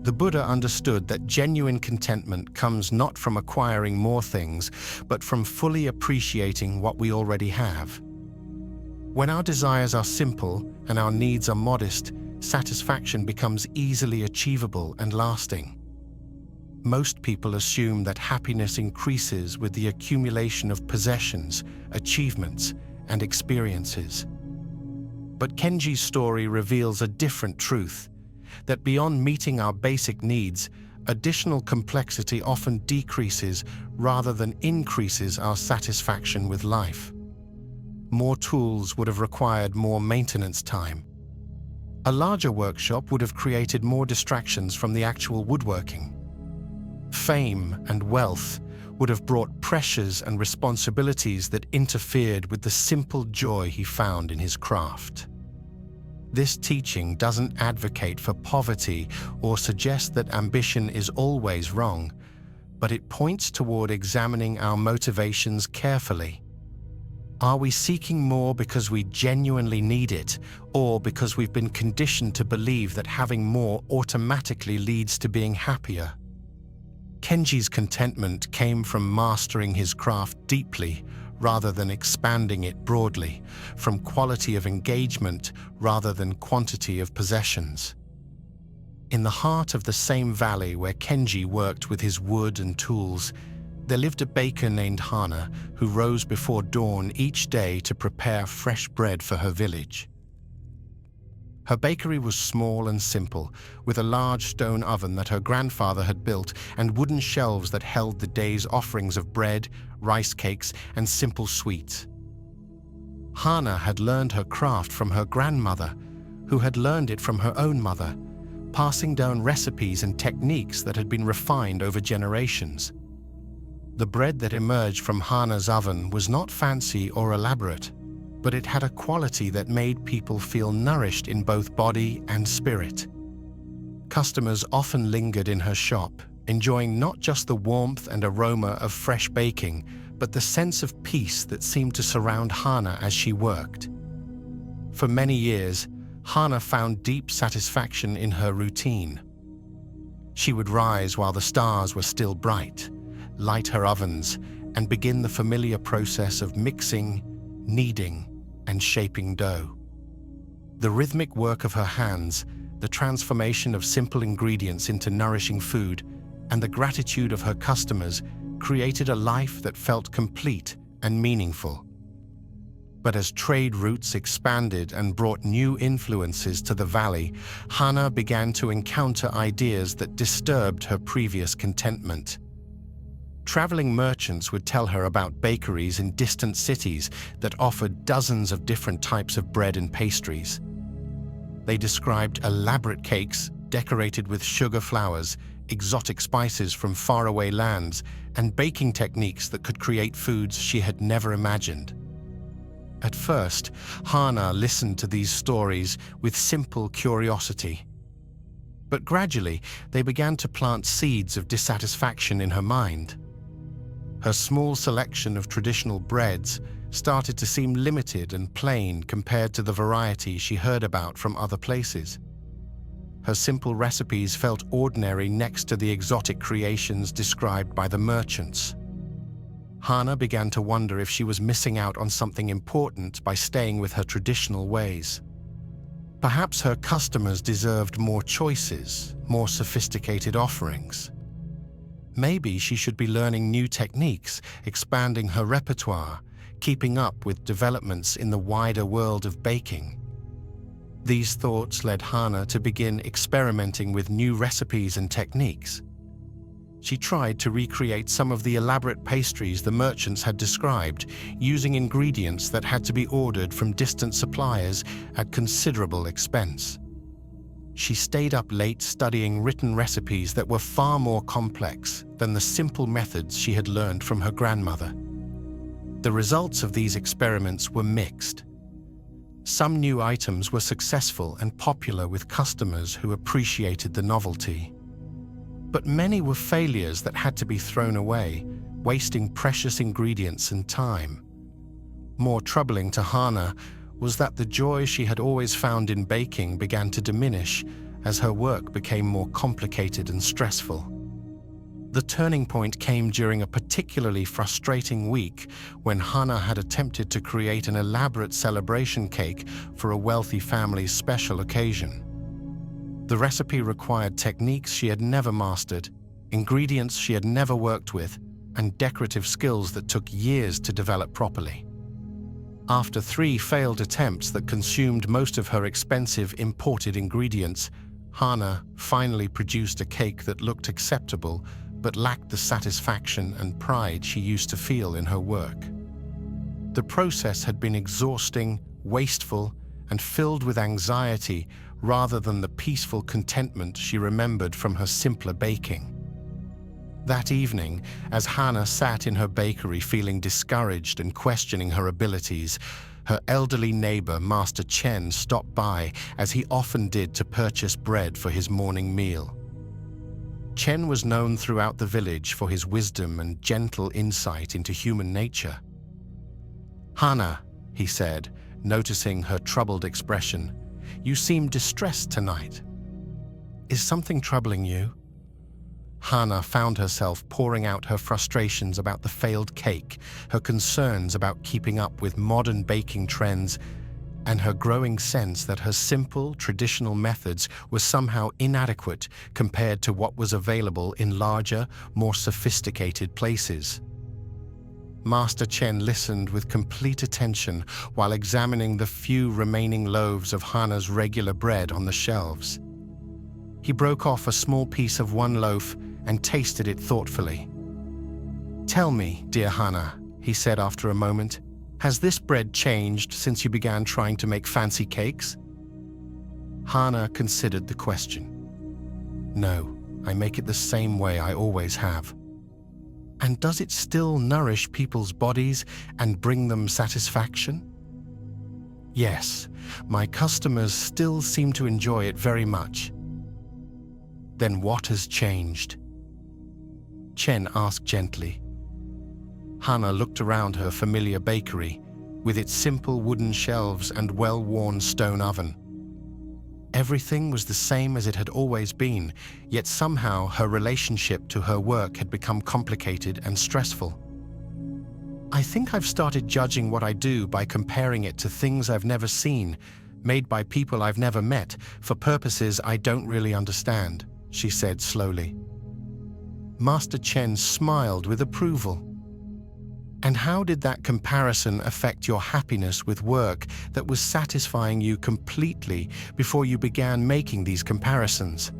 The Buddha understood that genuine contentment comes not from acquiring more things, but from fully appreciating what we already have. When our desires are simple and our needs are modest, satisfaction becomes easily achievable and lasting. Most people assume that happiness increases with the accumulation of possessions, achievements, and experiences. But Kenji's story reveals a different truth, that beyond meeting our basic needs, additional complexity often decreases rather than increases our satisfaction with life. More tools would have required more maintenance time. A larger workshop would have created more distractions from the actual woodworking. Fame and wealth would have brought pressures and responsibilities that interfered with the simple joy he found in his craft. This teaching doesn't advocate for poverty or suggest that ambition is always wrong, but it points toward examining our motivations carefully. Are we seeking more because we genuinely need it, or because we've been conditioned to believe that having more automatically leads to being happier? Kenji's contentment came from mastering his craft deeply rather than expanding it broadly, from quality of engagement rather than quantity of possessions. In the heart of the same valley where Kenji worked with his wood and tools, there lived a baker named Hana who rose before dawn each day to prepare fresh bread for her village. Her bakery was small and simple, with a large stone oven that her grandfather had built and wooden shelves that held the day's offerings of bread, rice cakes, and simple sweets. Hana had learned her craft from her grandmother, who had learned it from her own mother, passing down recipes and techniques that had been refined over generations. The bread that emerged from Hana's oven was not fancy or elaborate, but it had a quality that made people feel nourished in both body and spirit. Customers often lingered in her shop, enjoying not just the warmth and aroma of fresh baking, but the sense of peace that seemed to surround Hana as she worked. For many years, Hana found deep satisfaction in her routine. She would rise while the stars were still bright, light her ovens, and begin the familiar process of mixing, kneading, and shaping dough. The rhythmic work of her hands, the transformation of simple ingredients into nourishing food, and the gratitude of her customers created a life that felt complete and meaningful. But as trade routes expanded and brought new influences to the valley, Hannah began to encounter ideas that disturbed her previous contentment. Traveling merchants would tell her about bakeries in distant cities that offered dozens of different types of bread and pastries. They described elaborate cakes decorated with sugar flowers, exotic spices from faraway lands, and baking techniques that could create foods she had never imagined. At first, Hannah listened to these stories with simple curiosity. But gradually, they began to plant seeds of dissatisfaction in her mind. Her small selection of traditional breads started to seem limited and plain compared to the variety she heard about from other places. Her simple recipes felt ordinary next to the exotic creations described by the merchants. Hannah began to wonder if she was missing out on something important by staying with her traditional ways. Perhaps her customers deserved more choices, more sophisticated offerings. Maybe she should be learning new techniques, expanding her repertoire, keeping up with developments in the wider world of baking. These thoughts led Hannah to begin experimenting with new recipes and techniques. She tried to recreate some of the elaborate pastries the merchants had described, using ingredients that had to be ordered from distant suppliers at considerable expense. She stayed up late studying written recipes that were far more complex than the simple methods she had learned from her grandmother. The results of these experiments were mixed. Some new items were successful and popular with customers who appreciated the novelty. But many were failures that had to be thrown away, wasting precious ingredients and time. More troubling to Hannah was that the joy she had always found in baking began to diminish as her work became more complicated and stressful. The turning point came during a particularly frustrating week when Hannah had attempted to create an elaborate celebration cake for a wealthy family's special occasion. The recipe required techniques she had never mastered, ingredients she had never worked with, and decorative skills that took years to develop properly. After 3 failed attempts that consumed most of her expensive imported ingredients, Hannah finally produced a cake that looked acceptable but lacked the satisfaction and pride she used to feel in her work. The process had been exhausting, wasteful, and filled with anxiety rather than the peaceful contentment she remembered from her simpler baking. That evening, as Hannah sat in her bakery feeling discouraged and questioning her abilities, her elderly neighbor, Master Chen, stopped by, as he often did, to purchase bread for his morning meal. Chen was known throughout the village for his wisdom and gentle insight into human nature. "Hannah," he said, noticing her troubled expression, "you seem distressed tonight. Is something troubling you?" Hannah found herself pouring out her frustrations about the failed cake, her concerns about keeping up with modern baking trends, and her growing sense that her simple, traditional methods were somehow inadequate compared to what was available in larger, more sophisticated places. Master Chen listened with complete attention while examining the few remaining loaves of Hannah's regular bread on the shelves. He broke off a small piece of one loaf and tasted it thoughtfully. "Tell me, dear Hannah," he said after a moment, "has this bread changed since you began trying to make fancy cakes?" Hannah considered the question. "No, I make it the same way I always have." "And does it still nourish people's bodies and bring them satisfaction?" "Yes, my customers still seem to enjoy it very much." "Then what has changed?" Chen asked gently. Hannah looked around her familiar bakery, with its simple wooden shelves and well-worn stone oven. Everything was the same as it had always been, yet somehow her relationship to her work had become complicated and stressful. I think I've started judging what I do by comparing it to things I've never seen, made by people I've never met, for purposes I don't really understand, she said slowly. Master Chen smiled with approval. And how did that comparison affect your happiness with work that was satisfying you completely before you began making these comparisons?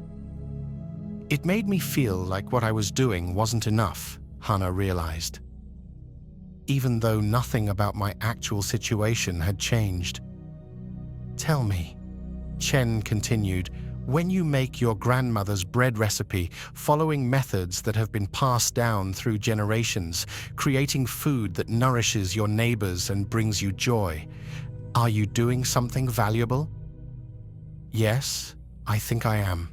It made me feel like what I was doing wasn't enough, Hannah realized. Even though nothing about my actual situation had changed. Tell me, Chen continued, when you make your grandmother's bread recipe following methods that have been passed down through generations, creating food that nourishes your neighbors and brings you joy, are you doing something valuable? Yes, I think I am.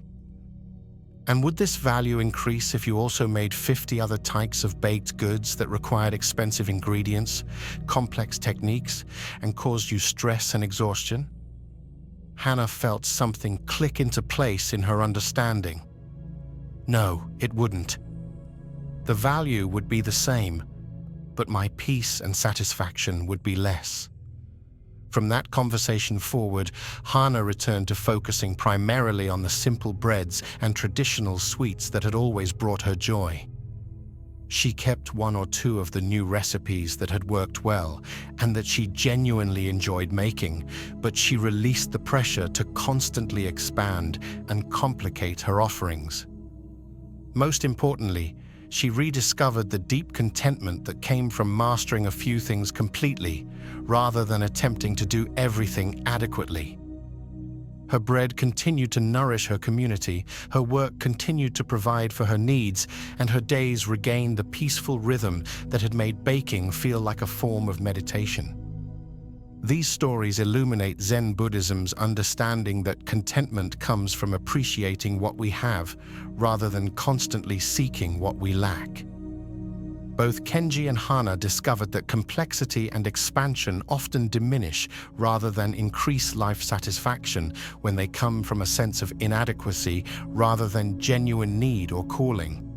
And would this value increase if you also made 50 other types of baked goods that required expensive ingredients, complex techniques, and caused you stress and exhaustion? Hannah felt something click into place in her understanding. No, it wouldn't. The value would be the same, but my peace and satisfaction would be less. From that conversation forward, Hannah returned to focusing primarily on the simple breads and traditional sweets that had always brought her joy. She kept one or two of the new recipes that had worked well and that she genuinely enjoyed making, but she released the pressure to constantly expand and complicate her offerings. Most importantly, she rediscovered the deep contentment that came from mastering a few things completely, rather than attempting to do everything adequately. Her bread continued to nourish her community, her work continued to provide for her needs, and her days regained the peaceful rhythm that had made baking feel like a form of meditation. These stories illuminate Zen Buddhism's understanding that contentment comes from appreciating what we have, rather than constantly seeking what we lack. Both Kenji and Hana discovered that complexity and expansion often diminish rather than increase life satisfaction when they come from a sense of inadequacy rather than genuine need or calling.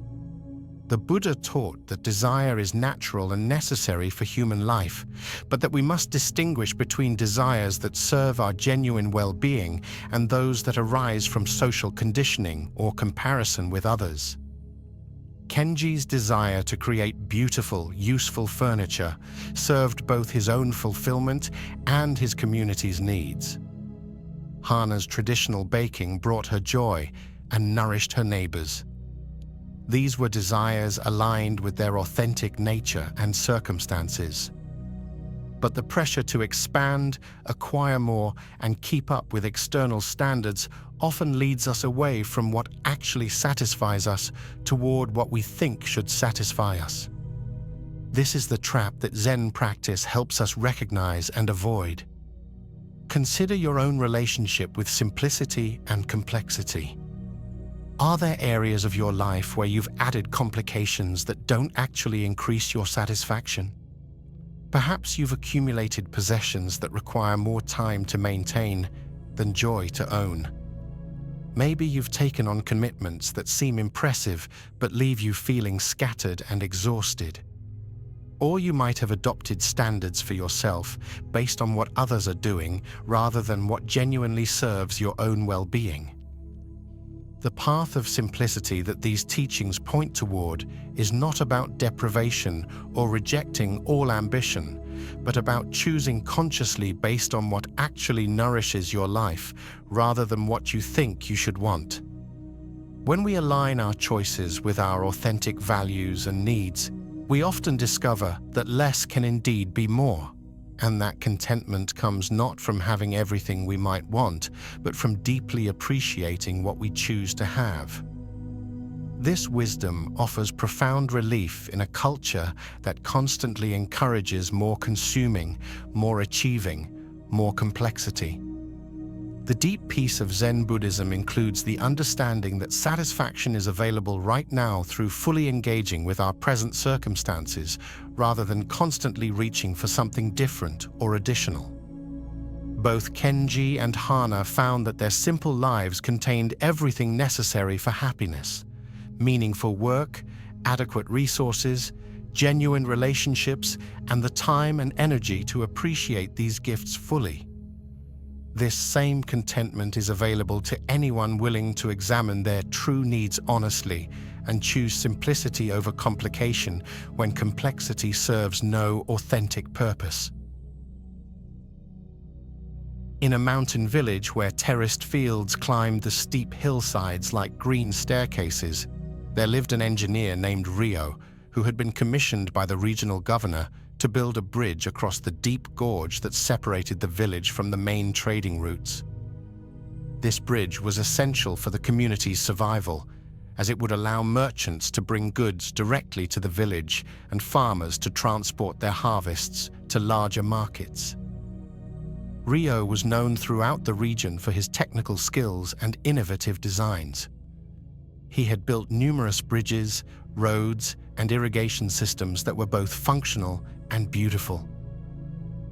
The Buddha taught that desire is natural and necessary for human life, but that we must distinguish between desires that serve our genuine well-being and those that arise from social conditioning or comparison with others. Kenji's desire to create beautiful, useful furniture served both his own fulfillment and his community's needs. Hana's traditional baking brought her joy and nourished her neighbors. These were desires aligned with their authentic nature and circumstances. But the pressure to expand, acquire more, and keep up with external standards often leads us away from what actually satisfies us toward what we think should satisfy us. This is the trap that Zen practice helps us recognize and avoid. Consider your own relationship with simplicity and complexity. Are there areas of your life where you've added complications that don't actually increase your satisfaction? Perhaps you've accumulated possessions that require more time to maintain than joy to own. Maybe you've taken on commitments that seem impressive but leave you feeling scattered and exhausted. Or you might have adopted standards for yourself based on what others are doing rather than what genuinely serves your own well-being. The path of simplicity that these teachings point toward is not about deprivation or rejecting all ambition, but about choosing consciously based on what actually nourishes your life rather than what you think you should want. When we align our choices with our authentic values and needs, we often discover that less can indeed be more, and that contentment comes not from having everything we might want, but from deeply appreciating what we choose to have. This wisdom offers profound relief in a culture that constantly encourages more consuming, more achieving, more complexity. The deep peace of Zen Buddhism includes the understanding that satisfaction is available right now through fully engaging with our present circumstances, rather than constantly reaching for something different or additional. Both Kenji and Hana found that their simple lives contained everything necessary for happiness: meaningful work, adequate resources, genuine relationships, and the time and energy to appreciate these gifts fully. This same contentment is available to anyone willing to examine their true needs honestly and choose simplicity over complication when complexity serves no authentic purpose. In a mountain village where terraced fields climbed the steep hillsides like green staircases, there lived an engineer named Rio, who had been commissioned by the regional governor to build a bridge across the deep gorge that separated the village from the main trading routes. This bridge was essential for the community's survival, as it would allow merchants to bring goods directly to the village and farmers to transport their harvests to larger markets. Rio was known throughout the region for his technical skills and innovative designs. He had built numerous bridges, roads, and irrigation systems that were both functional and beautiful.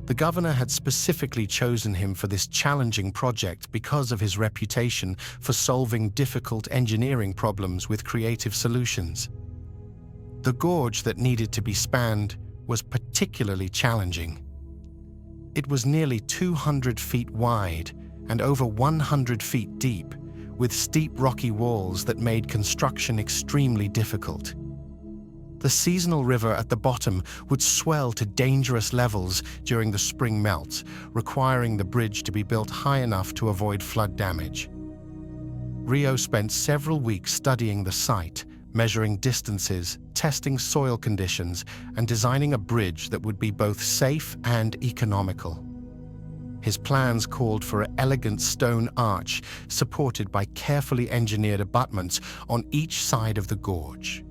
The governor had specifically chosen him for this challenging project because of his reputation for solving difficult engineering problems with creative solutions. The gorge that needed to be spanned was particularly challenging. It was nearly 200 feet wide and over 100 feet deep, with steep rocky walls that made construction extremely difficult. The seasonal river at the bottom would swell to dangerous levels during the spring melt, requiring the bridge to be built high enough to avoid flood damage. Rio spent several weeks studying the site, measuring distances, testing soil conditions, and designing a bridge that would be both safe and economical. His plans called for an elegant stone arch supported by carefully engineered abutments on each side of the gorge.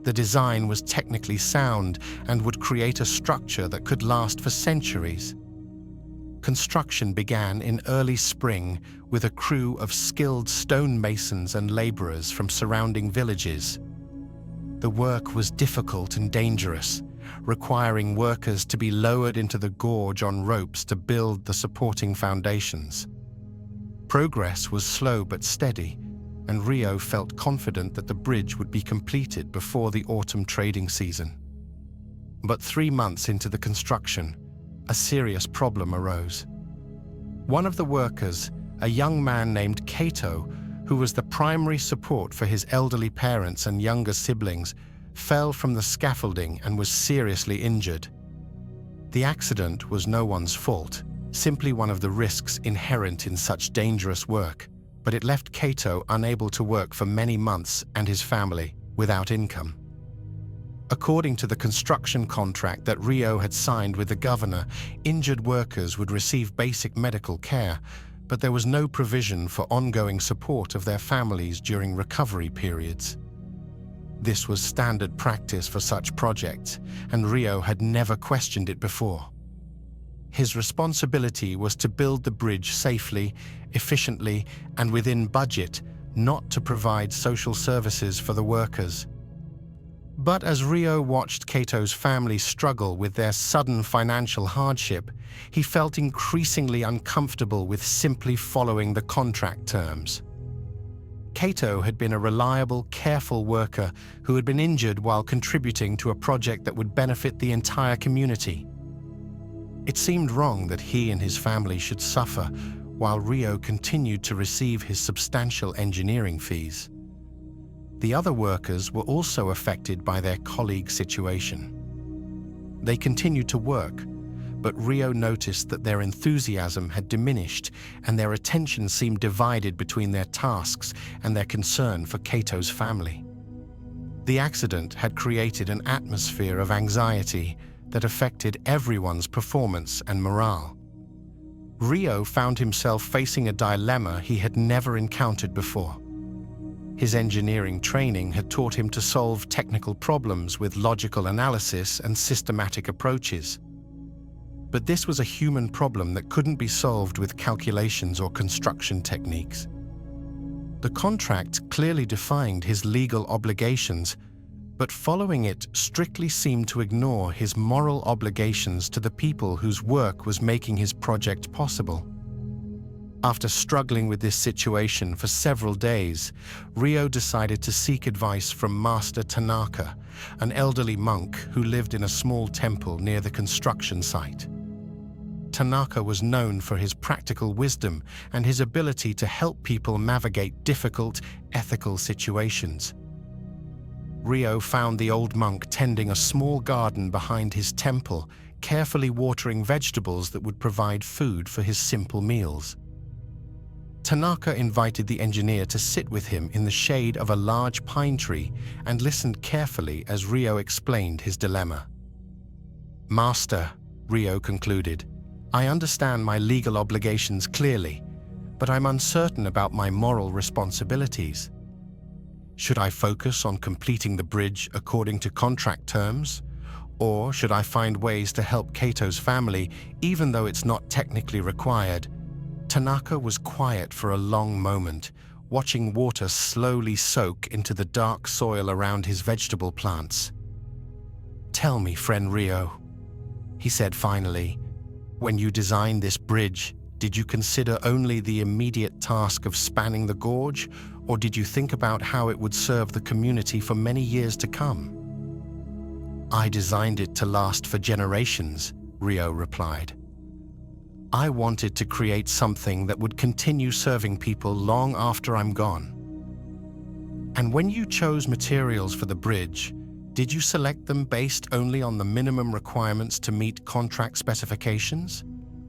The design was technically sound and would create a structure that could last for centuries. Construction began in early spring with a crew of skilled stonemasons and laborers from surrounding villages. The work was difficult and dangerous, requiring workers to be lowered into the gorge on ropes to build the supporting foundations. Progress was slow but steady, and Rio felt confident that the bridge would be completed before the autumn trading season. But 3 months into the construction, a serious problem arose. One of the workers, a young man named Kato, who was the primary support for his elderly parents and younger siblings, fell from the scaffolding and was seriously injured. The accident was no one's fault, simply one of the risks inherent in such dangerous work, but it left Kato unable to work for many months and his family without income. According to the construction contract that Rio had signed with the governor, injured workers would receive basic medical care, but there was no provision for ongoing support of their families during recovery periods. This was standard practice for such projects, and Rio had never questioned it before. His responsibility was to build the bridge safely, efficiently, and within budget, not to provide social services for the workers. But as Rio watched Kato's family struggle with their sudden financial hardship, he felt increasingly uncomfortable with simply following the contract terms. Kato had been a reliable, careful worker who had been injured while contributing to a project that would benefit the entire community. It seemed wrong that he and his family should suffer while Rio continued to receive his substantial engineering fees. The other workers were also affected by their colleague's situation. They continued to work, but Rio noticed that their enthusiasm had diminished and their attention seemed divided between their tasks and their concern for Kato's family. The accident had created an atmosphere of anxiety that affected everyone's performance and morale. Rio found himself facing a dilemma he had never encountered before. His engineering training had taught him to solve technical problems with logical analysis and systematic approaches. But this was a human problem that couldn't be solved with calculations or construction techniques. The contract clearly defined his legal obligations, but following it strictly seemed to ignore his moral obligations to the people whose work was making his project possible. After struggling with this situation for several days, Rio decided to seek advice from Master Tanaka, an elderly monk who lived in a small temple near the construction site. Tanaka was known for his practical wisdom and his ability to help people navigate difficult, ethical situations. Rio found the old monk tending a small garden behind his temple, carefully watering vegetables that would provide food for his simple meals. Tanaka invited the engineer to sit with him in the shade of a large pine tree and listened carefully as Rio explained his dilemma. "Master," Rio concluded, "I understand my legal obligations clearly, but I'm uncertain about my moral responsibilities. Should I focus on completing the bridge according to contract terms? Or should I find ways to help Kato's family even though it's not technically required?" Tanaka was quiet for a long moment, watching water slowly soak into the dark soil around his vegetable plants. "Tell me, friend Rio," he said finally, "when you designed this bridge, did you consider only the immediate task of spanning the gorge, or did you think about how it would serve the community for many years to come?" "I designed it to last for generations," Rio replied. "I wanted to create something that would continue serving people long after I'm gone." "And when you chose materials for the bridge, did you select them based only on the minimum requirements to meet contract specifications?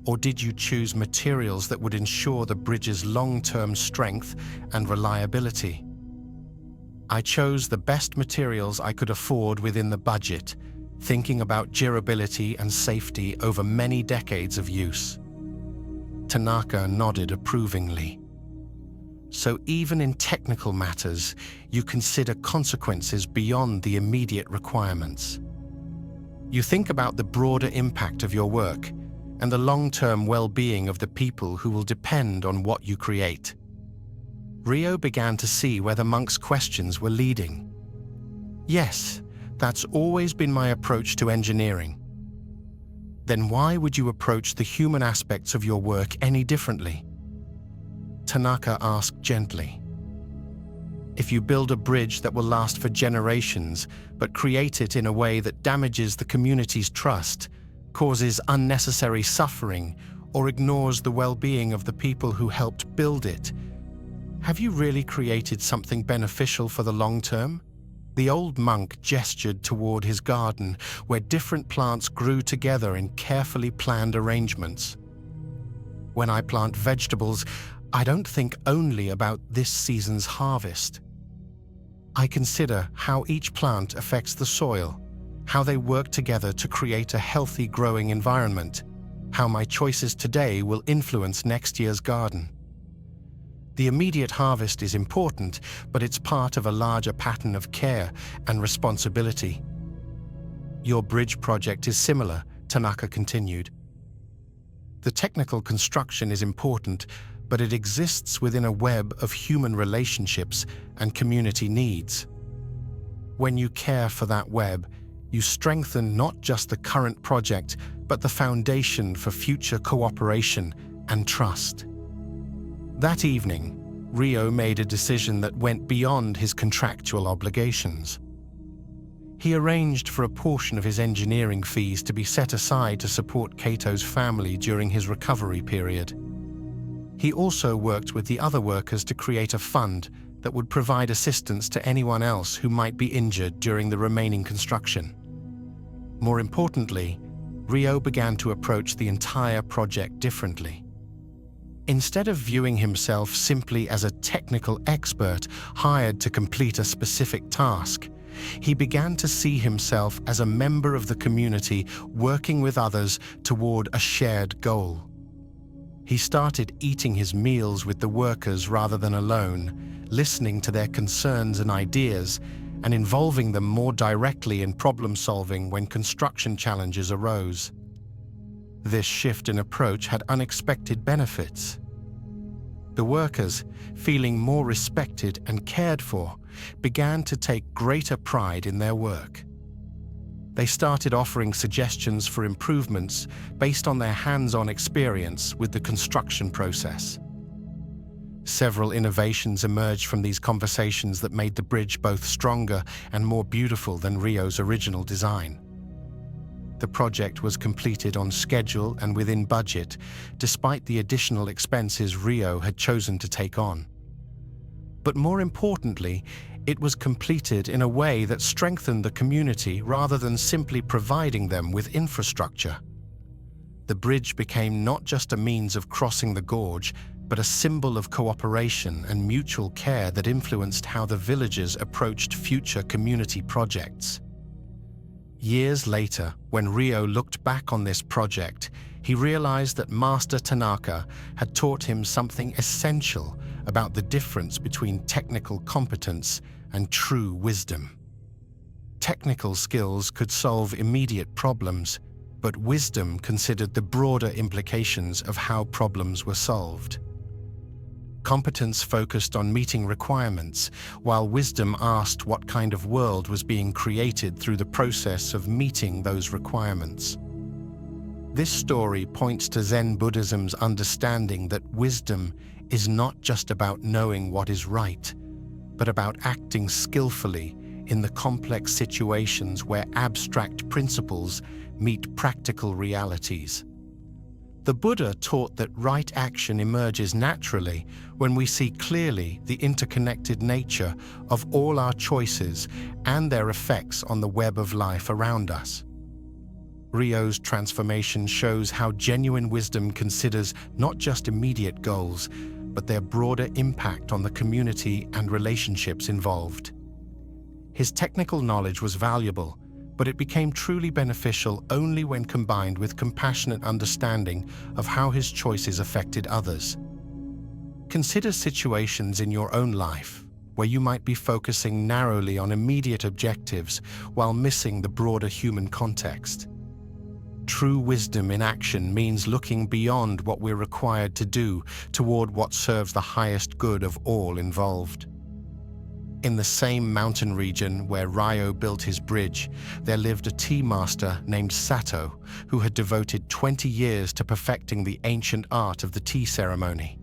Or did you choose materials that would ensure the bridge's long-term strength and reliability?" "I chose the best materials I could afford within the budget, thinking about durability and safety over many decades of use." Tanaka nodded approvingly. "So even in technical matters, you consider consequences beyond the immediate requirements. You think about the broader impact of your work and the long-term well-being of the people who will depend on what you create." Rio began to see where the monk's questions were leading. "Yes, that's always been my approach to engineering." "Then why would you approach the human aspects of your work any differently?" Tanaka asked gently. "If you build a bridge that will last for generations, but create it in a way that damages the community's trust, causes unnecessary suffering, or ignores the well-being of the people who helped build it, have you really created something beneficial for the long term?" The old monk gestured toward his garden, where different plants grew together in carefully planned arrangements. "When I plant vegetables, I don't think only about this season's harvest. I consider how each plant affects the soil, how they work together to create a healthy growing environment, how my choices today will influence next year's garden. The immediate harvest is important, but it's part of a larger pattern of care and responsibility." "Your bridge project is similar," Tanaka continued. "The technical construction is important, but it exists within a web of human relationships and community needs. When you care for that web, you strengthen not just the current project, but the foundation for future cooperation and trust." That evening, Rio made a decision that went beyond his contractual obligations. He arranged for a portion of his engineering fees to be set aside to support Kato's family during his recovery period. He also worked with the other workers to create a fund that would provide assistance to anyone else who might be injured during the remaining construction. More importantly, Rio began to approach the entire project differently. Instead of viewing himself simply as a technical expert hired to complete a specific task, he began to see himself as a member of the community working with others toward a shared goal. He started eating his meals with the workers rather than alone, listening to their concerns and ideas, and involving them more directly in problem-solving when construction challenges arose. This shift in approach had unexpected benefits. The workers, feeling more respected and cared for, began to take greater pride in their work. They started offering suggestions for improvements based on their hands-on experience with the construction process. Several innovations emerged from these conversations that made the bridge both stronger and more beautiful than Rio's original design. The project was completed on schedule and within budget, despite the additional expenses Rio had chosen to take on. But more importantly, it was completed in a way that strengthened the community rather than simply providing them with infrastructure. The bridge became not just a means of crossing the gorge, but a symbol of cooperation and mutual care that influenced how the villagers approached future community projects. Years later, when Rio looked back on this project, he realized that Master Tanaka had taught him something essential about the difference between technical competence and true wisdom. Technical skills could solve immediate problems, but wisdom considered the broader implications of how problems were solved. Competence focused on meeting requirements, while wisdom asked what kind of world was being created through the process of meeting those requirements. This story points to Zen Buddhism's understanding that wisdom is not just about knowing what is right, but about acting skillfully in the complex situations where abstract principles meet practical realities. The Buddha taught that right action emerges naturally when we see clearly the interconnected nature of all our choices and their effects on the web of life around us. Rio's transformation shows how genuine wisdom considers not just immediate goals, but their broader impact on the community and relationships involved. His technical knowledge was valuable, but it became truly beneficial only when combined with compassionate understanding of how his choices affected others. Consider situations in your own life where you might be focusing narrowly on immediate objectives while missing the broader human context. True wisdom in action means looking beyond what we're required to do toward what serves the highest good of all involved. In the same mountain region where Rio built his bridge, there lived a tea master named Sato, who had devoted 20 years to perfecting the ancient art of the tea ceremony.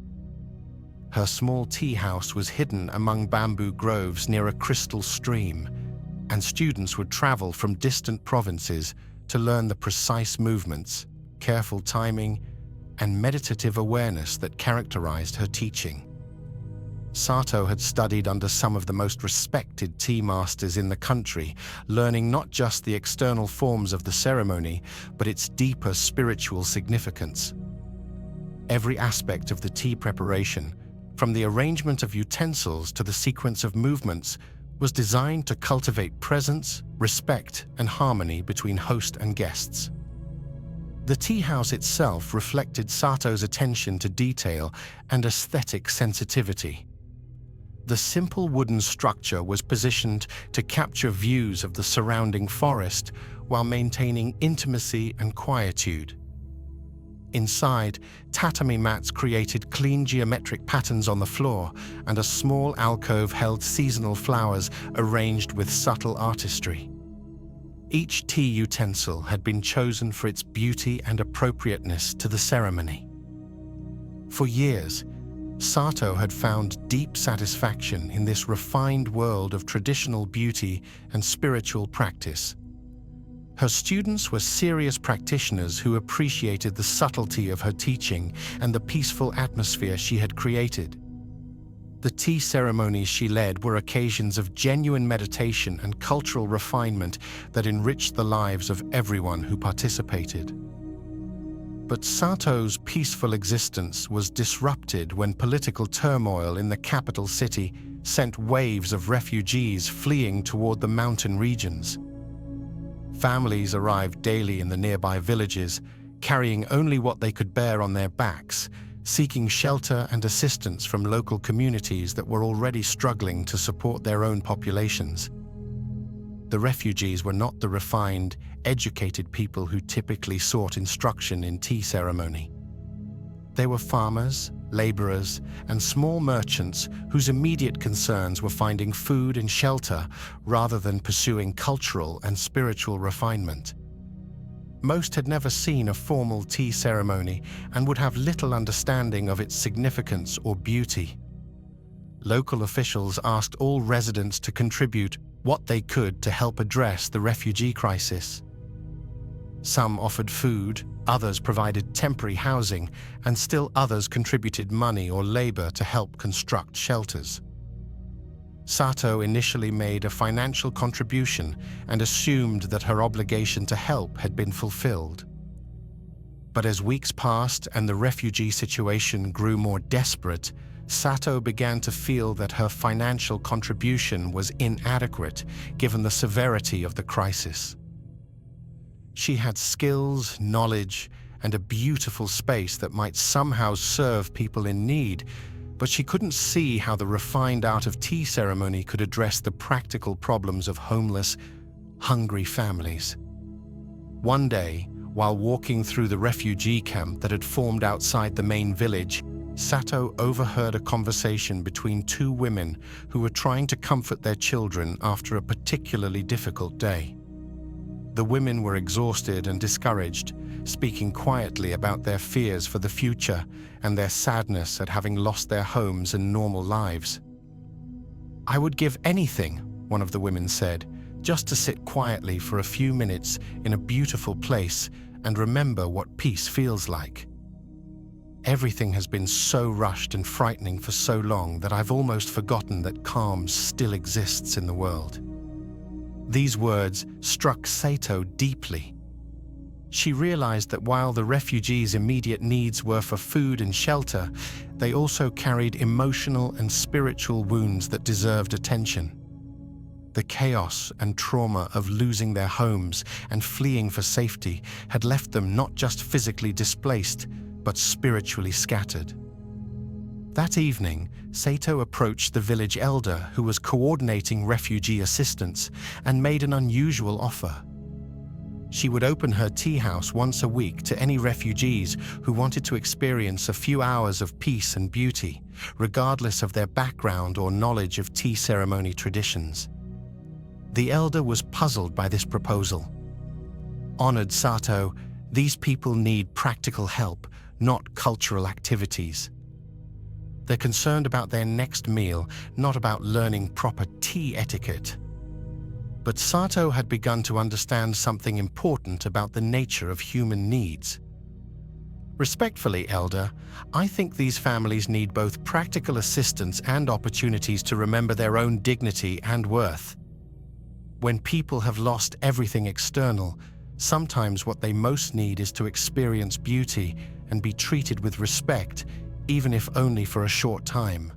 Her small tea house was hidden among bamboo groves near a crystal stream, and students would travel from distant provinces to learn the precise movements, careful timing, and meditative awareness that characterized her teaching. Sato had studied under some of the most respected tea masters in the country, learning not just the external forms of the ceremony, but its deeper spiritual significance. Every aspect of the tea preparation, from the arrangement of utensils to the sequence of movements, was designed to cultivate presence, respect, and harmony between host and guests. The tea house itself reflected Sato's attention to detail and aesthetic sensitivity. The simple wooden structure was positioned to capture views of the surrounding forest while maintaining intimacy and quietude. Inside, tatami mats created clean geometric patterns on the floor, and a small alcove held seasonal flowers arranged with subtle artistry. Each tea utensil had been chosen for its beauty and appropriateness to the ceremony. For years, Sato had found deep satisfaction in this refined world of traditional beauty and spiritual practice. Her students were serious practitioners who appreciated the subtlety of her teaching and the peaceful atmosphere she had created. The tea ceremonies she led were occasions of genuine meditation and cultural refinement that enriched the lives of everyone who participated. But Sato's peaceful existence was disrupted when political turmoil in the capital city sent waves of refugees fleeing toward the mountain regions. Families arrived daily in the nearby villages, carrying only what they could bear on their backs, seeking shelter and assistance from local communities that were already struggling to support their own populations. The refugees were not the refined, educated people who typically sought instruction in tea ceremony. They were farmers, laborers, and small merchants whose immediate concerns were finding food and shelter rather than pursuing cultural and spiritual refinement. Most had never seen a formal tea ceremony and would have little understanding of its significance or beauty. Local officials asked all residents to contribute what they could to help address the refugee crisis. Some offered food, others provided temporary housing, and still others contributed money or labor to help construct shelters. Sato initially made a financial contribution and assumed that her obligation to help had been fulfilled. But as weeks passed and the refugee situation grew more desperate, Sato began to feel that her financial contribution was inadequate given the severity of the crisis. She had skills, knowledge, and a beautiful space that might somehow serve people in need, but she couldn't see how the refined art of tea ceremony could address the practical problems of homeless, hungry families. One day, while walking through the refugee camp that had formed outside the main village, Sato overheard a conversation between two women who were trying to comfort their children after a particularly difficult day. The women were exhausted and discouraged, speaking quietly about their fears for the future and their sadness at having lost their homes and normal lives. "I would give anything," one of the women said, "just to sit quietly for a few minutes in a beautiful place and remember what peace feels like. Everything has been so rushed and frightening for so long that I've almost forgotten that calm still exists in the world." These words struck Sato deeply. She realized that while the refugees' immediate needs were for food and shelter, they also carried emotional and spiritual wounds that deserved attention. The chaos and trauma of losing their homes and fleeing for safety had left them not just physically displaced, but spiritually scattered. That evening, Sato approached the village elder who was coordinating refugee assistance and made an unusual offer. She would open her tea house once a week to any refugees who wanted to experience a few hours of peace and beauty, regardless of their background or knowledge of tea ceremony traditions. The elder was puzzled by this proposal. Honored Sato, these people need practical help, not cultural activities. They're concerned about their next meal, not about learning proper tea etiquette. But Sato had begun to understand something important about the nature of human needs. "Respectfully, Elder, I think these families need both practical assistance and opportunities to remember their own dignity and worth. When people have lost everything external, sometimes what they most need is to experience beauty and be treated with respect, even if only for a short time."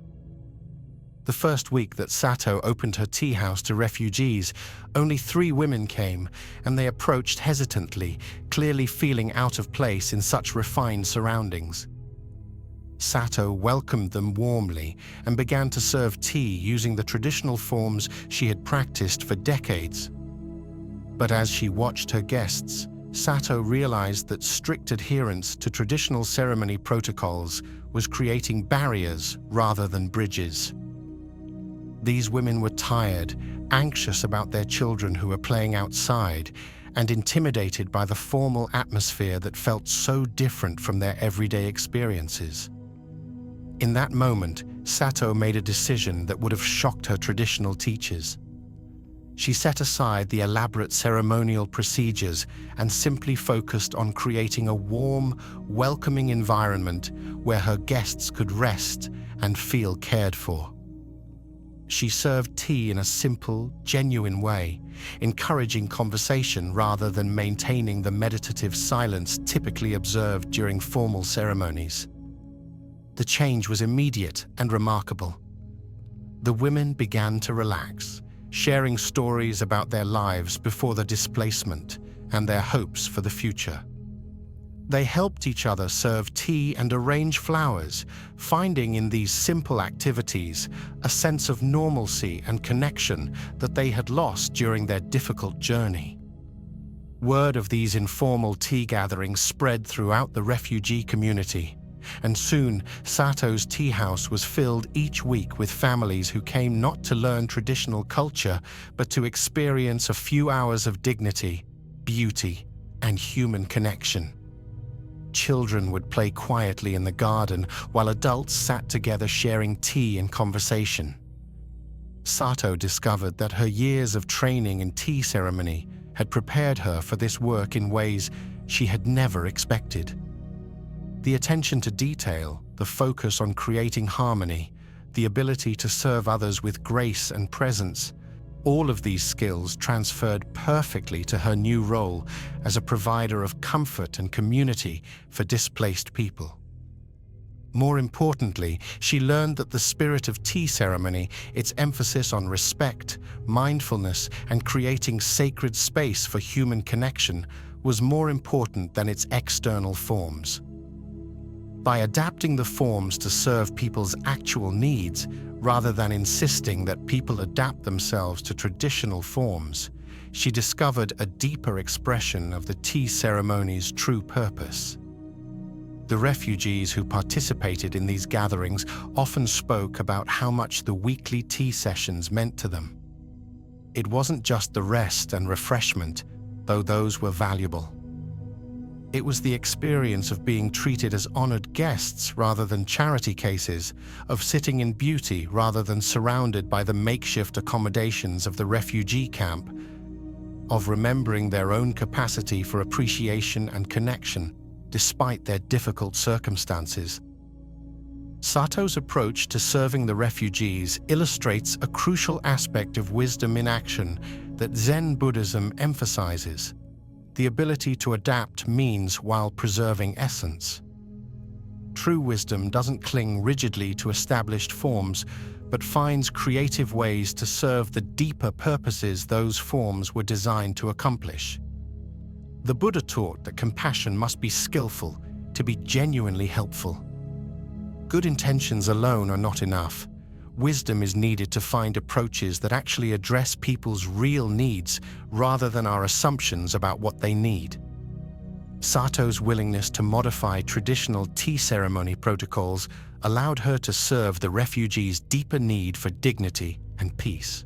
The first week that Sato opened her tea house to refugees, only 3 women came, and they approached hesitantly, clearly feeling out of place in such refined surroundings. Sato welcomed them warmly and began to serve tea using the traditional forms she had practiced for decades. But as she watched her guests, Sato realized that strict adherence to traditional ceremony protocols was creating barriers rather than bridges. These women were tired, anxious about their children who were playing outside, and intimidated by the formal atmosphere that felt so different from their everyday experiences. In that moment, Sato made a decision that would have shocked her traditional teachers. She set aside the elaborate ceremonial procedures and simply focused on creating a warm, welcoming environment where her guests could rest and feel cared for. She served tea in a simple, genuine way, encouraging conversation rather than maintaining the meditative silence typically observed during formal ceremonies. The change was immediate and remarkable. The women began to relax, sharing stories about their lives before the displacement and their hopes for the future. They helped each other serve tea and arrange flowers, finding in these simple activities a sense of normalcy and connection that they had lost during their difficult journey. Word of these informal tea gatherings spread throughout the refugee community, and soon Sato's tea house was filled each week with families who came not to learn traditional culture, but to experience a few hours of dignity, beauty, and human connection. children would play quietly in the garden while adults sat together sharing tea and conversation. Sato discovered that her years of training in tea ceremony had prepared her for this work in ways she had never expected. The attention to detail, the focus on creating harmony, the ability to serve others with grace and presence, all of these skills transferred perfectly to her new role as a provider of comfort and community for displaced people. More importantly, she learned that the spirit of tea ceremony, its emphasis on respect, mindfulness, and creating sacred space for human connection, was more important than its external forms. By adapting the forms to serve people's actual needs, rather than insisting that people adapt themselves to traditional forms, she discovered a deeper expression of the tea ceremony's true purpose. The refugees who participated in these gatherings often spoke about how much the weekly tea sessions meant to them. It wasn't just the rest and refreshment, though those were valuable. It was the experience of being treated as honored guests rather than charity cases, of sitting in beauty rather than surrounded by the makeshift accommodations of the refugee camp, of remembering their own capacity for appreciation and connection despite their difficult circumstances. Sato's approach to serving the refugees illustrates a crucial aspect of wisdom in action that Zen Buddhism emphasizes: the ability to adapt means while preserving essence. True wisdom doesn't cling rigidly to established forms, but finds creative ways to serve the deeper purposes those forms were designed to accomplish. The Buddha taught that compassion must be skillful to be genuinely helpful. Good intentions alone are not enough. Wisdom is needed to find approaches that actually address people's real needs rather than our assumptions about what they need. Sato's willingness to modify traditional tea ceremony protocols allowed her to serve the refugees' deeper need for dignity and peace.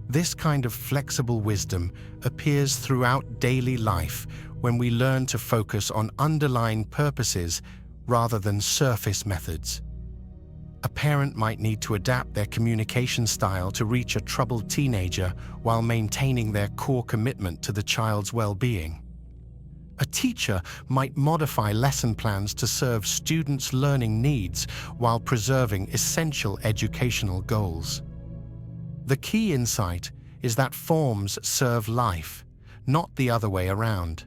This kind of flexible wisdom appears throughout daily life when we learn to focus on underlying purposes rather than surface methods. A parent might need to adapt their communication style to reach a troubled teenager while maintaining their core commitment to the child's well-being. A teacher might modify lesson plans to serve students' learning needs while preserving essential educational goals. The key insight is that forms serve life, not the other way around.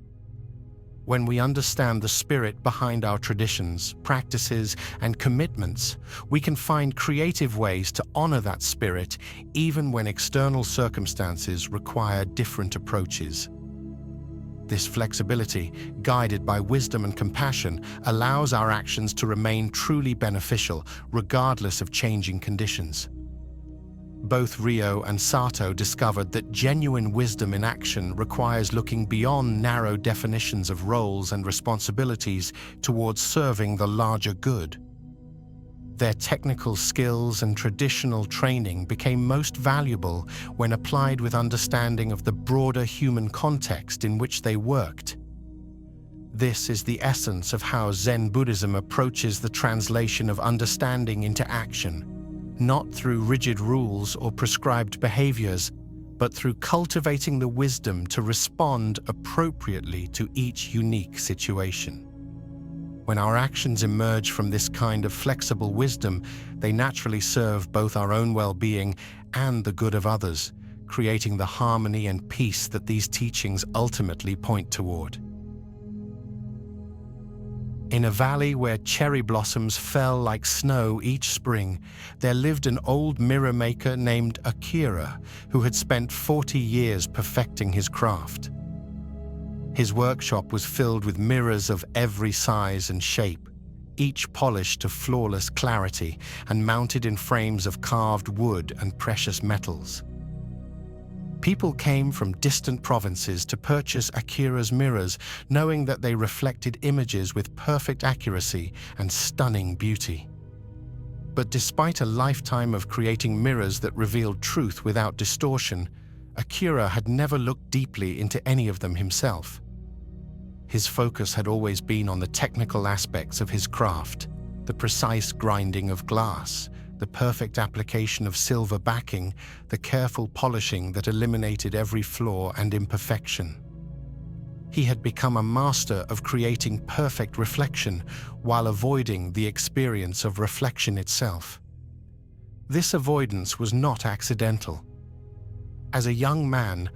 When we understand the spirit behind our traditions, practices, and commitments, we can find creative ways to honor that spirit even when external circumstances require different approaches. This flexibility, guided by wisdom and compassion, allows our actions to remain truly beneficial, regardless of changing conditions. Both Rio and Sato discovered that genuine wisdom in action requires looking beyond narrow definitions of roles and responsibilities towards serving the larger good. Their technical skills and traditional training became most valuable when applied with understanding of the broader human context in which they worked. This is the essence of how Zen Buddhism approaches the translation of understanding into action, not through rigid rules or prescribed behaviors, but through cultivating the wisdom to respond appropriately to each unique situation. When our actions emerge from this kind of flexible wisdom, they naturally serve both our own well-being and the good of others, creating the harmony and peace that these teachings ultimately point toward. In a valley where cherry blossoms fell like snow each spring, there lived an old mirror maker named Akira, who had spent 40 years perfecting his craft. His workshop was filled with mirrors of every size and shape, each polished to flawless clarity and mounted in frames of carved wood and precious metals. People came from distant provinces to purchase Akira's mirrors, knowing that they reflected images with perfect accuracy and stunning beauty. But despite a lifetime of creating mirrors that revealed truth without distortion, Akira had never looked deeply into any of them himself. his focus had always been on the technical aspects of his craft, the precise grinding of glass, the perfect application of silver backing, the careful polishing that eliminated every flaw and imperfection. He had become a master of creating perfect reflection while avoiding the experience of reflection itself. This avoidance was not accidental. As a young man,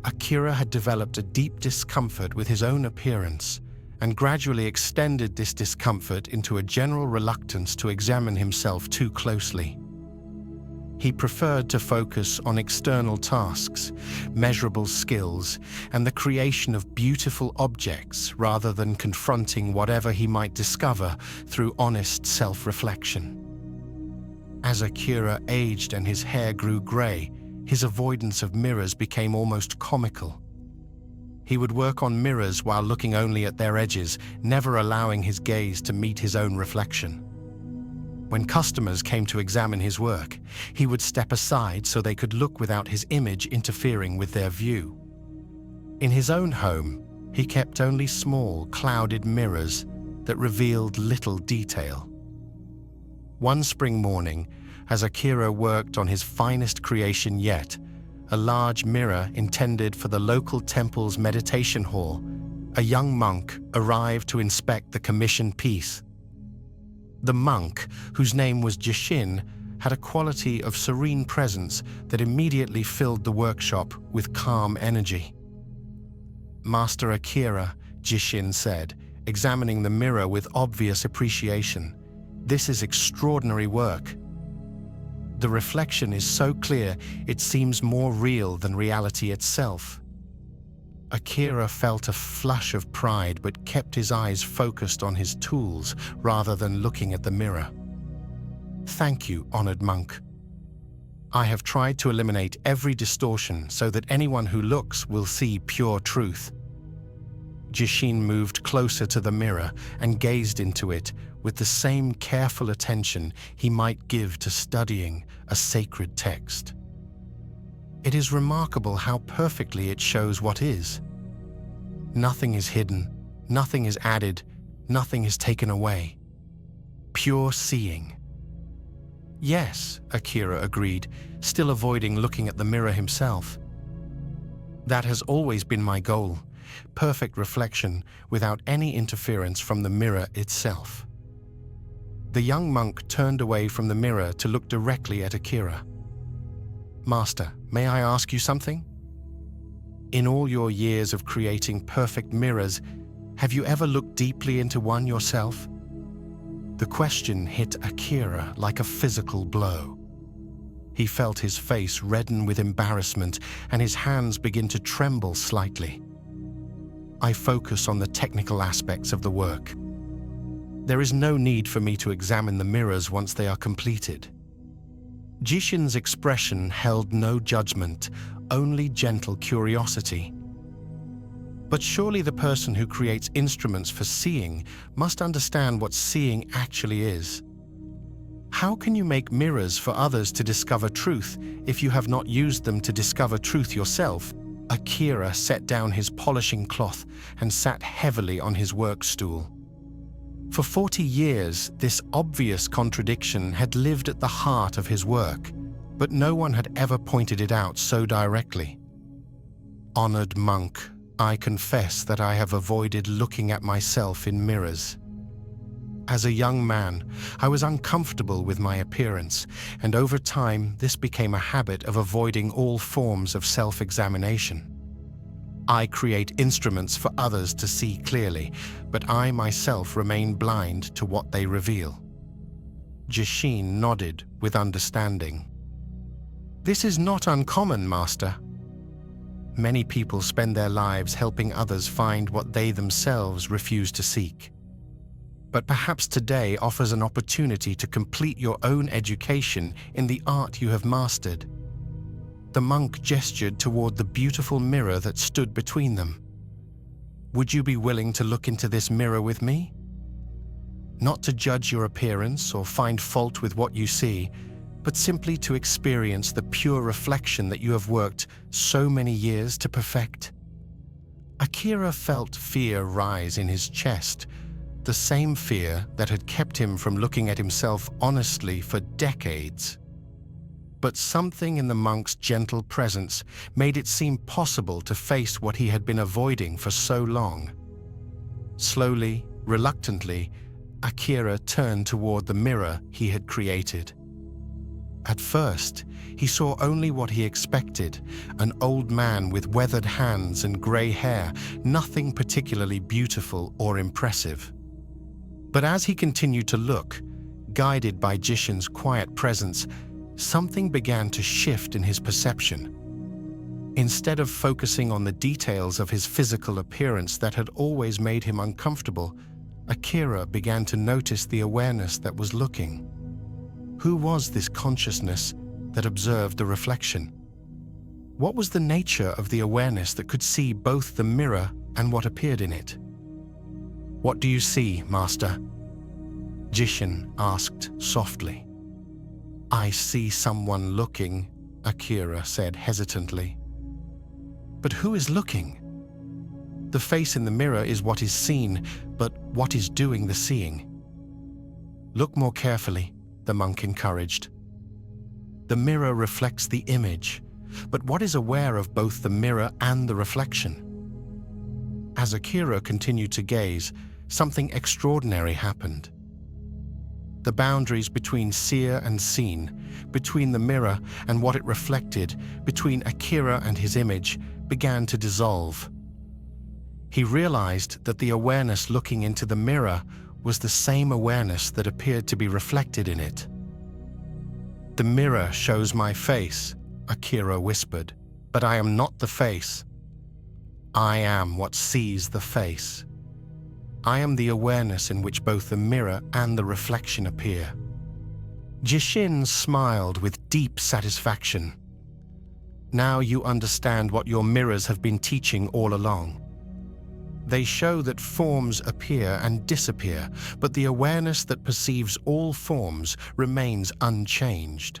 Akira had developed a deep discomfort with his own appearance and gradually extended this discomfort into a general reluctance to examine himself too closely. He preferred to focus on external tasks, measurable skills, and the creation of beautiful objects rather than confronting whatever he might discover through honest self-reflection. As Akira aged and his hair grew grey, his avoidance of mirrors became almost comical. He would work on mirrors while looking only at their edges, never allowing his gaze to meet his own reflection. When customers came to examine his work, he would step aside so they could look without his image interfering with their view. In his own home, he kept only small, clouded mirrors that revealed little detail. One spring morning, as Akira worked on his finest creation yet, a large mirror intended for the local temple's meditation hall, a young monk arrived to inspect the commissioned piece. The monk, whose name was Jishin, had a quality of serene presence that immediately filled the workshop with calm energy. "Master Akira," Jishin said, examining the mirror with obvious appreciation, "this is extraordinary work. The reflection is so clear it seems more real than reality itself." Akira felt a flush of pride but kept his eyes focused on his tools rather than looking at the mirror. "Thank you, honored monk. I have tried to eliminate every distortion so that anyone who looks will see pure truth." Jishin moved closer to the mirror and gazed into it with the same careful attention he might give to studying a sacred text. "It is remarkable how perfectly it shows what is. Nothing is hidden, nothing is added, nothing is taken away. Pure seeing." "Yes," Akira agreed, still avoiding looking at the mirror himself. "That has always been my goal, perfect reflection without any interference from the mirror itself." The young monk turned away from the mirror to look directly at Akira. "Master, may I ask you something? In all your years of creating perfect mirrors, have you ever looked deeply into one yourself?" The question hit Akira like a physical blow. He felt his face redden with embarrassment and his hands begin to tremble slightly. "I focus on the technical aspects of the work. There is no need for me to examine the mirrors once they are completed." Jishin's expression held no judgment, only gentle curiosity. "But surely the person who creates instruments for seeing must understand what seeing actually is. How can you make mirrors for others to discover truth if you have not used them to discover truth yourself?" Akira set down his polishing cloth and sat heavily on his work stool. For 40 years, this obvious contradiction had lived at the heart of his work, but no one had ever pointed it out so directly. "Honored monk, I confess that I have avoided looking at myself in mirrors. As a young man, I was uncomfortable with my appearance, and over time this became a habit of avoiding all forms of self-examination. I create instruments for others to see clearly, but I myself remain blind to what they reveal." Jishin nodded with understanding. "This is not uncommon, Master. Many people spend their lives helping others find what they themselves refuse to seek. But perhaps today offers an opportunity to complete your own education in the art you have mastered." The monk gestured toward the beautiful mirror that stood between them. "Would you be willing to look into this mirror with me? Not to judge your appearance or find fault with what you see, but simply to experience the pure reflection that you have worked so many years to perfect." Akira felt fear rise in his chest, the same fear that had kept him from looking at himself honestly for decades. But something in the monk's gentle presence made it seem possible to face what he had been avoiding for so long. Slowly, reluctantly, Akira turned toward the mirror he had created. At first, he saw only what he expected, an old man with weathered hands and grey hair, nothing particularly beautiful or impressive. But as he continued to look, guided by Jishin's quiet presence, something began to shift in his perception. Instead of focusing on the details of his physical appearance that had always made him uncomfortable, Akira began to notice the awareness that was looking. Who was this consciousness that observed the reflection? What was the nature of the awareness that could see both the mirror and what appeared in it? "What do you see, Master?" Jishin asked softly. "I see someone looking," Akira said hesitantly. "But who is looking? The face in the mirror is what is seen, but what is doing the seeing?" "Look more carefully," the monk encouraged. "The mirror reflects the image, but what is aware of both the mirror and the reflection?" As Akira continued to gaze, something extraordinary happened. The boundaries between seer and seen, between the mirror and what it reflected, between Akira and his image, began to dissolve. He realized that the awareness looking into the mirror was the same awareness that appeared to be reflected in it. "The mirror shows my face," Akira whispered, "but I am not the face. I am what sees the face. I am the awareness in which both the mirror and the reflection appear." Jishin smiled with deep satisfaction. "Now you understand what your mirrors have been teaching all along. They show that forms appear and disappear, but the awareness that perceives all forms remains unchanged.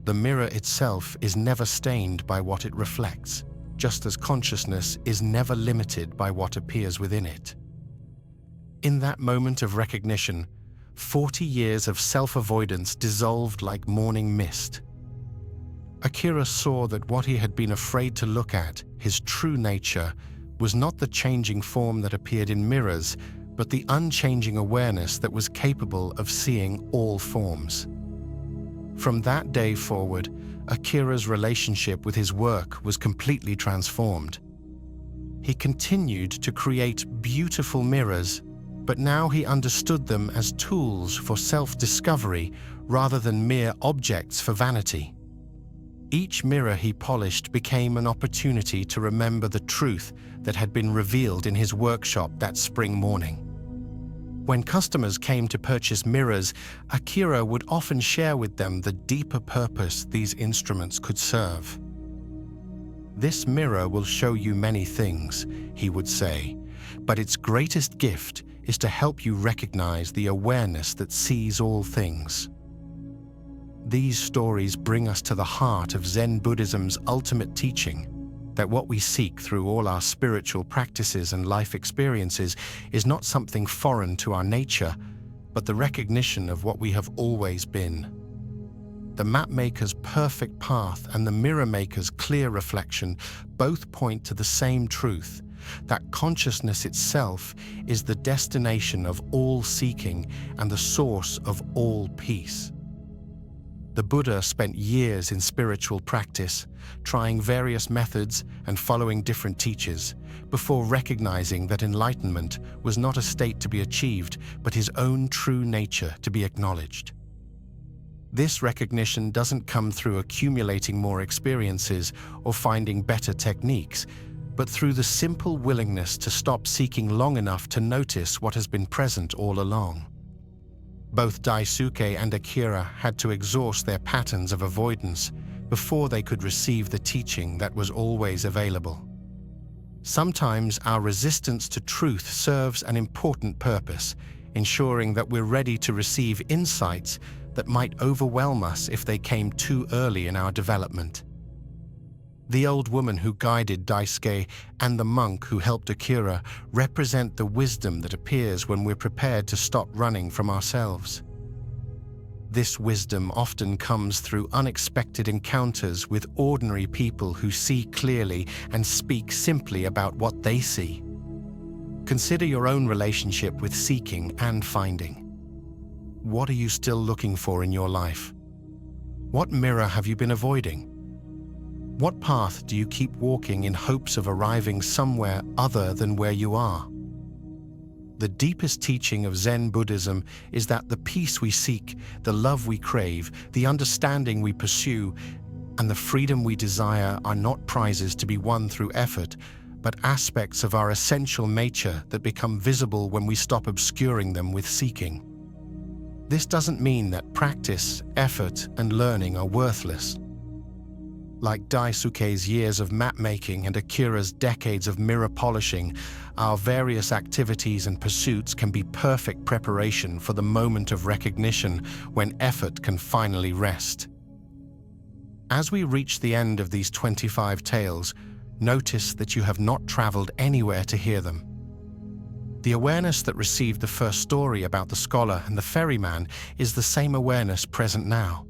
The mirror itself is never stained by what it reflects, just as consciousness is never limited by what appears within it." In that moment of recognition, 40 years of self-avoidance dissolved like morning mist. Akira saw that what he had been afraid to look at, his true nature, was not the changing form that appeared in mirrors, but the unchanging awareness that was capable of seeing all forms. From that day forward, Akira's relationship with his work was completely transformed. He continued to create beautiful mirrors, but now he understood them as tools for self-discovery rather than mere objects for vanity. Each mirror he polished became an opportunity to remember the truth that had been revealed in his workshop that spring morning. When customers came to purchase mirrors, Akira would often share with them the deeper purpose these instruments could serve. "This mirror will show you many things," he would say, "but its greatest gift is to help you recognize the awareness that sees all things." These stories bring us to the heart of Zen Buddhism's ultimate teaching, that what we seek through all our spiritual practices and life experiences is not something foreign to our nature, but the recognition of what we have always been. The mapmaker's perfect path and the mirror maker's clear reflection both point to the same truth, that consciousness itself is the destination of all seeking and the source of all peace. The Buddha spent years in spiritual practice, trying various methods and following different teachers, before recognizing that enlightenment was not a state to be achieved, but his own true nature to be acknowledged. This recognition doesn't come through accumulating more experiences or finding better techniques, but through the simple willingness to stop seeking long enough to notice what has been present all along. Both Daisuke and Akira had to exhaust their patterns of avoidance before they could receive the teaching that was always available. Sometimes our resistance to truth serves an important purpose, ensuring that we're ready to receive insights that might overwhelm us if they came too early in our development. The old woman who guided Daisuke and the monk who helped Akira represent the wisdom that appears when we're prepared to stop running from ourselves. This wisdom often comes through unexpected encounters with ordinary people who see clearly and speak simply about what they see. Consider your own relationship with seeking and finding. What are you still looking for in your life? What mirror have you been avoiding? What path do you keep walking in hopes of arriving somewhere other than where you are? The deepest teaching of Zen Buddhism is that the peace we seek, the love we crave, the understanding we pursue, and the freedom we desire are not prizes to be won through effort, but aspects of our essential nature that become visible when we stop obscuring them with seeking. This doesn't mean that practice, effort, and learning are worthless. Like Daisuke's years of map-making and Akira's decades of mirror polishing, our various activities and pursuits can be perfect preparation for the moment of recognition when effort can finally rest. As we reach the end of these 25 tales, notice that you have not traveled anywhere to hear them. The awareness that received the first story about the scholar and the ferryman is the same awareness present now.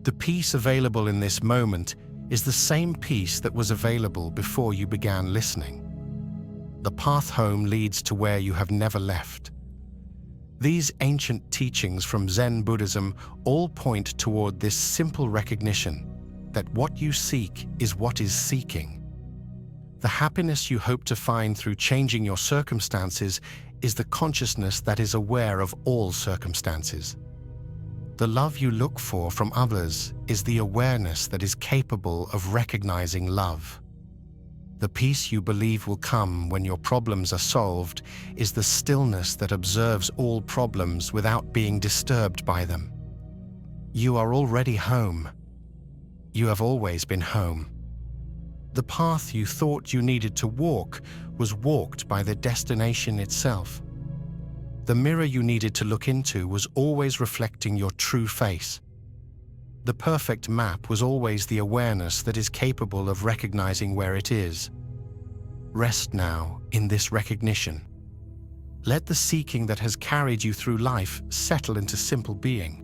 The peace available in this moment is the same peace that was available before you began listening. The path home leads to where you have never left. These ancient teachings from Zen Buddhism all point toward this simple recognition that what you seek is what is seeking. The happiness you hope to find through changing your circumstances is the consciousness that is aware of all circumstances. The love you look for from others is the awareness that is capable of recognizing love. The peace you believe will come when your problems are solved is the stillness that observes all problems without being disturbed by them. You are already home. You have always been home. The path you thought you needed to walk was walked by the destination itself. The mirror you needed to look into was always reflecting your true face. The perfect map was always the awareness that is capable of recognizing where it is. Rest now in this recognition. Let the seeking that has carried you through life settle into simple being.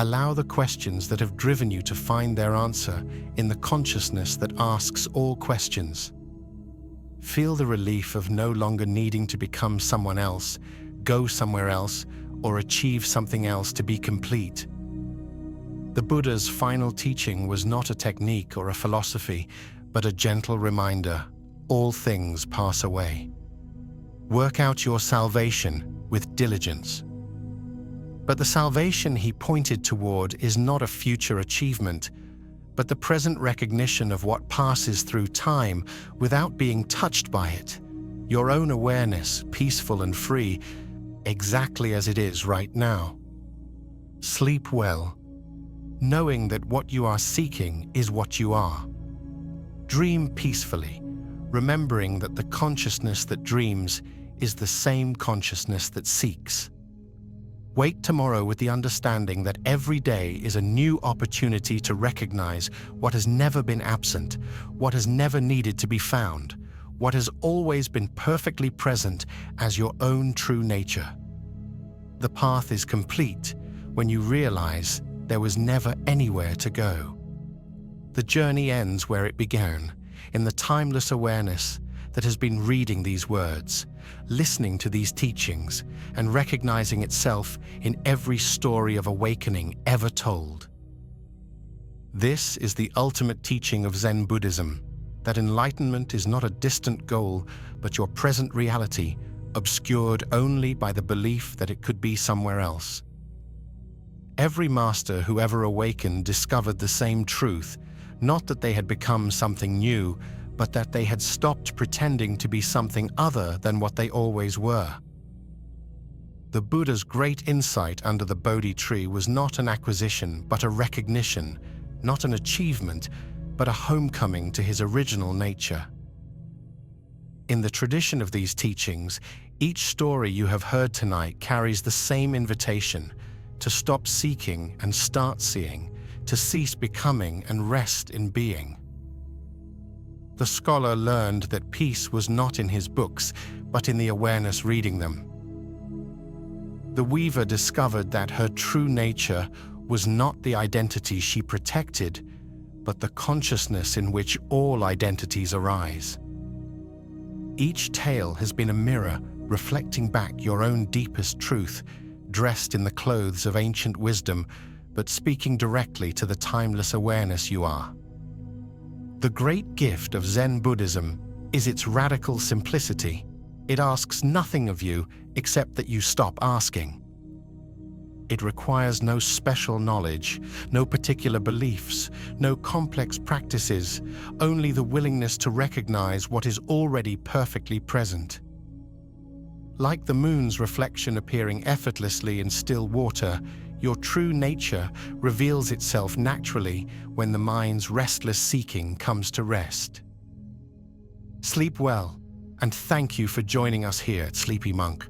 Allow the questions that have driven you to find their answer in the consciousness that asks all questions. Feel the relief of no longer needing to become someone else, go somewhere else, or achieve something else to be complete. The Buddha's final teaching was not a technique or a philosophy, but a gentle reminder: all things pass away. Work out your salvation with diligence. But the salvation he pointed toward is not a future achievement, but the present recognition of what passes through time without being touched by it. Your own awareness, peaceful and free, exactly as it is right now. Sleep well, knowing that what you are seeking is what you are. Dream peacefully, remembering that the consciousness that dreams is the same consciousness that seeks. Wake tomorrow with the understanding that every day is a new opportunity to recognize what has never been absent, what has never needed to be found, what has always been perfectly present as your own true nature. The path is complete when you realize there was never anywhere to go. The journey ends where it began, in the timeless awareness that has been reading these words, listening to these teachings, and recognizing itself in every story of awakening ever told. This is the ultimate teaching of Zen Buddhism, that enlightenment is not a distant goal, but your present reality, obscured only by the belief that it could be somewhere else. Every master who ever awakened discovered the same truth, not that they had become something new, but that they had stopped pretending to be something other than what they always were. The Buddha's great insight under the Bodhi tree was not an acquisition, but a recognition, not an achievement, but a homecoming to his original nature. In the tradition of these teachings, each story you have heard tonight carries the same invitation: to stop seeking and start seeing, to cease becoming and rest in being. the scholar learned that peace was not in his books, but in the awareness reading them. The weaver discovered that her true nature was not the identity she protected, but the consciousness in which all identities arise. Each tale has been a mirror reflecting back your own deepest truth, dressed in the clothes of ancient wisdom, but speaking directly to the timeless awareness you are. The great gift of Zen Buddhism is its radical simplicity. It asks nothing of you except that you stop asking. It requires no special knowledge, no particular beliefs, no complex practices, only the willingness to recognize what is already perfectly present. Like the moon's reflection appearing effortlessly in still water, your true nature reveals itself naturally when the mind's restless seeking comes to rest. Sleep well, and thank you for joining us here at Sleepy Monk.